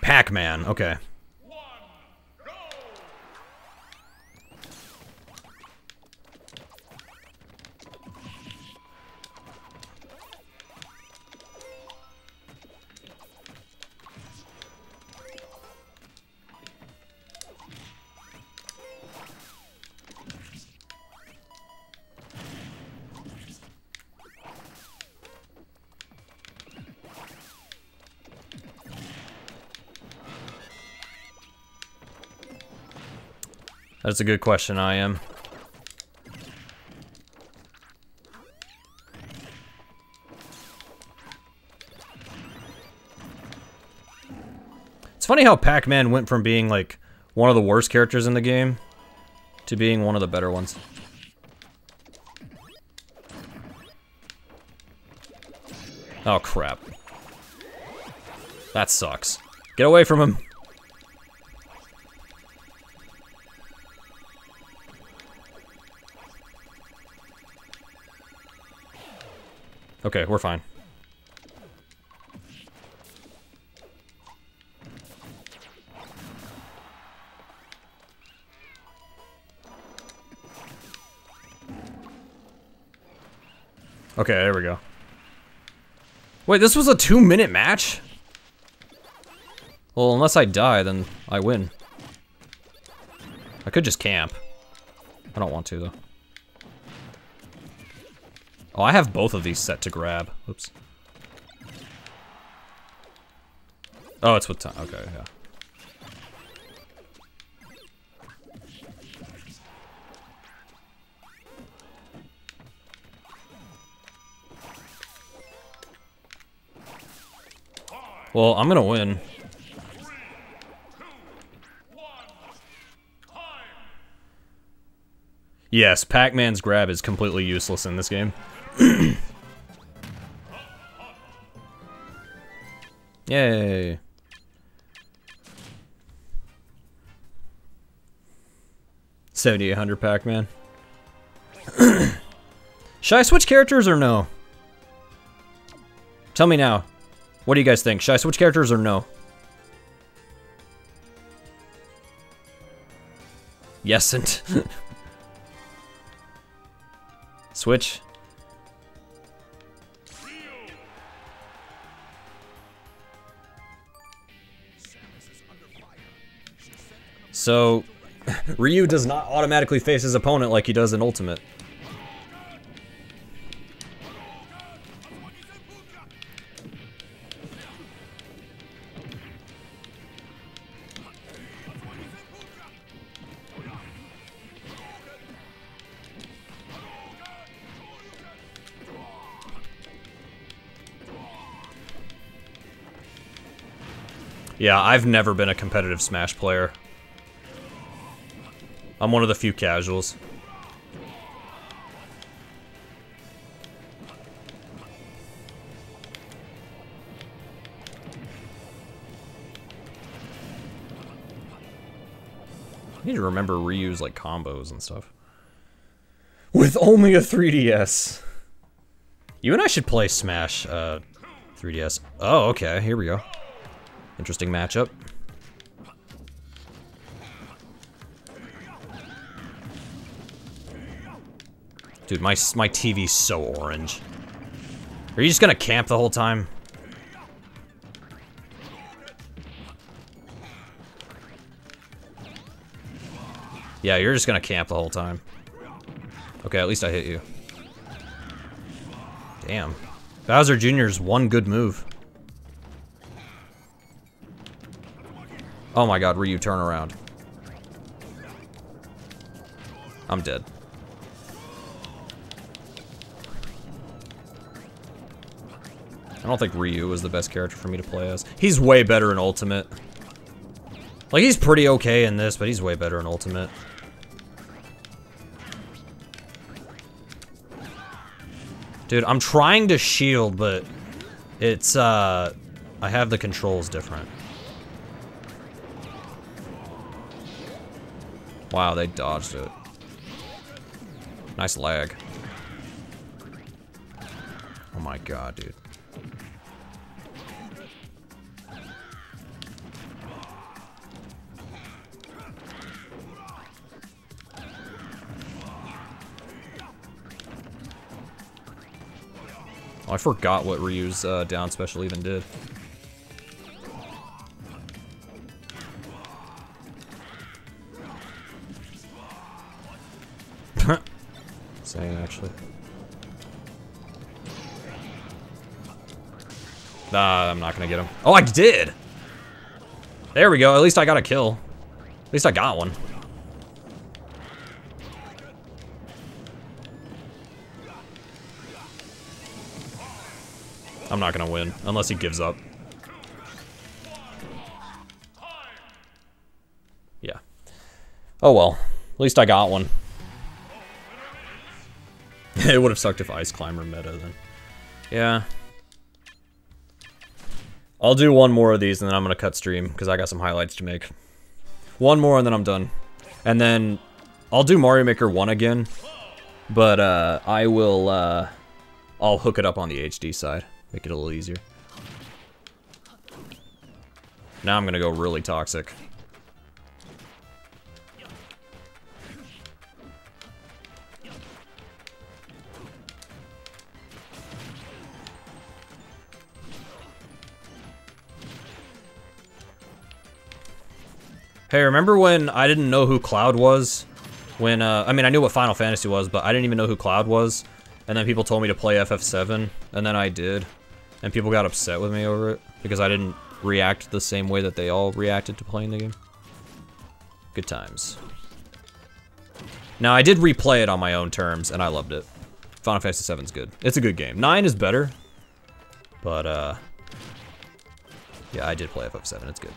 S1: Pac-Man, okay. That's a good question, I am. It's funny how Pac-Man went from being, like, one of the worst characters in the game to being one of the better ones. Oh, crap. That sucks. Get away from him. Okay, we're fine. Okay, there we go. Wait, this was a 2-minute match? Well, unless I die, then I win. I could just camp. I don't want to, though. Oh, I have both of these set to grab. Oops. Oh, it's with time. Okay, yeah. Well, I'm gonna win. Yes, Pac-Man's grab is completely useless in this game. Yay. $7,800 Pac-Man. Should I switch characters or no? Tell me now. What do you guys think? Should I switch characters or no? Yesn't. Switch. So, Ryu does not automatically face his opponent like he does in Ultimate. Yeah, I've never been a competitive Smash player. I'm one of the few casuals. I need to remember Ryu's like combos and stuff. With only a 3DS. You and I should play Smash 3DS. Oh, okay, here we go. Interesting matchup. Dude, my TV's so orange. Are you just gonna camp the whole time? Yeah, you're just gonna camp the whole time. Okay, at least I hit you. Damn. Bowser Jr.'s one good move. Oh my god, Ryu, turn around. I'm dead. I don't think Ryu is the best character for me to play as. He's way better in Ultimate. Like, he's pretty okay in this, but he's way better in Ultimate. Dude, I'm trying to shield, but it's, I have the controls different. Wow, they dodged it. Nice lag. Oh my god, dude. Oh, I forgot what Ryu's down special even did. Same, actually. Nah, I'm not gonna get him. Oh, I did! There we go, at least I got a kill. At least I got one. I'm not gonna win, unless he gives up. Yeah. Oh well, at least I got one. It would have sucked if Ice Climber meta then. Yeah. I'll do one more of these and then I'm gonna cut stream, because I got some highlights to make. One more and then I'm done. And then I'll do Mario Maker 1 again, but I will, I'll hook it up on the HD side. Make it a little easier. Now I'm gonna go really toxic. Hey, remember when I didn't know who Cloud was? When, I mean, I knew what Final Fantasy was, but I didn't even know who Cloud was. And then people told me to play FF7, and then I did. And people got upset with me over it, because I didn't react the same way that they all reacted to playing the game. Good times. Now, I did replay it on my own terms, and I loved it. Final Fantasy VII's good. It's a good game. 9 is better, but, yeah, I did play FF7, it's good.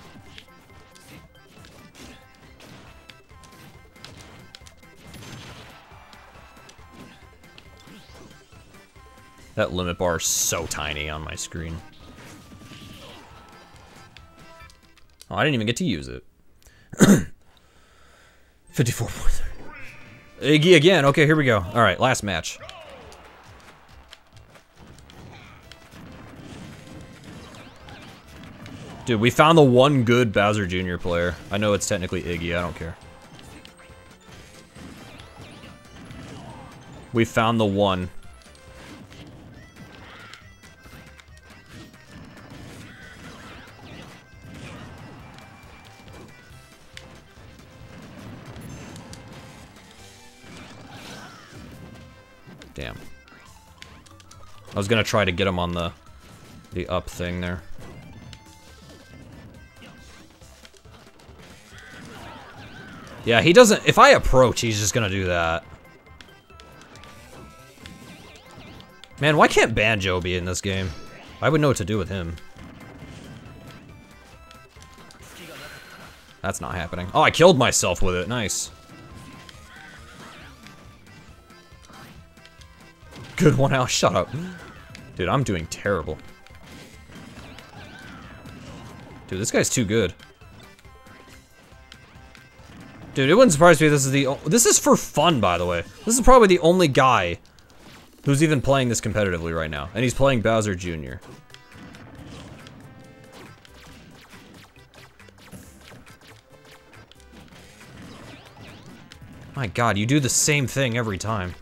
S1: That limit bar is so tiny on my screen. Oh, I didn't even get to use it. 54.3. Iggy again. Okay, here we go. All right, last match. Dude, we found the one good Bowser Jr. player. I know it's technically Iggy, I don't care. We found the one. Damn. I was gonna try to get him on the up thing there. Yeah, he doesn't, if I approach, he's just gonna do that. Man, why can't Banjo be in this game? I would know what to do with him. That's not happening. Oh, I killed myself with it, nice. Good one out, shut up. Dude, I'm doing terrible. Dude, this guy's too good. Dude, it wouldn't surprise me if this is for fun, by the way. This is probably the only guy who's even playing this competitively right now. And he's playing Bowser Jr. My god, you do the same thing every time.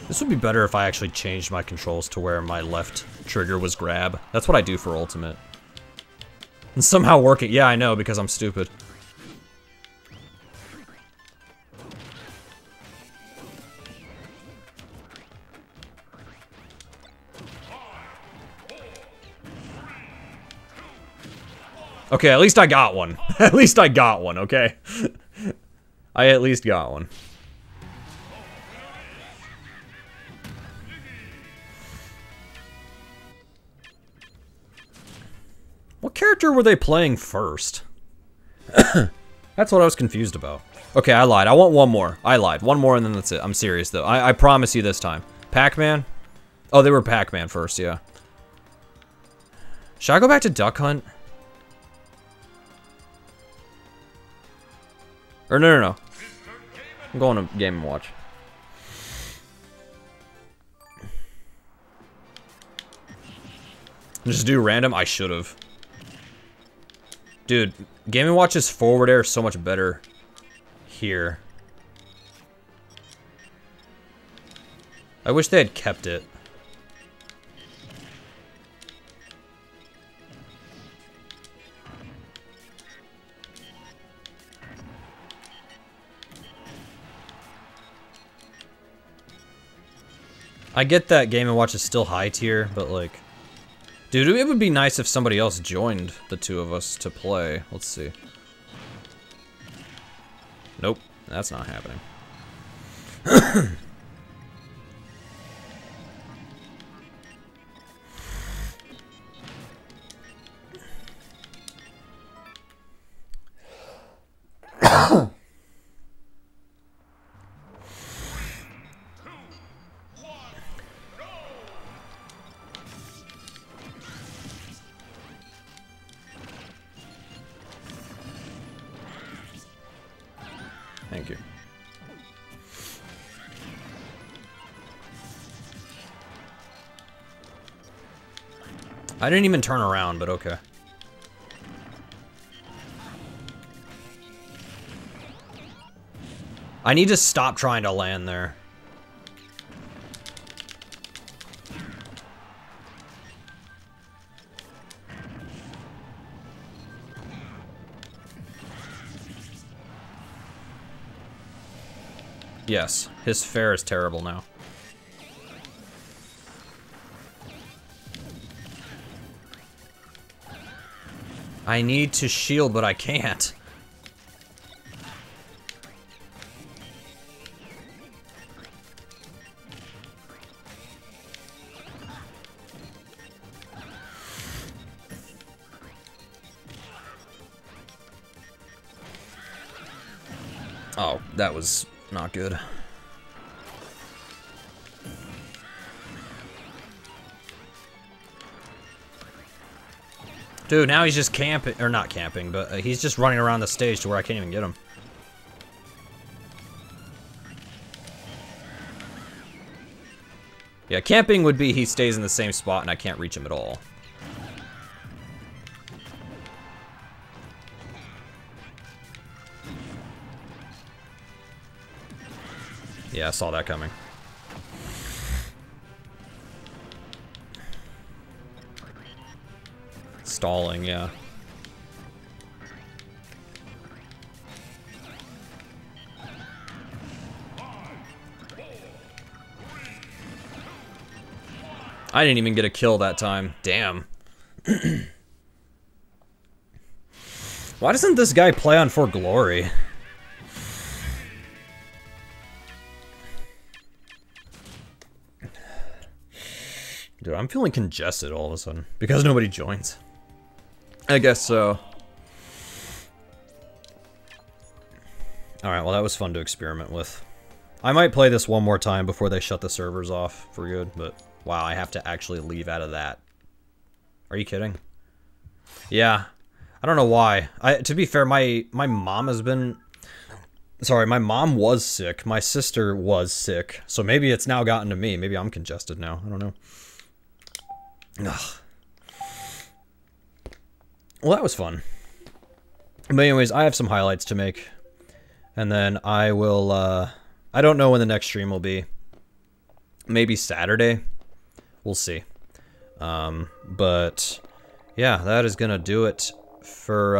S1: This would be better if I actually changed my controls to where my left trigger was grab. That's what I do for ultimate. And somehow working. Yeah, I know, because I'm stupid. Okay, at least I got one. At least I got one, okay? I at least got one. What character were they playing first? That's what I was confused about. Okay, I lied. I want one more. I lied. One more and then that's it. I'm serious though. I promise you this time. Pac-Man? Oh, they were Pac-Man first, yeah. Should I go back to Duck Hunt? Or no. I'm going to Game & Watch. Just do random? I should've. Dude, Game & Watch's forward air is so much better here. I wish they had kept it. I get that Game & Watch is still high tier, but like... Dude, it would be nice if somebody else joined the two of us to play. Let's see. Nope, that's not happening. Thank you. I didn't even turn around, but okay. I need to stop trying to land there. Yes, his fare is terrible now. I need to shield, but I can't. Oh, that was not good. Dude, now he's just camping, or not camping, but he's just running around the stage to where I can't even get him. Yeah, camping would be he stays in the same spot and I can't reach him at all. Yeah, I saw that coming. Stalling, yeah. I didn't even get a kill that time. Damn. Why doesn't this guy play on For Glory? Dude, I'm feeling congested all of a sudden. Because nobody joins. I guess so. Alright, well that was fun to experiment with. I might play this one more time before they shut the servers off for good, but wow, I have to actually leave out of that. Are you kidding? Yeah. I don't know why. To be fair, my mom has been... Sorry, my mom was sick. My sister was sick. So maybe it's now gotten to me. Maybe I'm congested now. I don't know. Ugh. Well, that was fun. But anyways, I have some highlights to make. And then I will, I don't know when the next stream will be. Maybe Saturday. We'll see. But, yeah, that is gonna do it for,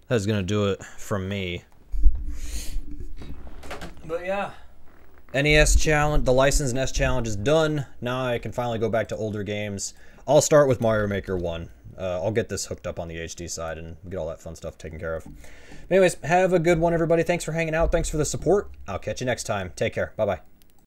S1: that is gonna do it from me. But yeah. NES challenge, the licensed NES challenge is done. Now I can finally go back to older games. I'll start with Mario Maker 1. I'll get this hooked up on the HD side and get all that fun stuff taken care of. Anyways, have a good one, everybody. Thanks for hanging out. Thanks for the support. I'll catch you next time. Take care. Bye-bye.